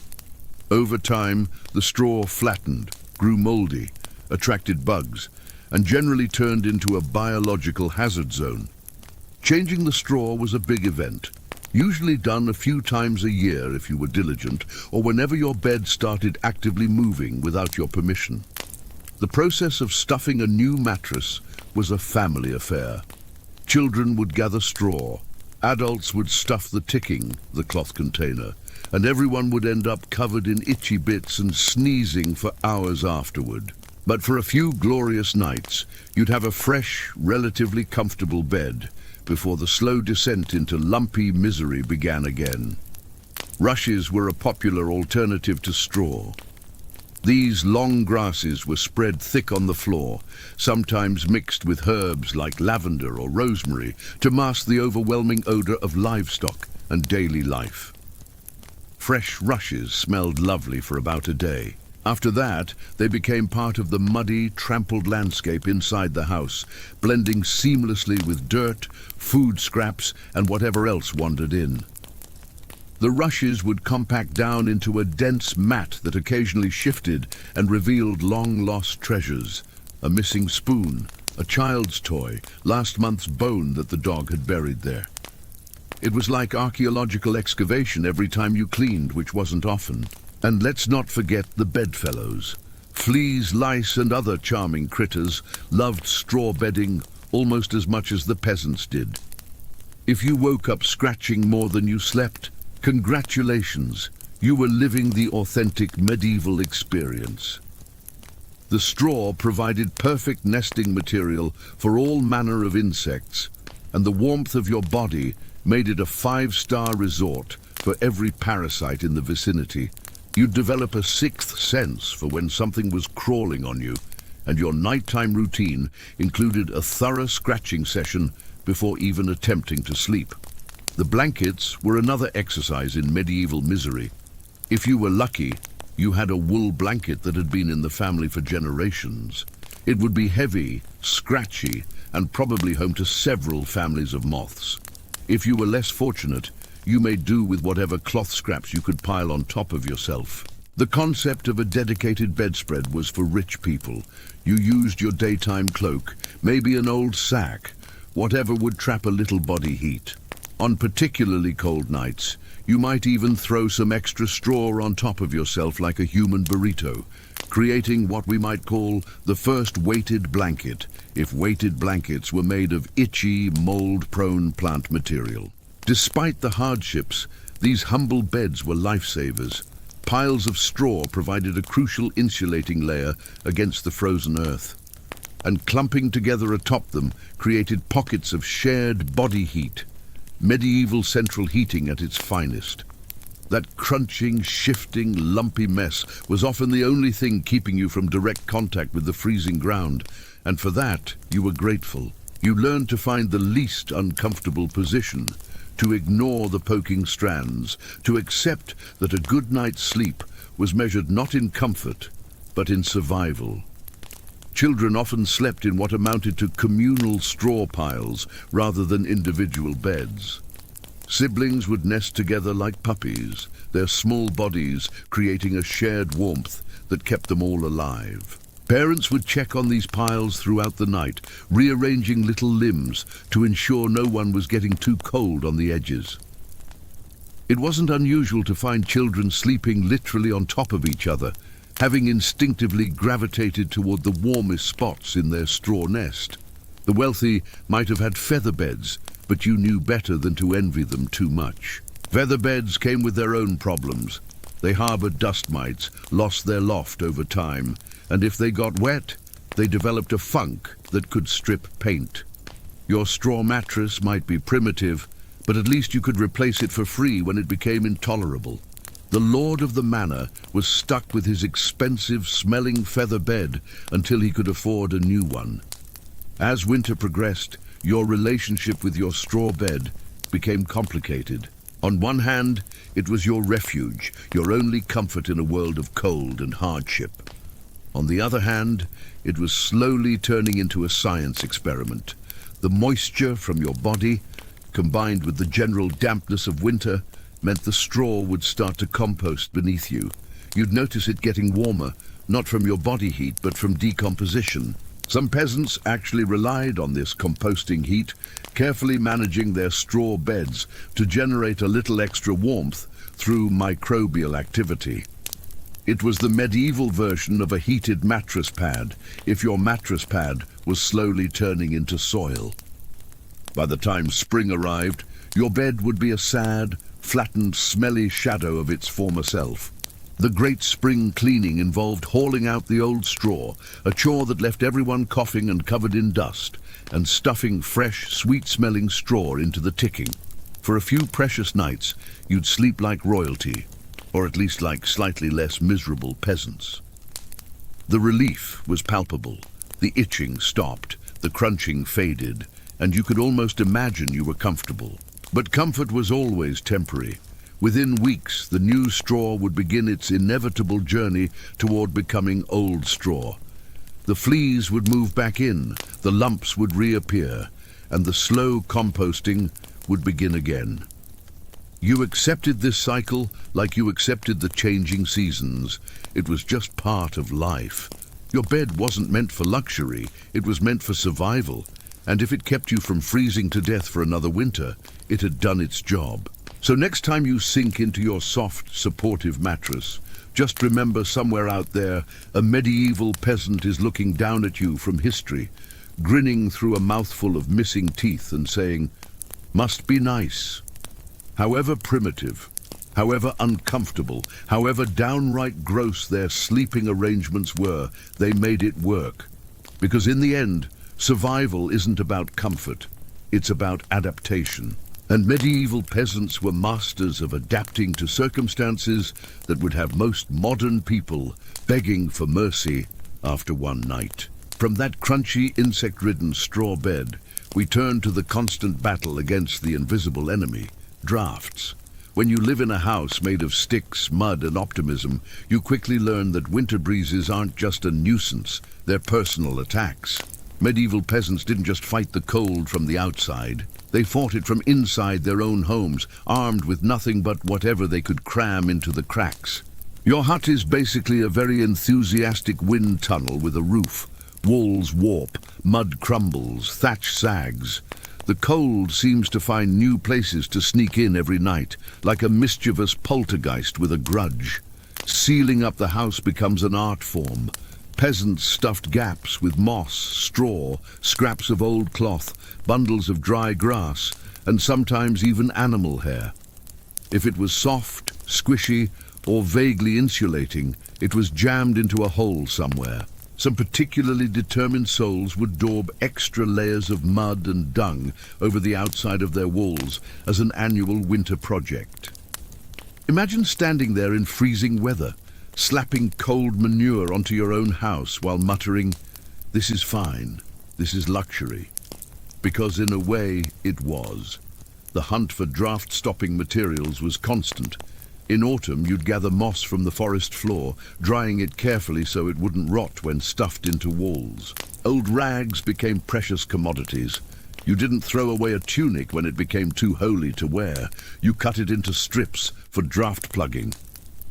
Over time, the straw flattened, grew moldy, attracted bugs, and generally turned into a biological hazard zone. Changing the straw was a big event, usually done a few times a year if you were diligent, or whenever your bed started actively moving without your permission. The process of stuffing a new mattress was a family affair. Children would gather straw, adults would stuff the ticking, the cloth container, and everyone would end up covered in itchy bits and sneezing for hours afterward. But for a few glorious nights, you'd have a fresh, relatively comfortable bed before the slow descent into lumpy misery began again. Rushes were a popular alternative to straw. These long grasses were spread thick on the floor, sometimes mixed with herbs like lavender or rosemary to mask the overwhelming odor of livestock and daily life. Fresh rushes smelled lovely for about a day. After that, they became part of the muddy, trampled landscape inside the house, blending seamlessly with dirt, food scraps, and whatever else wandered in. The rushes would compact down into a dense mat that occasionally shifted and revealed long-lost treasures. A missing spoon, a child's toy, last month's bone that the dog had buried there. It was like archaeological excavation every time you cleaned, which wasn't often. And let's not forget the bedfellows. Fleas, lice, and other charming critters loved straw bedding almost as much as the peasants did. If you woke up scratching more than you slept, congratulations, you were living the authentic medieval experience. The straw provided perfect nesting material for all manner of insects, and the warmth of your body made it a five-star resort for every parasite in the vicinity. You'd develop a sixth sense for when something was crawling on you, and your nighttime routine included a thorough scratching session before even attempting to sleep. The blankets were another exercise in medieval misery. If you were lucky, you had a wool blanket that had been in the family for generations. It would be heavy, scratchy, and probably home to several families of moths. If you were less fortunate, you made do with whatever cloth scraps you could pile on top of yourself. The concept of a dedicated bedspread was for rich people. You used your daytime cloak, maybe an old sack, whatever would trap a little body heat. On particularly cold nights, you might even throw some extra straw on top of yourself like a human burrito, creating what we might call the first weighted blanket, if weighted blankets were made of itchy, mold-prone plant material. Despite the hardships, these humble beds were lifesavers. Piles of straw provided a crucial insulating layer against the frozen earth, and clumping together atop them created pockets of shared body heat. Medieval central heating at its finest. That crunching, shifting, lumpy mess was often the only thing keeping you from direct contact with the freezing ground, and for that you were grateful. You learned to find the least uncomfortable position, to ignore the poking strands, to accept that a good night's sleep was measured not in comfort, but in survival. Children often slept in what amounted to communal straw piles rather than individual beds. Siblings would nest together like puppies, their small bodies creating a shared warmth that kept them all alive. Parents would check on these piles throughout the night, rearranging little limbs to ensure no one was getting too cold on the edges. It wasn't unusual to find children sleeping literally on top of each other, having instinctively gravitated toward the warmest spots in their straw nest. The wealthy might have had feather beds, but you knew better than to envy them too much. Feather beds came with their own problems. They harbored dust mites, lost their loft over time, and if they got wet, they developed a funk that could strip paint. Your straw mattress might be primitive, but at least you could replace it for free when it became intolerable. The lord of the manor was stuck with his expensive, smelling feather bed until he could afford a new one. As winter progressed, your relationship with your straw bed became complicated. On one hand, it was your refuge, your only comfort in a world of cold and hardship. On the other hand, it was slowly turning into a science experiment. The moisture from your body, combined with the general dampness of winter, meant the straw would start to compost beneath you. You'd notice it getting warmer, not from your body heat, but from decomposition. Some peasants actually relied on this composting heat, carefully managing their straw beds to generate a little extra warmth through microbial activity. It was the medieval version of a heated mattress pad, if your mattress pad was slowly turning into soil. By the time spring arrived, your bed would be a sad, flattened, smelly shadow of its former self. The great spring cleaning involved hauling out the old straw, a chore that left everyone coughing and covered in dust, and stuffing fresh, sweet-smelling straw into the ticking. For a few precious nights, you'd sleep like royalty, or at least like slightly less miserable peasants. The relief was palpable. The itching stopped, the crunching faded, and you could almost imagine you were comfortable. But comfort was always temporary. Within weeks, the new straw would begin its inevitable journey toward becoming old straw. The fleas would move back in, the lumps would reappear, and the slow composting would begin again. You accepted this cycle like you accepted the changing seasons. It was just part of life. Your bed wasn't meant for luxury, it was meant for survival. And if it kept you from freezing to death for another winter, it had done its job. So next time you sink into your soft, supportive mattress, just remember somewhere out there, a medieval peasant is looking down at you from history, grinning through a mouthful of missing teeth and saying, "Must be nice." However primitive, however uncomfortable, however downright gross their sleeping arrangements were, they made it work. Because in the end, survival isn't about comfort, it's about adaptation. And medieval peasants were masters of adapting to circumstances that would have most modern people begging for mercy after one night. From that crunchy, insect-ridden straw bed, we turn to the constant battle against the invisible enemy, drafts. When you live in a house made of sticks, mud, and optimism, you quickly learn that winter breezes aren't just a nuisance, they're personal attacks. Medieval peasants didn't just fight the cold from the outside. They fought it from inside their own homes, armed with nothing but whatever they could cram into the cracks. Your hut is basically a very enthusiastic wind tunnel with a roof. Walls warp, mud crumbles, thatch sags. The cold seems to find new places to sneak in every night, like a mischievous poltergeist with a grudge. Sealing up the house becomes an art form. Peasants stuffed gaps with moss, straw, scraps of old cloth, bundles of dry grass, and sometimes even animal hair. If it was soft, squishy, or vaguely insulating, it was jammed into a hole somewhere. Some particularly determined souls would daub extra layers of mud and dung over the outside of their walls as an annual winter project. Imagine standing there in freezing weather, slapping cold manure onto your own house while muttering, "This is fine, this is luxury." Because in a way, it was. The hunt for draft-stopping materials was constant. In autumn, you'd gather moss from the forest floor, drying it carefully so it wouldn't rot when stuffed into walls. Old rags became precious commodities. You didn't throw away a tunic when it became too holy to wear. You cut it into strips for draft plugging.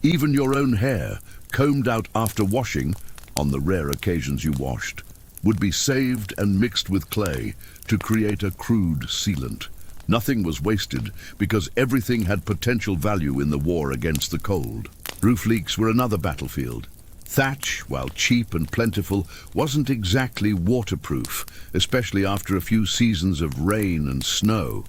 Even your own hair, combed out after washing, on the rare occasions you washed, would be saved and mixed with clay to create a crude sealant. Nothing was wasted because everything had potential value in the war against the cold. Roof leaks were another battlefield. Thatch, while cheap and plentiful, wasn't exactly waterproof, especially after a few seasons of rain and snow.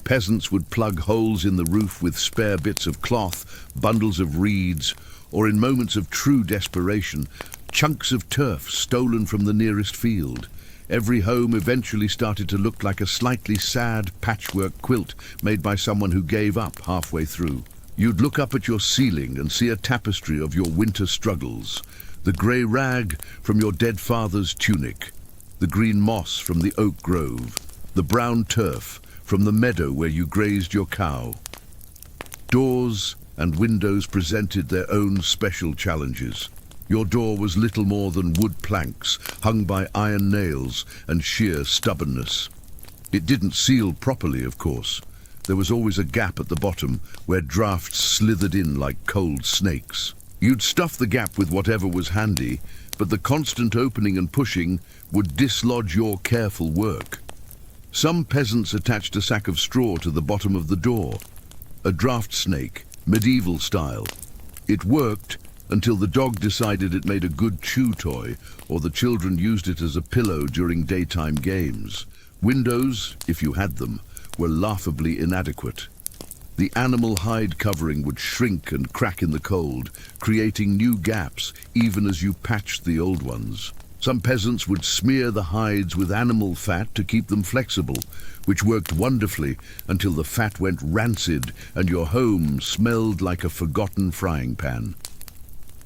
Peasants would plug holes in the roof with spare bits of cloth, bundles of reeds, or in moments of true desperation, chunks of turf stolen from the nearest field. Every home eventually started to look like a slightly sad patchwork quilt made by someone who gave up halfway through. You'd look up at your ceiling and see a tapestry of your winter struggles. The grey rag from your dead father's tunic, the green moss from the oak grove, the brown turf from the meadow where you grazed your cow. Doors and windows presented their own special challenges. Your door was little more than wood planks, hung by iron nails and sheer stubbornness. It didn't seal properly, of course. There was always a gap at the bottom where drafts slithered in like cold snakes. You'd stuff the gap with whatever was handy, but the constant opening and pushing would dislodge your careful work. Some peasants attached a sack of straw to the bottom of the door, a draft snake, medieval style. It worked until the dog decided it made a good chew toy, or the children used it as a pillow during daytime games. Windows, if you had them, were laughably inadequate. The animal hide covering would shrink and crack in the cold, creating new gaps even as you patched the old ones. Some peasants would smear the hides with animal fat to keep them flexible, which worked wonderfully until the fat went rancid and your home smelled like a forgotten frying pan.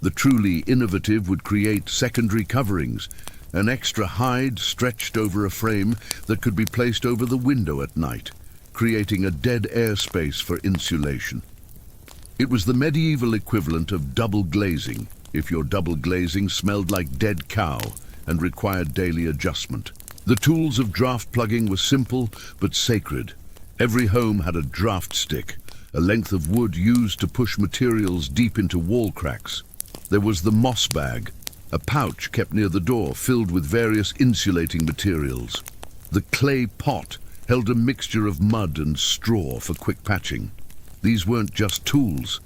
The truly innovative would create secondary coverings, an extra hide stretched over a frame that could be placed over the window at night, creating a dead air space for insulation. It was the medieval equivalent of double glazing, if your double glazing smelled like dead cow and required daily adjustment. The tools of draft plugging were simple but sacred. Every home had a draft stick, a length of wood used to push materials deep into wall cracks. There was the moss bag, a pouch kept near the door filled with various insulating materials. The clay pot held a mixture of mud and straw for quick patching. These weren't just tools.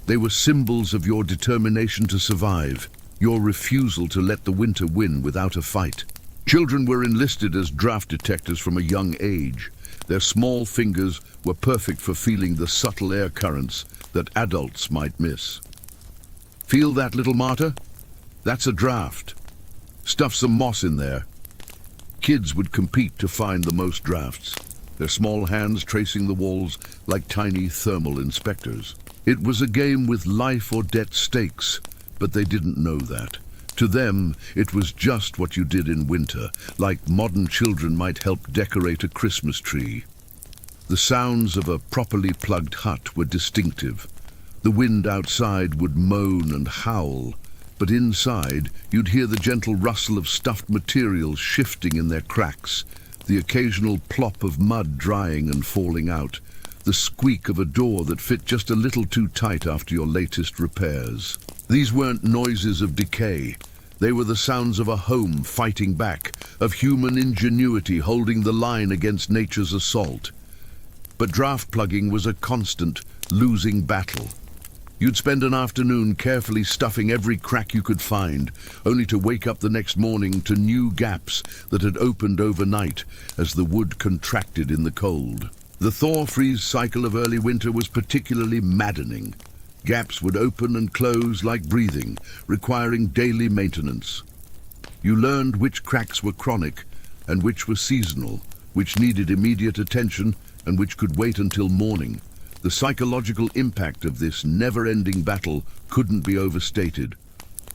They were symbols of your determination to survive, your refusal to let the winter win without a fight. Children were enlisted as draft detectors from a young age. Their small fingers were perfect for feeling the subtle air currents that adults might miss. Feel that, little martyr? That's a draft. Stuff some moss in there. Kids would compete to find the most drafts, their small hands tracing the walls like tiny thermal inspectors. It was a game with life or death stakes, but they didn't know that. To them, it was just what you did in winter, like modern children might help decorate a Christmas tree. The sounds of a properly plugged hut were distinctive. The wind outside would moan and howl, but inside you'd hear the gentle rustle of stuffed materials shifting in their cracks, the occasional plop of mud drying and falling out, the squeak of a door that fit just a little too tight after your latest repairs. These weren't noises of decay. They were the sounds of a home fighting back, of human ingenuity holding the line against nature's assault. But draft plugging was a constant, losing battle. You'd spend an afternoon carefully stuffing every crack you could find, only to wake up the next morning to new gaps that had opened overnight as the wood contracted in the cold. The thaw-freeze cycle of early winter was particularly maddening. Gaps would open and close like breathing, requiring daily maintenance. You learned which cracks were chronic and which were seasonal, which needed immediate attention and which could wait until morning. The psychological impact of this never-ending battle couldn't be overstated.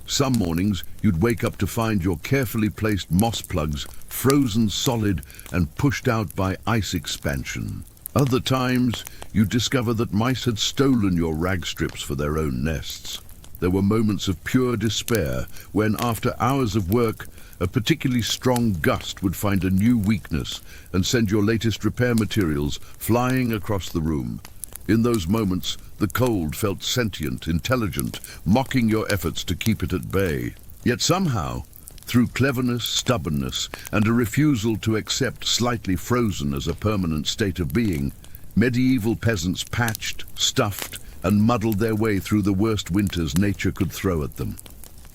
Some mornings, you'd wake up to find your carefully placed moss plugs frozen solid and pushed out by ice expansion. Other times, you'd discover that mice had stolen your rag strips for their own nests. There were moments of pure despair when, after hours of work, a particularly strong gust would find a new weakness and send your latest repair materials flying across the room. In those moments, the cold felt sentient, intelligent, mocking your efforts to keep it at bay. Yet somehow, through cleverness, stubbornness, and a refusal to accept slightly frozen as a permanent state of being, medieval peasants patched, stuffed, and muddled their way through the worst winters nature could throw at them.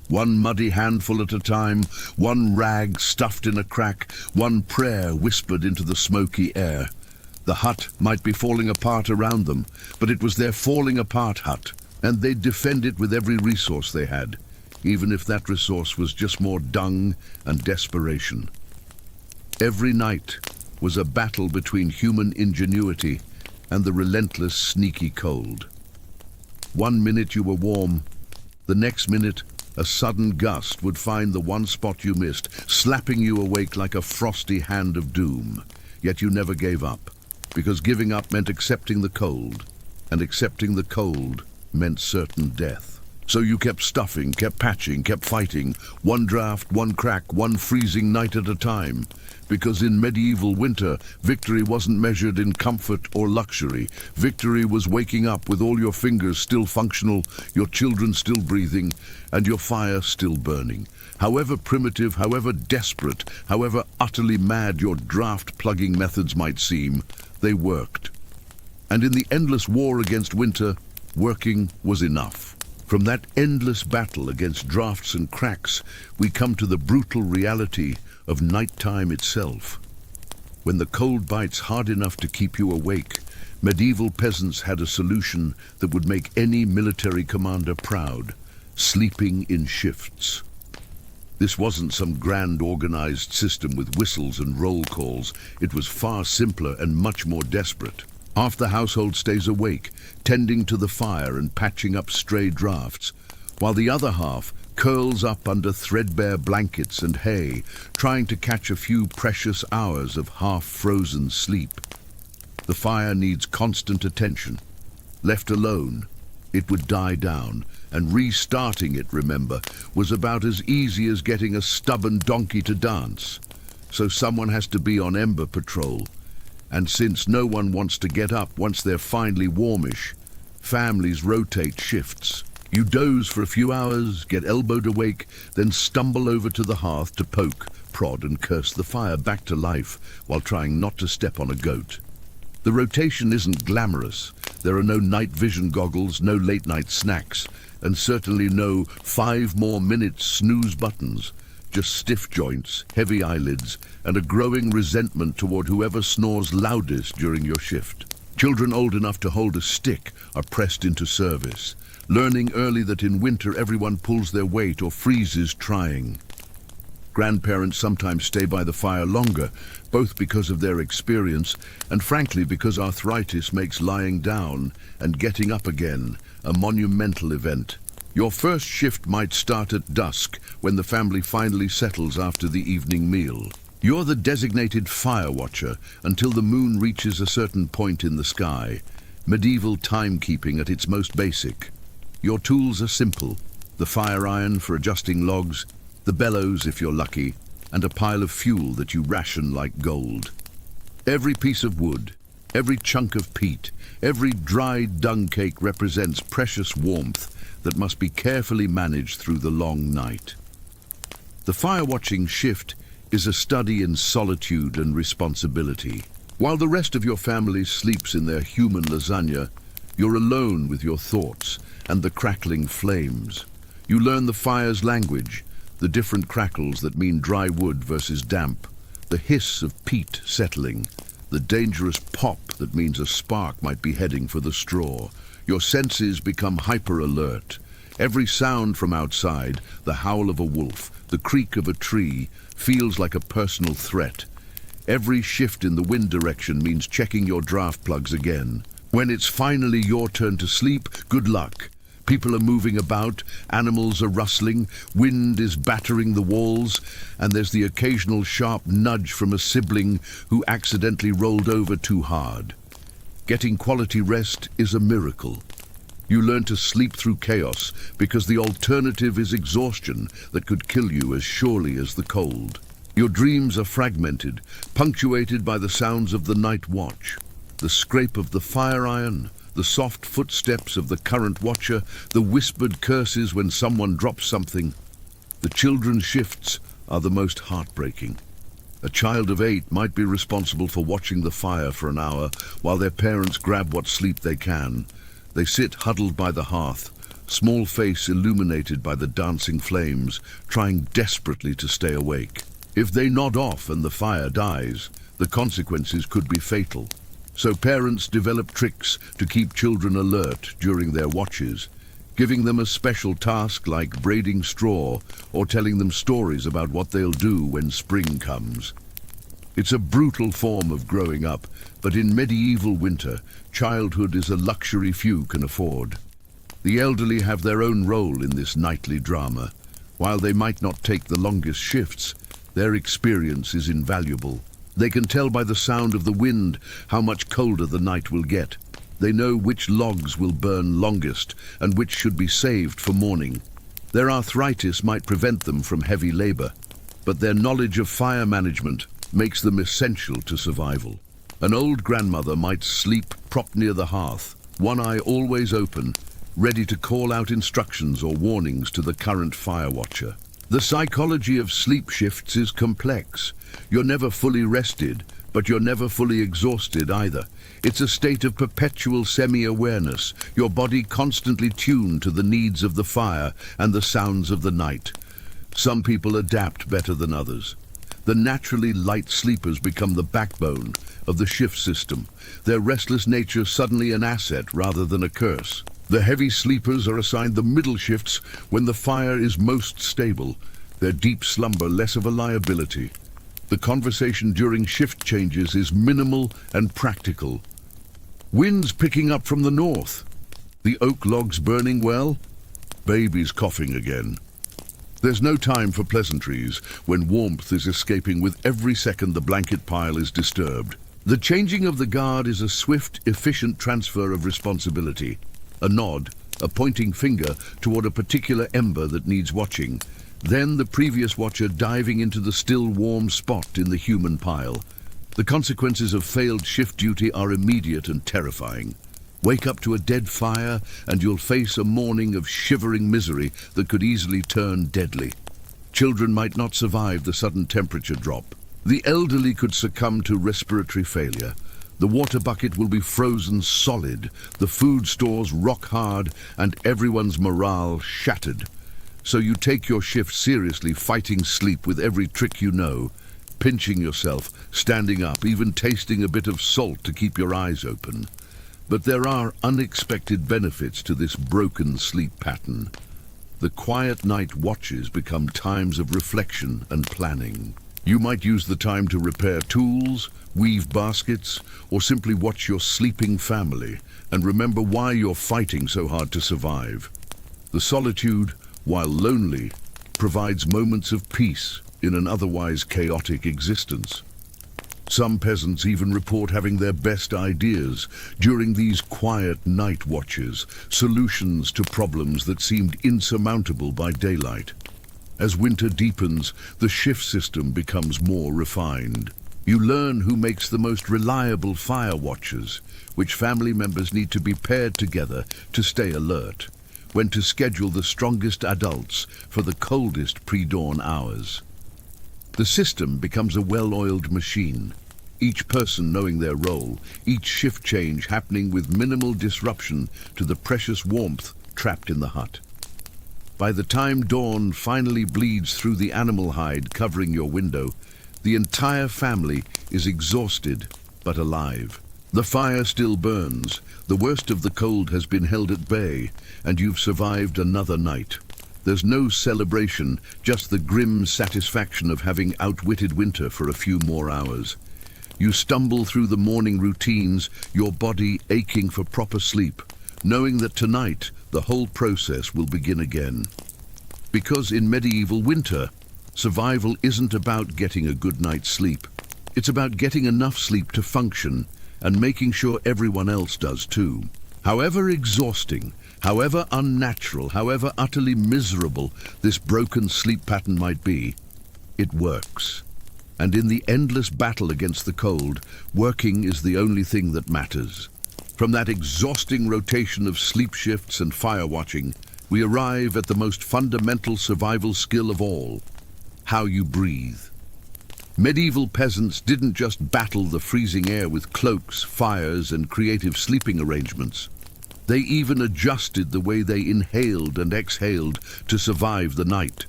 One muddy handful at a time, one rag stuffed in a crack, one prayer whispered into the smoky air. The hut might be falling apart around them, but it was their falling apart hut, and they'd defend it with every resource they had, even if that resource was just more dung and desperation. Every night was a battle between human ingenuity and the relentless, sneaky cold. 1 minute you were warm, the next minute a sudden gust would find the one spot you missed, slapping you awake like a frosty hand of doom. Yet you never gave up, because giving up meant accepting the cold, and accepting the cold meant certain death. So you kept stuffing, kept patching, kept fighting, one draft, one crack, one freezing night at a time. Because in medieval winter, victory wasn't measured in comfort or luxury. Victory was waking up with all your fingers still functional, your children still breathing, and your fire still burning. However primitive, however desperate, however utterly mad your draft-plugging methods might seem, they worked. And in the endless war against winter, working was enough. From that endless battle against drafts and cracks, we come to the brutal reality of nighttime itself. When the cold bites hard enough to keep you awake, medieval peasants had a solution that would make any military commander proud: sleeping in shifts. This wasn't some grand organized system with whistles and roll calls. It was far simpler and much more desperate. Half the household stays awake, tending to the fire and patching up stray drafts, while the other half curls up under threadbare blankets and hay, trying to catch a few precious hours of half-frozen sleep. The fire needs constant attention. Left alone, it would die down, and restarting it, remember, was about as easy as getting a stubborn donkey to dance. So someone has to be on ember patrol. And since no one wants to get up once they're finally warmish, families rotate shifts. You doze for a few hours, get elbowed awake, then stumble over to the hearth to poke, prod and curse the fire back to life while trying not to step on a goat. The rotation isn't glamorous. There are no night vision goggles, no late night snacks, and certainly no 5 more minutes snooze buttons. Just stiff joints, heavy eyelids, and a growing resentment toward whoever snores loudest during your shift. Children old enough to hold a stick are pressed into service, learning early that in winter everyone pulls their weight or freezes trying. Grandparents sometimes stay by the fire longer, both because of their experience and frankly because arthritis makes lying down and getting up again a monumental event. Your first shift might start at dusk, when the family finally settles after the evening meal. You're the designated fire watcher until the moon reaches a certain point in the sky. Medieval timekeeping at its most basic. Your tools are simple: the fire iron for adjusting logs, the bellows if you're lucky, and a pile of fuel that you ration like gold. Every piece of wood, every chunk of peat, every dried dung cake represents precious warmth that must be carefully managed through the long night. The fire-watching shift is a study in solitude and responsibility. While the rest of your family sleeps in their human lasagna, you're alone with your thoughts and the crackling flames. You learn the fire's language, the different crackles that mean dry wood versus damp, the hiss of peat settling, the dangerous pop that means a spark might be heading for the straw. Your senses become hyper-alert. Every sound from outside, the howl of a wolf, the creak of a tree, feels like a personal threat. Every shift in the wind direction means checking your draft plugs again. When it's finally your turn to sleep, good luck. People are moving about, animals are rustling, wind is battering the walls, and there's the occasional sharp nudge from a sibling who accidentally rolled over too hard. Getting quality rest is a miracle. You learn to sleep through chaos because the alternative is exhaustion that could kill you as surely as the cold. Your dreams are fragmented, punctuated by the sounds of the night watch, the scrape of the fire iron, the soft footsteps of the current watcher, the whispered curses when someone drops something. The children's shifts are the most heartbreaking. A child of 8 might be responsible for watching the fire for an hour while their parents grab what sleep they can. They sit huddled by the hearth, small face illuminated by the dancing flames, trying desperately to stay awake. If they nod off and the fire dies, the consequences could be fatal. So parents develop tricks to keep children alert during their watches, giving them a special task like braiding straw or telling them stories about what they'll do when spring comes. It's a brutal form of growing up, but in medieval winter, childhood is a luxury few can afford. The elderly have their own role in this nightly drama. While they might not take the longest shifts, their experience is invaluable. They can tell by the sound of the wind how much colder the night will get. They know which logs will burn longest and which should be saved for morning. Their arthritis might prevent them from heavy labor, but their knowledge of fire management makes them essential to survival. An old grandmother might sleep propped near the hearth, one eye always open, ready to call out instructions or warnings to the current fire watcher. The psychology of sleep shifts is complex. You're never fully rested, but you're never fully exhausted either. It's a state of perpetual semi-awareness, your body constantly tuned to the needs of the fire and the sounds of the night. Some people adapt better than others. The naturally light sleepers become the backbone of the shift system, their restless nature suddenly an asset rather than a curse. The heavy sleepers are assigned the middle shifts when the fire is most stable, their deep slumber less of a liability. The conversation during shift changes is minimal and practical. Winds picking up from the north. The oak logs burning well. Babies coughing again. There's no time for pleasantries when warmth is escaping with every second the blanket pile is disturbed. The changing of the guard is a swift, efficient transfer of responsibility. A nod, a pointing finger toward a particular ember that needs watching. Then the previous watcher diving into the still warm spot in the human pile. The consequences of failed shift duty are immediate and terrifying. Wake up to a dead fire and you'll face a morning of shivering misery that could easily turn deadly. Children might not survive the sudden temperature drop. The elderly could succumb to respiratory failure. The water bucket will be frozen solid, the food stores rock hard, and everyone's morale shattered. So you take your shift seriously, fighting sleep with every trick you know, pinching yourself, standing up, even tasting a bit of salt to keep your eyes open. But there are unexpected benefits to this broken sleep pattern. The quiet night watches become times of reflection and planning. You might use the time to repair tools, weave baskets, or simply watch your sleeping family and remember why you're fighting so hard to survive. The solitude, while lonely, provides moments of peace in an otherwise chaotic existence. Some peasants even report having their best ideas during these quiet night watches, solutions to problems that seemed insurmountable by daylight. As winter deepens, the shift system becomes more refined. You learn who makes the most reliable fire watches, which family members need to be paired together to stay alert, when to schedule the strongest adults for the coldest pre-dawn hours. The system becomes a well-oiled machine, each person knowing their role, each shift change happening with minimal disruption to the precious warmth trapped in the hut. By the time dawn finally bleeds through the animal hide covering your window, the entire family is exhausted but alive. The fire still burns, the worst of the cold has been held at bay, and you've survived another night. There's no celebration, just the grim satisfaction of having outwitted winter for a few more hours. You stumble through the morning routines, your body aching for proper sleep, knowing that tonight the whole process will begin again. Because in medieval winter, survival isn't about getting a good night's sleep. It's about getting enough sleep to function and making sure everyone else does too. However exhausting, however unnatural, however utterly miserable this broken sleep pattern might be, it works. And in the endless battle against the cold, working is the only thing that matters. From that exhausting rotation of sleep shifts and fire watching, we arrive at the most fundamental survival skill of all: how you breathe. Medieval peasants didn't just battle the freezing air with cloaks, fires, and creative sleeping arrangements. They even adjusted the way they inhaled and exhaled to survive the night.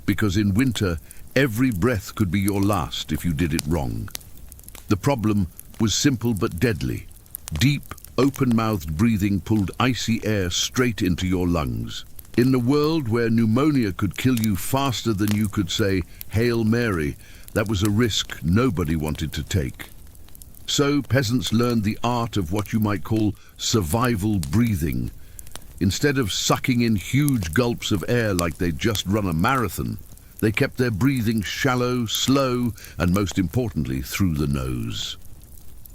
Because in winter, every breath could be your last if you did it wrong. The problem was simple but deadly. Deep, open-mouthed breathing pulled icy air straight into your lungs. In a world where pneumonia could kill you faster than you could say, "Hail Mary," that was a risk nobody wanted to take. So peasants learned the art of what you might call survival breathing. Instead of sucking in huge gulps of air like they'd just run a marathon, they kept their breathing shallow, slow, and most importantly, through the nose.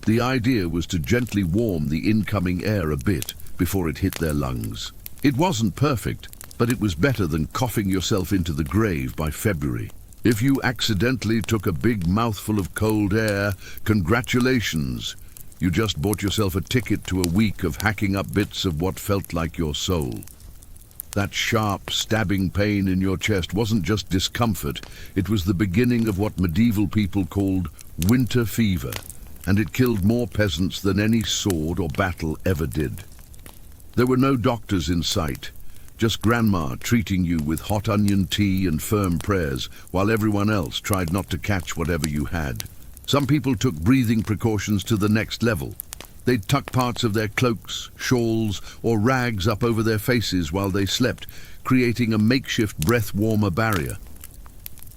The idea was to gently warm the incoming air a bit before it hit their lungs. It wasn't perfect, but it was better than coughing yourself into the grave by February. If you accidentally took a big mouthful of cold air, congratulations. You just bought yourself a ticket to a week of hacking up bits of what felt like your soul. That sharp, stabbing pain in your chest wasn't just discomfort, it was the beginning of what medieval people called winter fever, and it killed more peasants than any sword or battle ever did. There were no doctors in sight, just grandma treating you with hot onion tea and firm prayers, while everyone else tried not to catch whatever you had. Some people took breathing precautions to the next level. They'd tuck parts of their cloaks, shawls, or rags up over their faces while they slept, creating a makeshift breath-warmer barrier.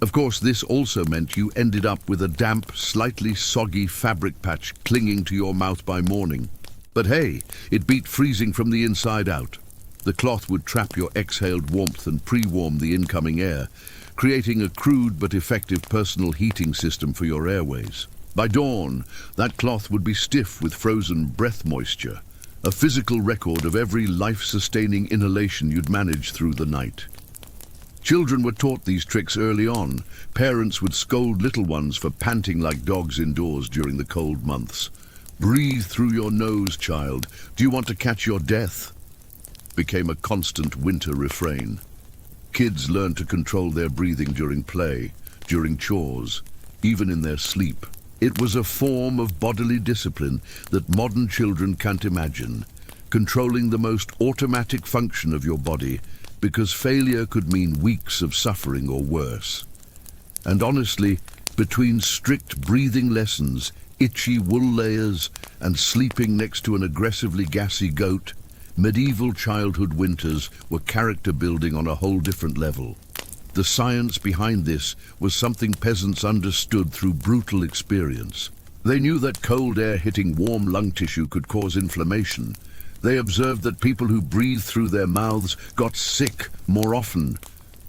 Of course, this also meant you ended up with a damp, slightly soggy fabric patch clinging to your mouth by morning. But hey, it beat freezing from the inside out. The cloth would trap your exhaled warmth and pre-warm the incoming air, creating a crude but effective personal heating system for your airways. By dawn, that cloth would be stiff with frozen breath moisture, a physical record of every life-sustaining inhalation you'd managed through the night. Children were taught these tricks early on. Parents would scold little ones for panting like dogs indoors during the cold months. "Breathe through your nose, child. Do you want to catch your death?" Became a constant winter refrain. Kids learned to control their breathing during play, during chores, even in their sleep. It was a form of bodily discipline that modern children can't imagine, controlling the most automatic function of your body, because failure could mean weeks of suffering or worse. And honestly, between strict breathing lessons, itchy wool layers, and sleeping next to an aggressively gassy goat, medieval childhood winters were character building on a whole different level. The science behind this was something peasants understood through brutal experience. They knew that cold air hitting warm lung tissue could cause inflammation. They observed that people who breathed through their mouths got sick more often.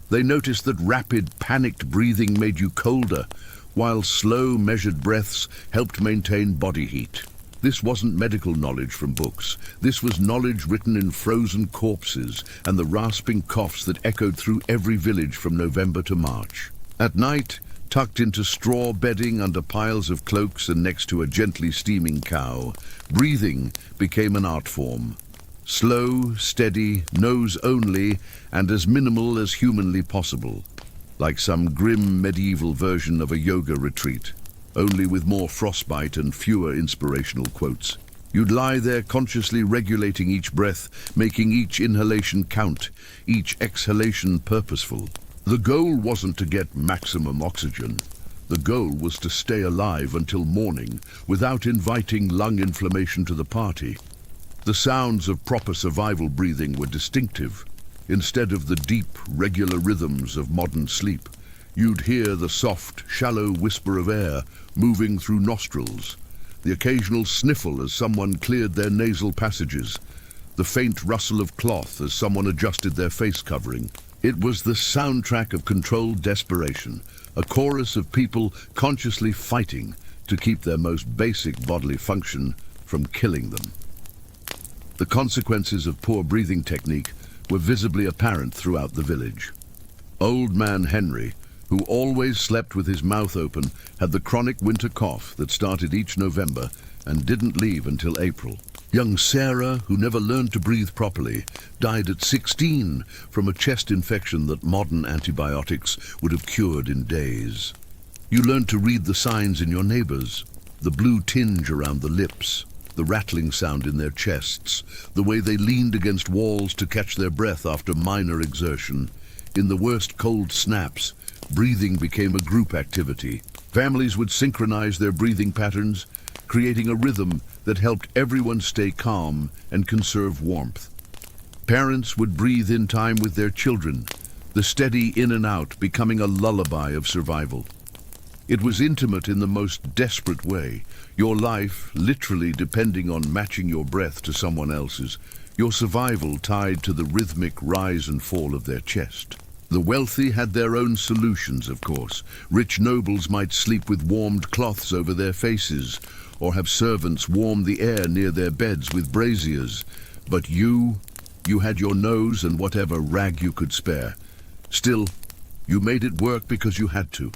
They noticed that rapid, panicked breathing made you colder, while slow, measured breaths helped maintain body heat. This wasn't medical knowledge from books. This was knowledge written in frozen corpses and the rasping coughs that echoed through every village from November to March. At night, tucked into straw bedding under piles of cloaks and next to a gently steaming cow, breathing became an art form. Slow, steady, nose only, and as minimal as humanly possible. Like some grim medieval version of a yoga retreat, only with more frostbite and fewer inspirational quotes. You'd lie there consciously regulating each breath, making each inhalation count, each exhalation purposeful. The goal wasn't to get maximum oxygen. The goal was to stay alive until morning without inviting lung inflammation to the party. The sounds of proper survival breathing were distinctive. Instead of the deep, regular rhythms of modern sleep, you'd hear the soft, shallow whisper of air moving through nostrils, the occasional sniffle as someone cleared their nasal passages, the faint rustle of cloth as someone adjusted their face covering. It was the soundtrack of controlled desperation, a chorus of people consciously fighting to keep their most basic bodily function from killing them. The consequences of poor breathing technique were visibly apparent throughout the village. Old Man Henry, who always slept with his mouth open, had the chronic winter cough that started each November and didn't leave until April. Young Sarah, who never learned to breathe properly, died at 16 from a chest infection that modern antibiotics would have cured in days. You learned to read the signs in your neighbors, the blue tinge around the lips, the rattling sound in their chests, the way they leaned against walls to catch their breath after minor exertion. In the worst cold snaps, breathing became a group activity. Families would synchronize their breathing patterns, creating a rhythm that helped everyone stay calm and conserve warmth. Parents would breathe in time with their children, the steady in and out becoming a lullaby of survival. It was intimate in the most desperate way, your life literally depending on matching your breath to someone else's, your survival tied to the rhythmic rise and fall of their chest. The wealthy had their own solutions, of course. Rich nobles might sleep with warmed cloths over their faces, or have servants warm the air near their beds with braziers. But you had your nose and whatever rag you could spare. Still, you made it work because you had to.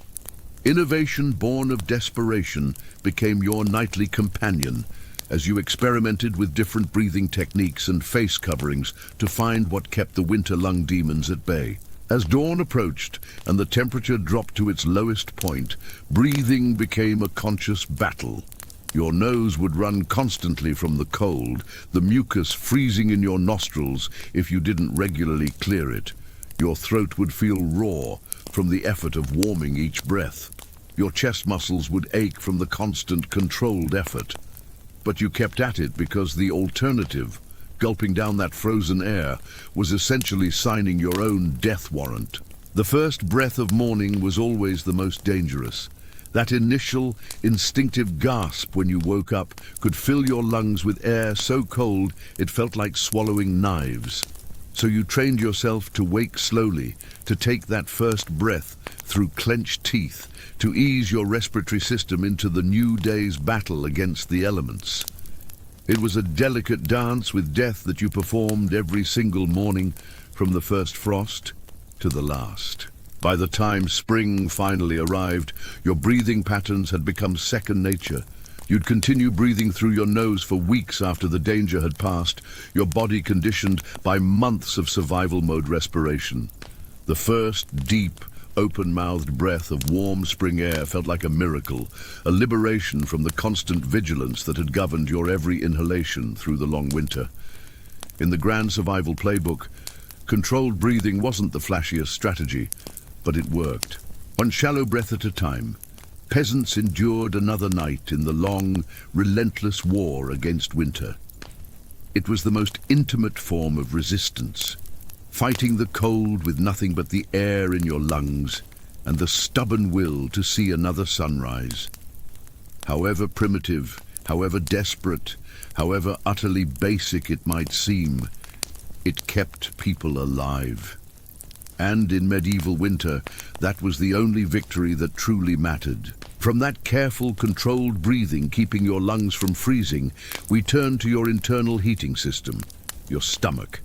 Innovation born of desperation became your nightly companion as you experimented with different breathing techniques and face coverings to find what kept the winter lung demons at bay. As dawn approached and the temperature dropped to its lowest point, breathing became a conscious battle. Your nose would run constantly from the cold, the mucus freezing in your nostrils if you didn't regularly clear it. Your throat would feel raw from the effort of warming each breath. Your chest muscles would ache from the constant, controlled effort. But you kept at it because the alternative, gulping down that frozen air, was essentially signing your own death warrant. The first breath of morning was always the most dangerous. That initial, instinctive gasp when you woke up could fill your lungs with air so cold it felt like swallowing knives. So you trained yourself to wake slowly, to take that first breath through clenched teeth, to ease your respiratory system into the new day's battle against the elements. It was a delicate dance with death that you performed every single morning, from the first frost to the last. By the time spring finally arrived, your breathing patterns had become second nature. You'd continue breathing through your nose for weeks after the danger had passed, your body conditioned by months of survival mode respiration. The first deep, open-mouthed breath of warm spring air felt like a miracle, a liberation from the constant vigilance that had governed your every inhalation through the long winter. In the Grand Survival Playbook, controlled breathing wasn't the flashiest strategy, but it worked. One shallow breath at a time, peasants endured another night in the long, relentless war against winter. It was the most intimate form of resistance, fighting the cold with nothing but the air in your lungs and the stubborn will to see another sunrise. However primitive, however desperate, however utterly basic it might seem, it kept people alive. And in medieval winter, that was the only victory that truly mattered. From that careful, controlled breathing keeping your lungs from freezing, we turn to your internal heating system, your stomach.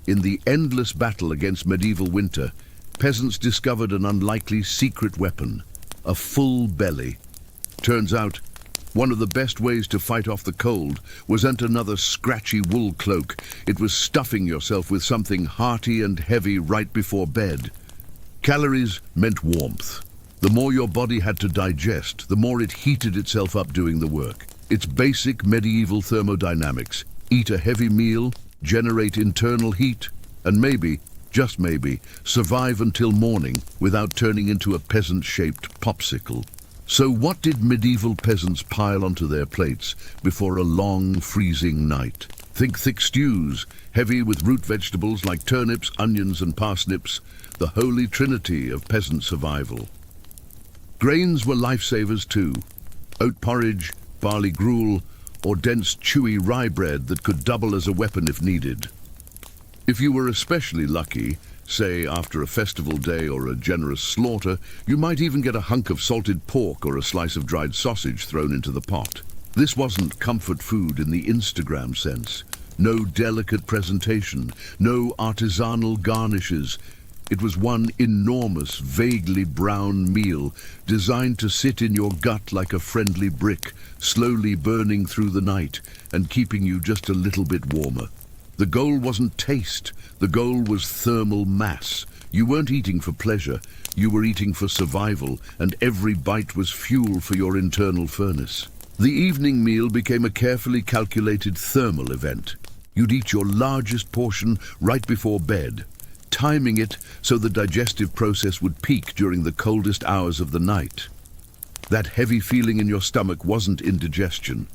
In the endless battle against medieval winter, peasants discovered an unlikely secret weapon, a full belly. Turns out, one of the best ways to fight off the cold wasn't another scratchy wool cloak. It was stuffing yourself with something hearty and heavy right before bed. Calories meant warmth. The more your body had to digest, the more it heated itself up doing the work. It's basic medieval thermodynamics. Eat a heavy meal, generate internal heat, and maybe, just maybe, survive until morning without turning into a peasant-shaped popsicle. So what did medieval peasants pile onto their plates before a long, freezing night? Think thick stews, heavy with root vegetables like turnips, onions and parsnips, the holy trinity of peasant survival. Grains were lifesavers too. Oat porridge, barley gruel, or dense, chewy rye bread that could double as a weapon if needed. If you were especially lucky, say after a festival day or a generous slaughter, you might even get a hunk of salted pork or a slice of dried sausage thrown into the pot. This wasn't comfort food in the Instagram sense. No delicate presentation, no artisanal garnishes. It was one enormous, vaguely brown meal designed to sit in your gut like a friendly brick, slowly burning through the night and keeping you just a little bit warmer. The goal wasn't taste, the goal was thermal mass. You weren't eating for pleasure, you were eating for survival, and every bite was fuel for your internal furnace. The evening meal became a carefully calculated thermal event. You'd eat your largest portion right before bed, timing it so the digestive process would peak during the coldest hours of the night. That heavy feeling in your stomach wasn't indigestion.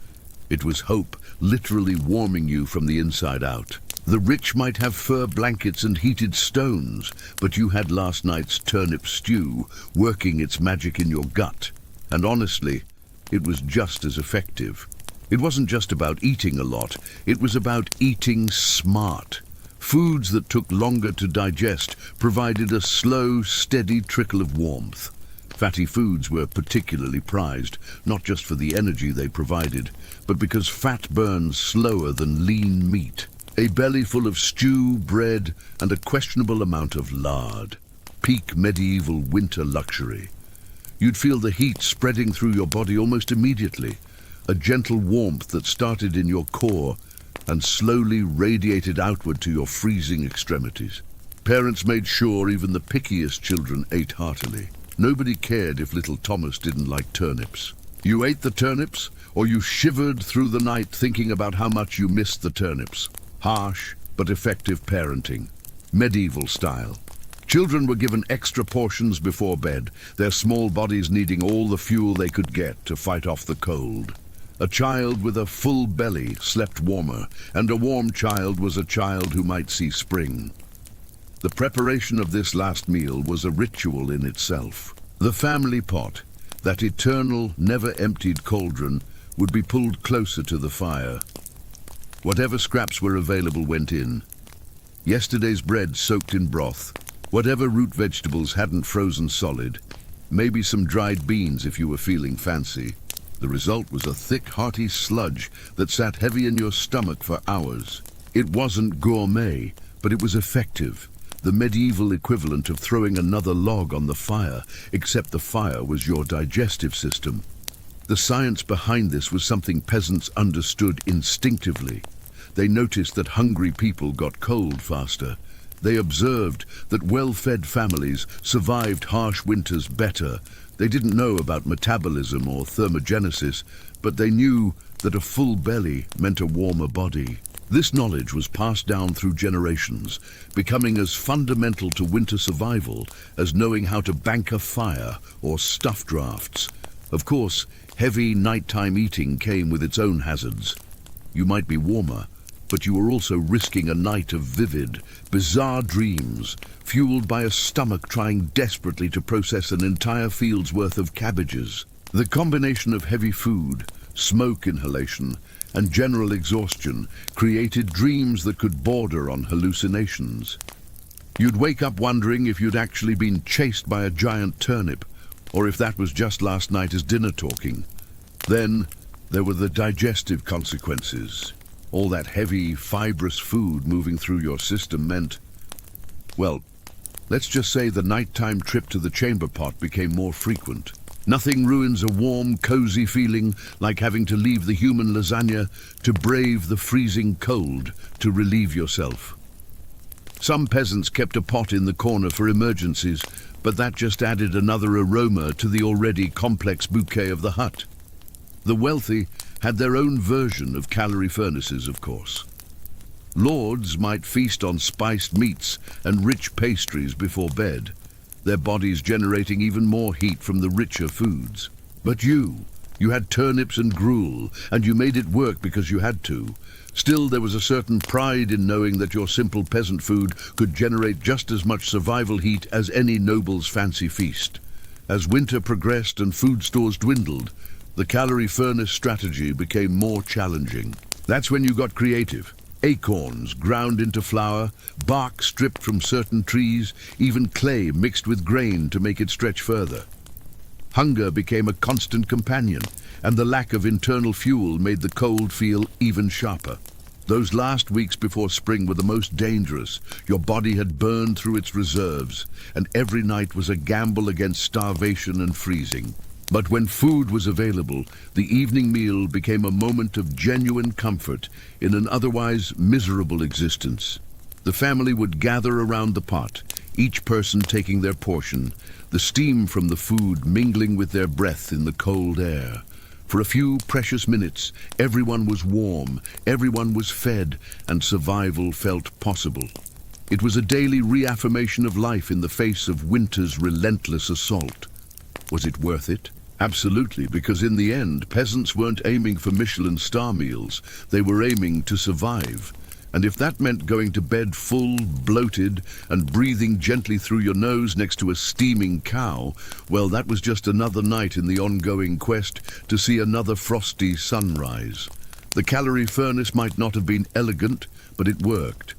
It was hope, literally warming you from the inside out. The rich might have fur blankets and heated stones, but you had last night's turnip stew working its magic in your gut. And honestly, it was just as effective. It wasn't just about eating a lot, it was about eating smart. Foods that took longer to digest provided a slow, steady trickle of warmth. Fatty foods were particularly prized, not just for the energy they provided, but because fat burns slower than lean meat. A belly full of stew, bread, and a questionable amount of lard. Peak medieval winter luxury. You'd feel the heat spreading through your body almost immediately, a gentle warmth that started in your core and slowly radiated outward to your freezing extremities. Parents made sure even the pickiest children ate heartily. Nobody cared if little Thomas didn't like turnips. You ate the turnips, or you shivered through the night thinking about how much you missed the turnips. Harsh but effective parenting. Medieval style. Children were given extra portions before bed, their small bodies needing all the fuel they could get to fight off the cold. A child with a full belly slept warmer, and a warm child was a child who might see spring. The preparation of this last meal was a ritual in itself. The family pot, that eternal, never-emptied cauldron, would be pulled closer to the fire. Whatever scraps were available went in. Yesterday's bread soaked in broth, whatever root vegetables hadn't frozen solid, maybe some dried beans if you were feeling fancy. The result was a thick, hearty sludge that sat heavy in your stomach for hours. It wasn't gourmet, but it was effective. The medieval equivalent of throwing another log on the fire, except the fire was your digestive system. The science behind this was something peasants understood instinctively. They noticed that hungry people got cold faster. They observed that well-fed families survived harsh winters better. They didn't know about metabolism or thermogenesis, but they knew that a full belly meant a warmer body. This knowledge was passed down through generations, becoming as fundamental to winter survival as knowing how to bank a fire or stuff drafts. Of course, heavy nighttime eating came with its own hazards. You might be warmer, but you were also risking a night of vivid, bizarre dreams, fueled by a stomach trying desperately to process an entire field's worth of cabbages. The combination of heavy food, smoke inhalation, and general exhaustion created dreams that could border on hallucinations. You'd wake up wondering if you'd actually been chased by a giant turnip, or if that was just last night's dinner talking. Then there were the digestive consequences. All that heavy, fibrous food moving through your system meant, well, let's just say the nighttime trip to the chamber pot became more frequent. Nothing ruins a warm, cozy feeling like having to leave the human lasagna to brave the freezing cold to relieve yourself. Some peasants kept a pot in the corner for emergencies, but that just added another aroma to the already complex bouquet of the hut. The wealthy had their own version of calorie furnaces, of course. Lords might feast on spiced meats and rich pastries before bed, their bodies generating even more heat from the richer foods. But you had turnips and gruel, and you made it work because you had to. Still, there was a certain pride in knowing that your simple peasant food could generate just as much survival heat as any noble's fancy feast. As winter progressed and food stores dwindled, the calorie furnace strategy became more challenging. That's when you got creative. Acorns ground into flour, bark stripped from certain trees, even clay mixed with grain to make it stretch further. Hunger became a constant companion, and the lack of internal fuel made the cold feel even sharper. Those last weeks before spring were the most dangerous. Your body had burned through its reserves, and every night was a gamble against starvation and freezing. But when food was available, the evening meal became a moment of genuine comfort in an otherwise miserable existence. The family would gather around the pot, each person taking their portion, the steam from the food mingling with their breath in the cold air. For a few precious minutes, everyone was warm, everyone was fed, and survival felt possible. It was a daily reaffirmation of life in the face of winter's relentless assault. Was it worth it? Absolutely, because in the end, peasants weren't aiming for Michelin star meals. They were aiming to survive. And if that meant going to bed full, bloated, and breathing gently through your nose next to a steaming cow, well, that was just another night in the ongoing quest to see another frosty sunrise. The calorie furnace might not have been elegant, but it worked.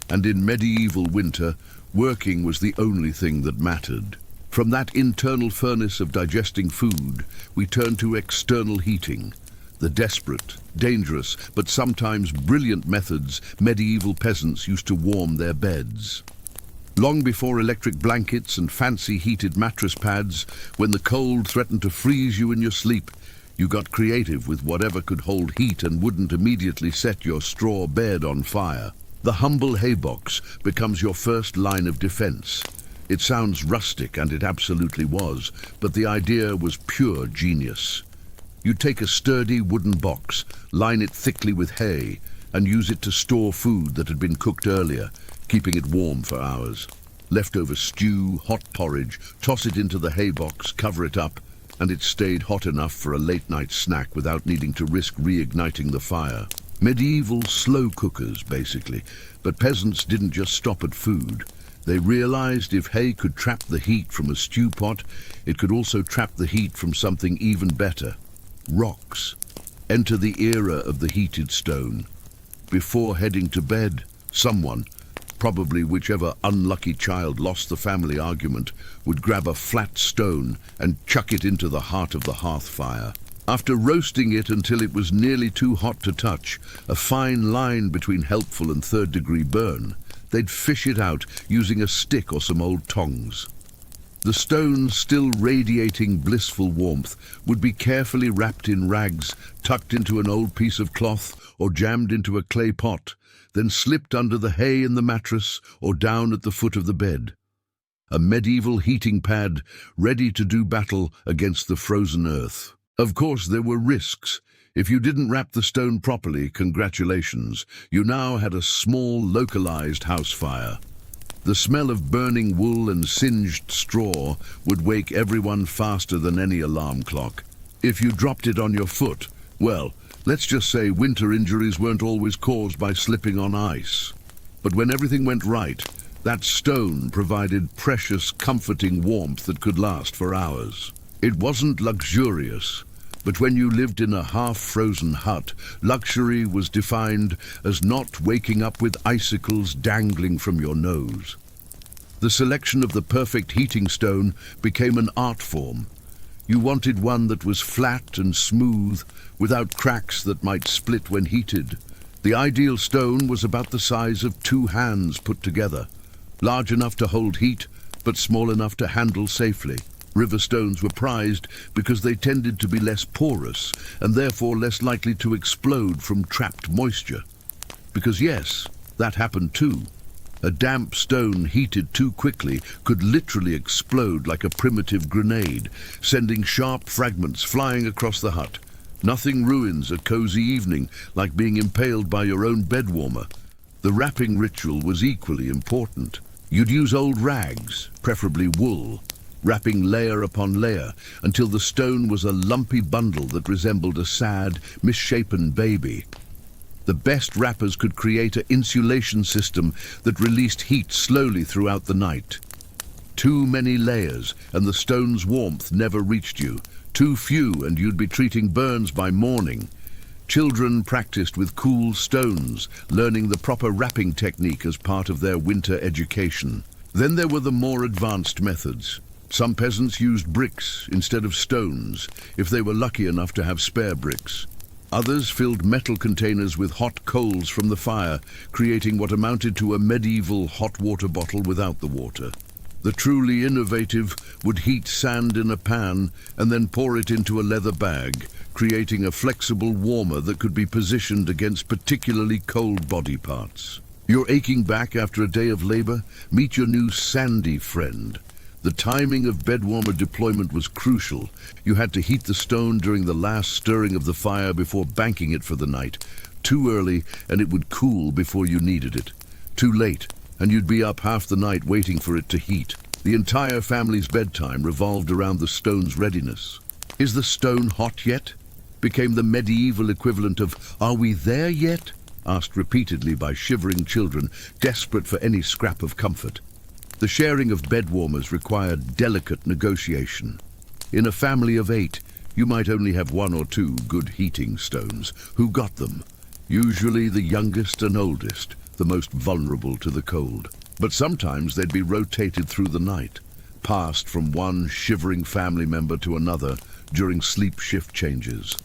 And in medieval winter, working was the only thing that mattered. From that internal furnace of digesting food, we turned to external heating. The desperate, dangerous, but sometimes brilliant methods medieval peasants used to warm their beds. Long before electric blankets and fancy heated mattress pads, when the cold threatened to freeze you in your sleep, you got creative with whatever could hold heat and wouldn't immediately set your straw bed on fire. The humble haybox becomes your first line of defense. It sounds rustic, and it absolutely was, but the idea was pure genius. You'd take a sturdy wooden box, line it thickly with hay, and use it to store food that had been cooked earlier, keeping it warm for hours. Leftover stew, hot porridge, toss it into the hay box, cover it up, and it stayed hot enough for a late-night snack without needing to risk reigniting the fire. Medieval slow cookers, basically, but peasants didn't just stop at food. They realized if hay could trap the heat from a stew pot, it could also trap the heat from something even better. Rocks. Enter the era of the heated stone. Before heading to bed, someone, probably whichever unlucky child lost the family argument, would grab a flat stone and chuck it into the heart of the hearth fire. After roasting it until it was nearly too hot to touch, a fine line between helpful and third-degree burn, they'd fish it out using a stick or some old tongs. The stone, still radiating blissful warmth, would be carefully wrapped in rags, tucked into an old piece of cloth, or jammed into a clay pot, then slipped under the hay in the mattress or down at the foot of the bed. A medieval heating pad ready to do battle against the frozen earth. Of course, there were risks. If you didn't wrap the stone properly, congratulations, you now had a small, localized house fire. The smell of burning wool and singed straw would wake everyone faster than any alarm clock. If you dropped it on your foot, well, let's just say winter injuries weren't always caused by slipping on ice. But when everything went right, that stone provided precious, comforting warmth that could last for hours. It wasn't luxurious, but when you lived in a half-frozen hut, luxury was defined as not waking up with icicles dangling from your nose. The selection of the perfect heating stone became an art form. You wanted one that was flat and smooth, without cracks that might split when heated. The ideal stone was about the size of 2 hands put together, large enough to hold heat, but small enough to handle safely. River stones were prized because they tended to be less porous and therefore less likely to explode from trapped moisture. Because yes, that happened too. A damp stone heated too quickly could literally explode like a primitive grenade, sending sharp fragments flying across the hut. Nothing ruins a cozy evening like being impaled by your own bed warmer. The wrapping ritual was equally important. You'd use old rags, preferably wool, wrapping layer upon layer until the stone was a lumpy bundle that resembled a sad, misshapen baby. The best wrappers could create an insulation system that released heat slowly throughout the night. Too many layers and the stone's warmth never reached you. Too few and you'd be treating burns by morning. Children practiced with cool stones, learning the proper wrapping technique as part of their winter education. Then there were the more advanced methods. Some peasants used bricks instead of stones, if they were lucky enough to have spare bricks. Others filled metal containers with hot coals from the fire, creating what amounted to a medieval hot water bottle without the water. The truly innovative would heat sand in a pan and then pour it into a leather bag, creating a flexible warmer that could be positioned against particularly cold body parts. You're aching back after a day of labor? Meet your new sandy friend. The timing of bed warmer deployment was crucial. You had to heat the stone during the last stirring of the fire before banking it for the night. Too early, and it would cool before you needed it. Too late, and you'd be up half the night waiting for it to heat. The entire family's bedtime revolved around the stone's readiness. Is the stone hot yet? Became the medieval equivalent of, "Are we there yet?" asked repeatedly by shivering children, desperate for any scrap of comfort. The sharing of bed warmers required delicate negotiation. In a family of 8, you might only have 1 or 2 good heating stones. Who got them? Usually the youngest and oldest, the most vulnerable to the cold. But sometimes they'd be rotated through the night, passed from one shivering family member to another during sleep shift changes.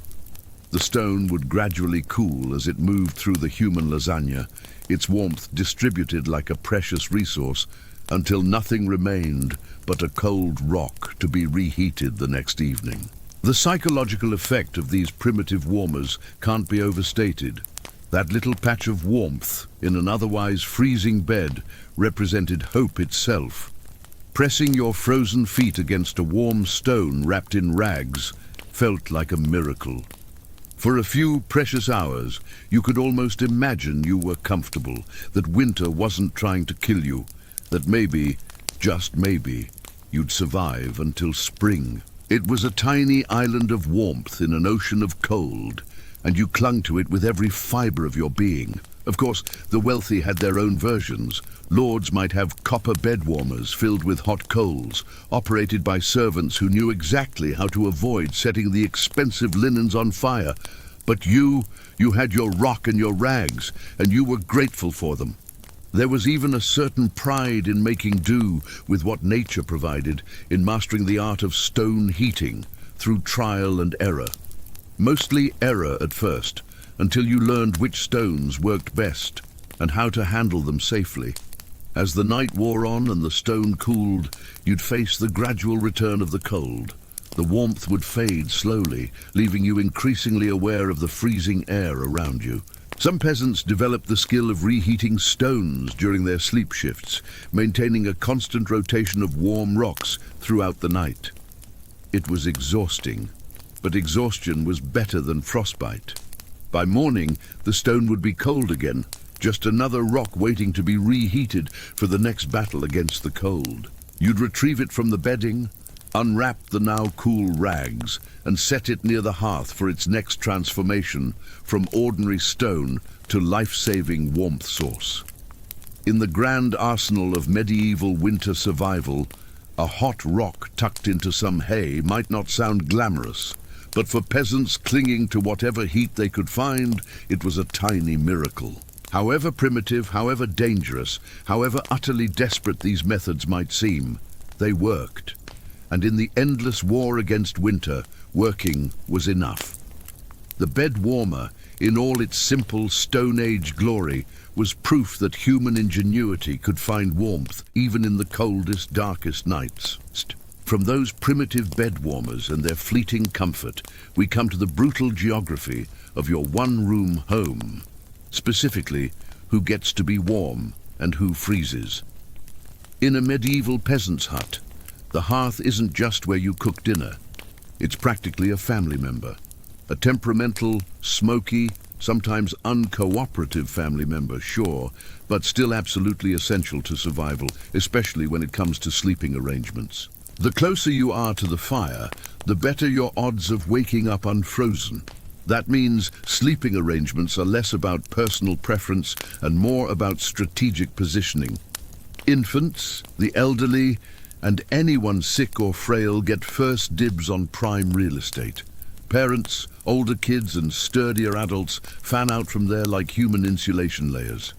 The stone would gradually cool as it moved through the human lasagna, its warmth distributed like a precious resource until nothing remained but a cold rock to be reheated the next evening. The psychological effect of these primitive warmers can't be overstated. That little patch of warmth in an otherwise freezing bed represented hope itself. Pressing your frozen feet against a warm stone wrapped in rags felt like a miracle. For a few precious hours, you could almost imagine you were comfortable, that winter wasn't trying to kill you, that maybe, just maybe, you'd survive until spring. It was a tiny island of warmth in an ocean of cold, and you clung to it with every fibre of your being. Of course, the wealthy had their own versions. Lords might have copper bed warmers filled with hot coals, operated by servants who knew exactly how to avoid setting the expensive linens on fire. But you had your rock and your rags, and you were grateful for them. There was even a certain pride in making do with what nature provided, in mastering the art of stone heating through trial and error. Mostly error at first, until you learned which stones worked best and how to handle them safely. As the night wore on and the stone cooled, you'd face the gradual return of the cold. The warmth would fade slowly, leaving you increasingly aware of the freezing air around you. Some peasants developed the skill of reheating stones during their sleep shifts, maintaining a constant rotation of warm rocks throughout the night. It was exhausting, but exhaustion was better than frostbite. By morning, the stone would be cold again, just another rock waiting to be reheated for the next battle against the cold. You'd retrieve it from the bedding, unwrap the now cool rags, and set it near the hearth for its next transformation from ordinary stone to life-saving warmth source. In the grand arsenal of medieval winter survival, a hot rock tucked into some hay might not sound glamorous, but for peasants clinging to whatever heat they could find, it was a tiny miracle. However primitive, however dangerous, however utterly desperate these methods might seem, they worked. And in the endless war against winter, working was enough. The bed warmer, in all its simple Stone Age glory, was proof that human ingenuity could find warmth even in the coldest, darkest nights. From those primitive bed warmers and their fleeting comfort, we come to the brutal geography of your one-room home. Specifically, who gets to be warm and who freezes. In a medieval peasant's hut, the hearth isn't just where you cook dinner. It's practically a family member. A temperamental, smoky, sometimes uncooperative family member, sure, but still absolutely essential to survival, especially when it comes to sleeping arrangements. The closer you are to the fire, the better your odds of waking up unfrozen. That means sleeping arrangements are less about personal preference and more about strategic positioning. Infants, the elderly, and anyone sick or frail get first dibs on prime real estate. Parents, older kids, and sturdier adults fan out from there like human insulation layers.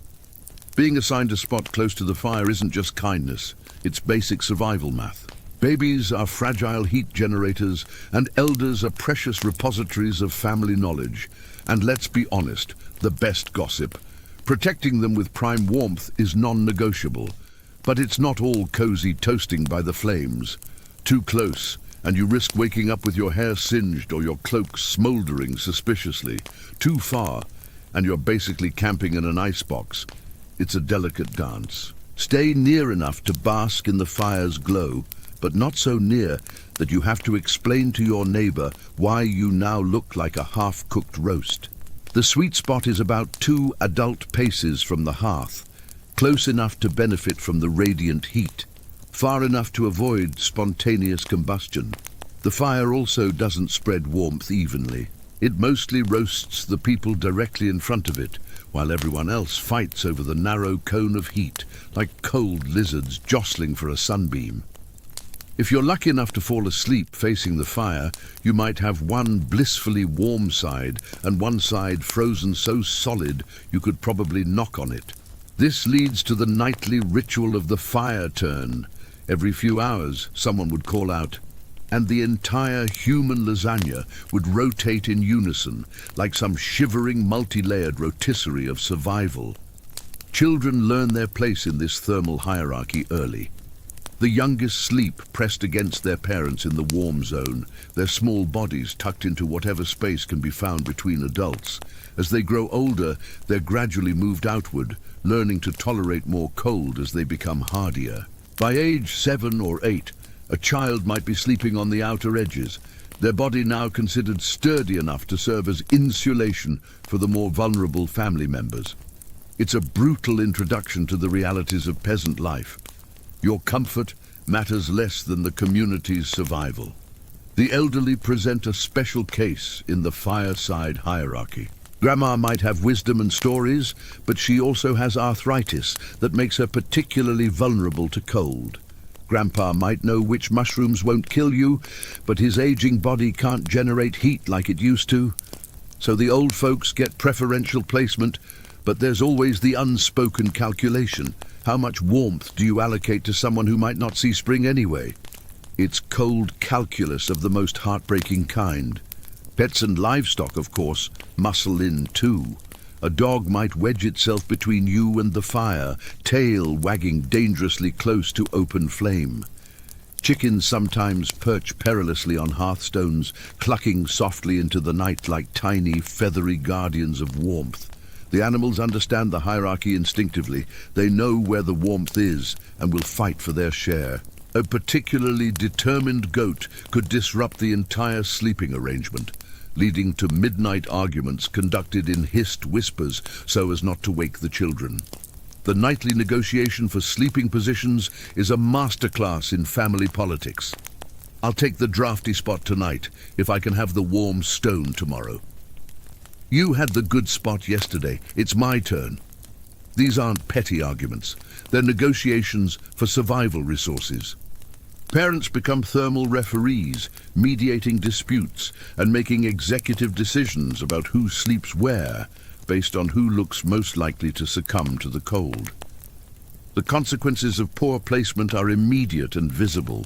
Being assigned a spot close to the fire isn't just kindness, it's basic survival math. Babies are fragile heat generators, and elders are precious repositories of family knowledge. And let's be honest, the best gossip. Protecting them with prime warmth is non-negotiable. But it's not all cozy toasting by the flames. Too close, and you risk waking up with your hair singed or your cloak smouldering suspiciously. Too far, and you're basically camping in an icebox. It's a delicate dance. Stay near enough to bask in the fire's glow, but not so near that you have to explain to your neighbor why you now look like a half-cooked roast. The sweet spot is about 2 adult paces from the hearth, close enough to benefit from the radiant heat, far enough to avoid spontaneous combustion. The fire also doesn't spread warmth evenly. It mostly roasts the people directly in front of it, while everyone else fights over the narrow cone of heat, like cold lizards jostling for a sunbeam. If you're lucky enough to fall asleep facing the fire, you might have one blissfully warm side and one side frozen so solid you could probably knock on it. This leads to the nightly ritual of the fire turn. Every few hours, someone would call out, and the entire human lasagna would rotate in unison, like some shivering multi-layered rotisserie of survival. Children learn their place in this thermal hierarchy early. The youngest sleep pressed against their parents in the warm zone, their small bodies tucked into whatever space can be found between adults. As they grow older, they're gradually moved outward, learning to tolerate more cold as they become hardier. By age 7 or 8, a child might be sleeping on the outer edges, their body now considered sturdy enough to serve as insulation for the more vulnerable family members. It's a brutal introduction to the realities of peasant life. Your comfort matters less than the community's survival. The elderly present a special case in the fireside hierarchy. Grandma might have wisdom and stories, but she also has arthritis that makes her particularly vulnerable to cold. Grandpa might know which mushrooms won't kill you, but his aging body can't generate heat like it used to. So the old folks get preferential placement, but there's always the unspoken calculation. How much warmth do you allocate to someone who might not see spring anyway? It's cold calculus of the most heartbreaking kind. Pets and livestock, of course, muscle in too. A dog might wedge itself between you and the fire, tail wagging dangerously close to open flame. Chickens sometimes perch perilously on hearthstones, clucking softly into the night like tiny, feathery guardians of warmth. The animals understand the hierarchy instinctively. They know where the warmth is and will fight for their share. A particularly determined goat could disrupt the entire sleeping arrangement, leading to midnight arguments conducted in hissed whispers so as not to wake the children. The nightly negotiation for sleeping positions is a masterclass in family politics. I'll take the drafty spot tonight if I can have the warm stone tomorrow. You had the good spot yesterday. It's my turn. These aren't petty arguments. They're negotiations for survival resources. Parents become thermal referees, mediating disputes and making executive decisions about who sleeps where, based on who looks most likely to succumb to the cold. The consequences of poor placement are immediate and visible.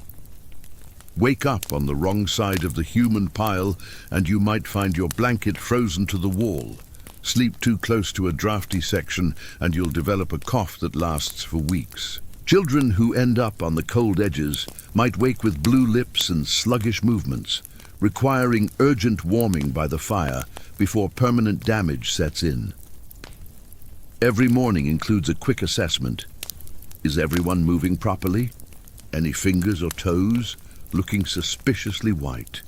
Wake up on the wrong side of the human pile and you might find your blanket frozen to the wall. Sleep too close to a drafty section and you'll develop a cough that lasts for weeks. Children who end up on the cold edges might wake with blue lips and sluggish movements, requiring urgent warming by the fire before permanent damage sets in. Every morning includes a quick assessment. Is everyone moving properly? Any fingers or toes looking suspiciously white?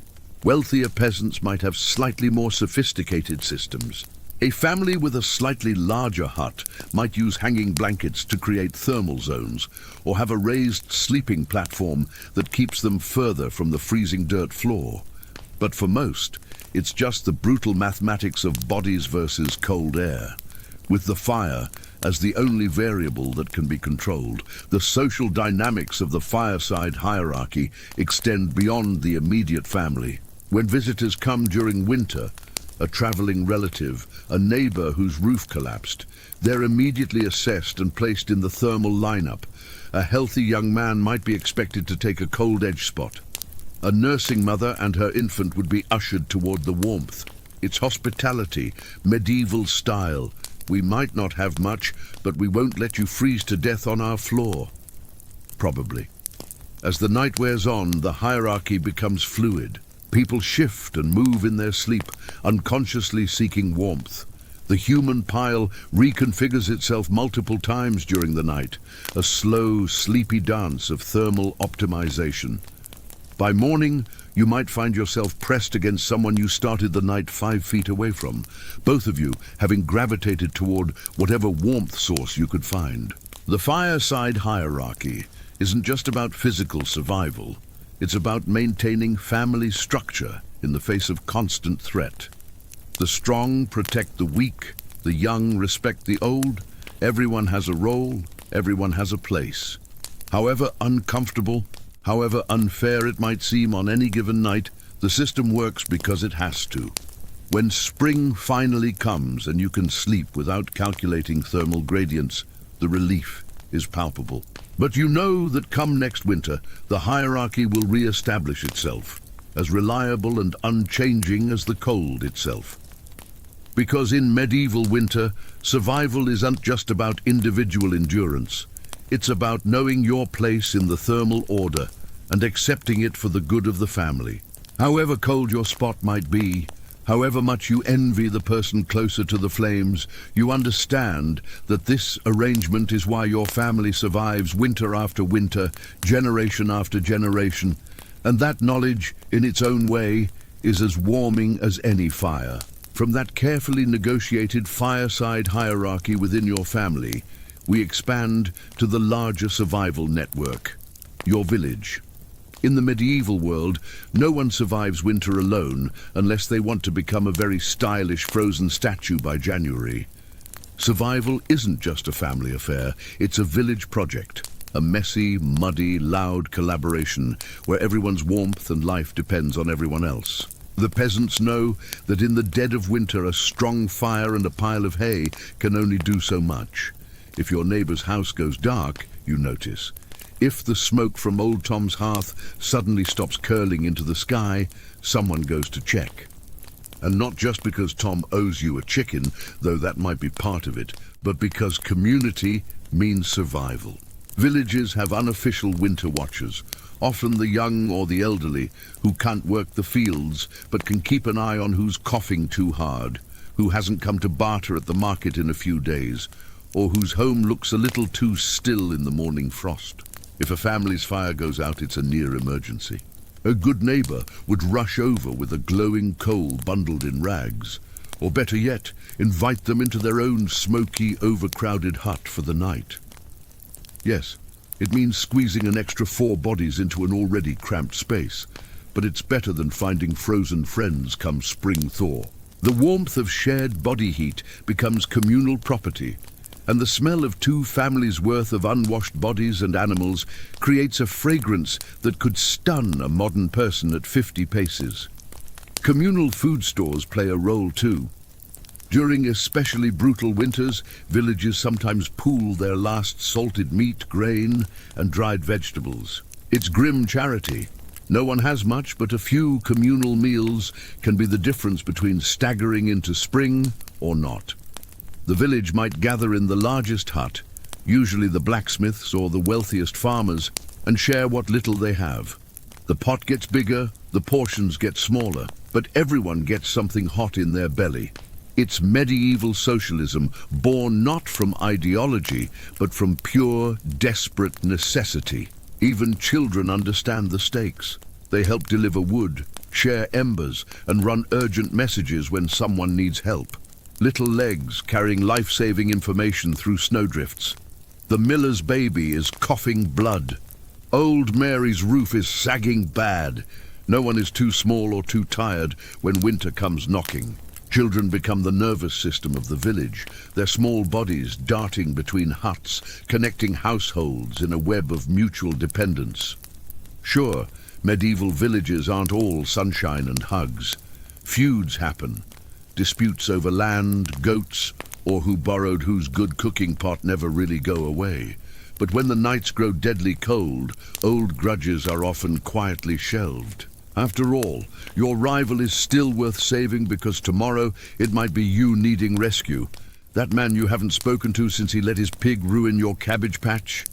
Wealthier peasants might have slightly more sophisticated systems. A family with a slightly larger hut might use hanging blankets to create thermal zones, or have a raised sleeping platform that keeps them further from the freezing dirt floor. But for most, it's just the brutal mathematics of bodies versus cold air. With the fire as the only variable that can be controlled, the social dynamics of the fireside hierarchy extend beyond the immediate family. When visitors come during winter, a traveling relative, a neighbor whose roof collapsed, they're immediately assessed and placed in the thermal lineup. A healthy young man might be expected to take a cold edge spot. A nursing mother and her infant would be ushered toward the warmth. It's hospitality, medieval style. We might not have much, but we won't let you freeze to death on our floor. Probably. As the night wears on, the hierarchy becomes fluid. People shift and move in their sleep, unconsciously seeking warmth. The human pile reconfigures itself multiple times during the night, a slow, sleepy dance of thermal optimization. By morning, you might find yourself pressed against someone you started the night 5 feet away from, both of you having gravitated toward whatever warmth source you could find. The fireside hierarchy isn't just about physical survival. It's about maintaining family structure in the face of constant threat. The strong protect the weak, the young respect the old. Everyone has a role, everyone has a place. However uncomfortable, however unfair it might seem on any given night, the system works because it has to. When spring finally comes and you can sleep without calculating thermal gradients, the relief is palpable. But you know that come next winter, the hierarchy will re-establish itself, as reliable and unchanging as the cold itself. Because in medieval winter, survival isn't just about individual endurance. It's about knowing your place in the thermal order and accepting it for the good of the family. However cold your spot might be, however much you envy the person closer to the flames, you understand that this arrangement is why your family survives winter after winter, generation after generation, and that knowledge, in its own way, is as warming as any fire. From that carefully negotiated fireside hierarchy within your family, we expand to the larger survival network, your village. In the medieval world, no one survives winter alone unless they want to become a very stylish frozen statue by January. Survival isn't just a family affair, it's a village project, a messy, muddy, loud collaboration where everyone's warmth and life depends on everyone else. The peasants know that in the dead of winter, a strong fire and a pile of hay can only do so much. If your neighbor's house goes dark, you notice. If the smoke from old Tom's hearth suddenly stops curling into the sky, someone goes to check. And not just because Tom owes you a chicken, though that might be part of it, but because community means survival. Villages have unofficial winter watchers, often the young or the elderly, who can't work the fields, but can keep an eye on who's coughing too hard, who hasn't come to barter at the market in a few days, or whose home looks a little too still in the morning frost. If a family's fire goes out, it's a near emergency. A good neighbor would rush over with a glowing coal bundled in rags, or better yet, invite them into their own smoky, overcrowded hut for the night. Yes, it means squeezing an extra 4 bodies into an already cramped space, but it's better than finding frozen friends come spring thaw. The warmth of shared body heat becomes communal property, and the smell of 2 families' worth of unwashed bodies and animals creates a fragrance that could stun a modern person at 50 paces. Communal food stores play a role too. During especially brutal winters, villages sometimes pool their last salted meat, grain, and dried vegetables. It's grim charity. No one has much, but a few communal meals can be the difference between staggering into spring or not. The village might gather in the largest hut, usually the blacksmiths or the wealthiest farmers, and share what little they have. The pot gets bigger, the portions get smaller, but everyone gets something hot in their belly. It's medieval socialism, born not from ideology, but from pure, desperate necessity. Even children understand the stakes. They help deliver wood, share embers, and run urgent messages when someone needs help. Little legs carrying life-saving information through snowdrifts. The miller's baby is coughing blood. Old Mary's roof is sagging bad. No one is too small or too tired when winter comes knocking. Children become the nervous system of the village, their small bodies darting between huts, connecting households in a web of mutual dependence. Sure, medieval villages aren't all sunshine and hugs. Feuds happen. Disputes over land, goats, or who borrowed whose good cooking pot never really go away. But when the nights grow deadly cold, old grudges are often quietly shelved. After all, your rival is still worth saving because tomorrow it might be you needing rescue. That man you haven't spoken to since he let his pig ruin your cabbage patch?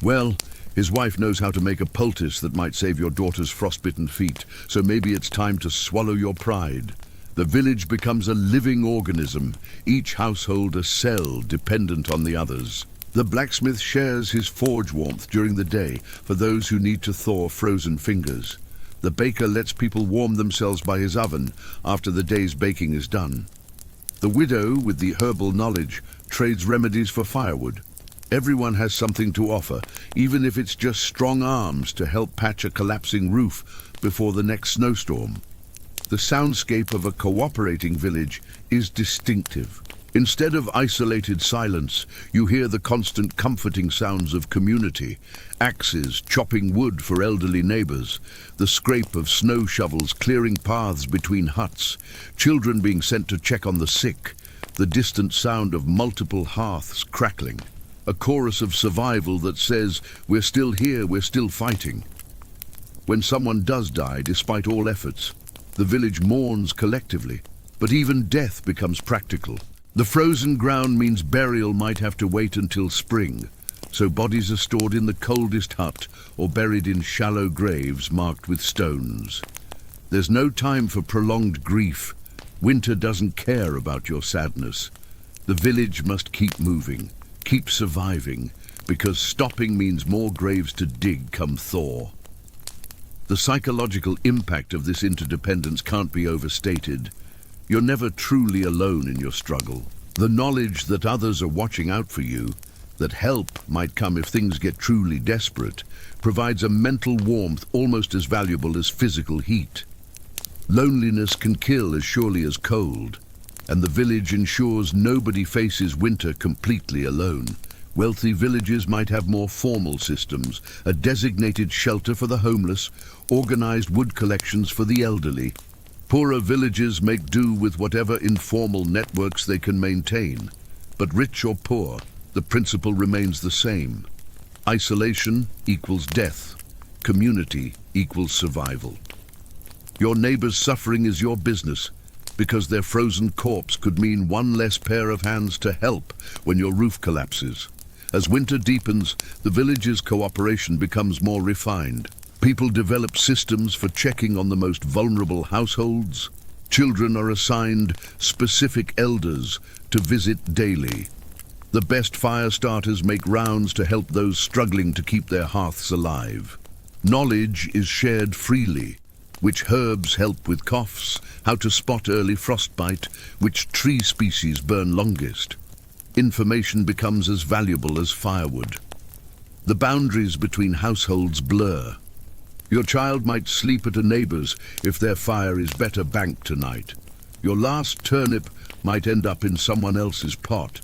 Well, his wife knows how to make a poultice that might save your daughter's frostbitten feet, so maybe it's time to swallow your pride. The village becomes a living organism, each household a cell dependent on the others. The blacksmith shares his forge warmth during the day for those who need to thaw frozen fingers. The baker lets people warm themselves by his oven after the day's baking is done. The widow, with the herbal knowledge, trades remedies for firewood. Everyone has something to offer, even if it's just strong arms to help patch a collapsing roof before the next snowstorm. The soundscape of a cooperating village is distinctive. Instead of isolated silence, you hear the constant comforting sounds of community, axes chopping wood for elderly neighbors, the scrape of snow shovels clearing paths between huts, children being sent to check on the sick, the distant sound of multiple hearths crackling, a chorus of survival that says, "We're still here, we're still fighting." When someone does die, despite all efforts, the village mourns collectively, but even death becomes practical. The frozen ground means burial might have to wait until spring, so bodies are stored in the coldest hut or buried in shallow graves marked with stones. There's no time for prolonged grief. Winter doesn't care about your sadness. The village must keep moving, keep surviving, because stopping means more graves to dig come thaw. The psychological impact of this interdependence can't be overstated. You're never truly alone in your struggle. The knowledge that others are watching out for you, that help might come if things get truly desperate, provides a mental warmth almost as valuable as physical heat. Loneliness can kill as surely as cold, and the village ensures nobody faces winter completely alone. Wealthy villages might have more formal systems, a designated shelter for the homeless, organized wood collections for the elderly. Poorer villages make do with whatever informal networks they can maintain. But rich or poor, the principle remains the same. Isolation equals death. Community equals survival. Your neighbor's suffering is your business, because their frozen corpse could mean one less pair of hands to help when your roof collapses. As winter deepens, the village's cooperation becomes more refined. People develop systems for checking on the most vulnerable households. Children are assigned specific elders to visit daily. The best fire starters make rounds to help those struggling to keep their hearths alive. Knowledge is shared freely. Which herbs help with coughs, how to spot early frostbite, which tree species burn longest. Information becomes as valuable as firewood. The boundaries between households blur. Your child might sleep at a neighbor's if their fire is better banked tonight. Your last turnip might end up in someone else's pot.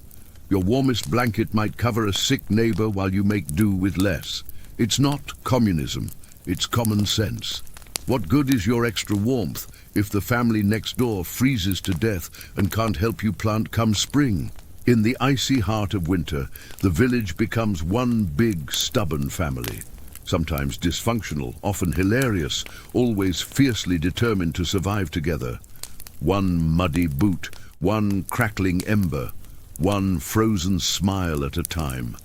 Your warmest blanket might cover a sick neighbor while you make do with less. It's not communism, it's common sense. What good is your extra warmth if the family next door freezes to death and can't help you plant come spring? In the icy heart of winter, the village becomes one big, stubborn family. Sometimes dysfunctional, often hilarious, always fiercely determined to survive together. One muddy boot, one crackling ember, one frozen smile at a time.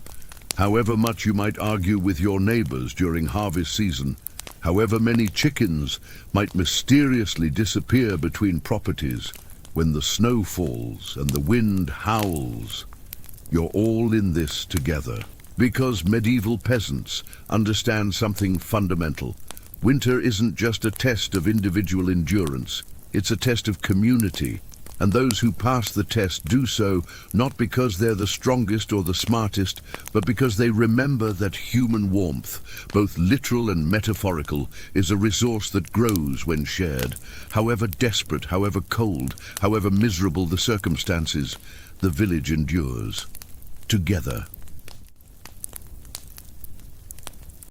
However much you might argue with your neighbors during harvest season, however many chickens might mysteriously disappear between properties, when the snow falls and the wind howls, you're all in this together. Because medieval peasants understand something fundamental. Winter isn't just a test of individual endurance, it's a test of community. And those who pass the test do so not because they're the strongest or the smartest, but because they remember that human warmth, both literal and metaphorical, is a resource that grows when shared. However desperate, however cold, however miserable the circumstances, the village endures. Together.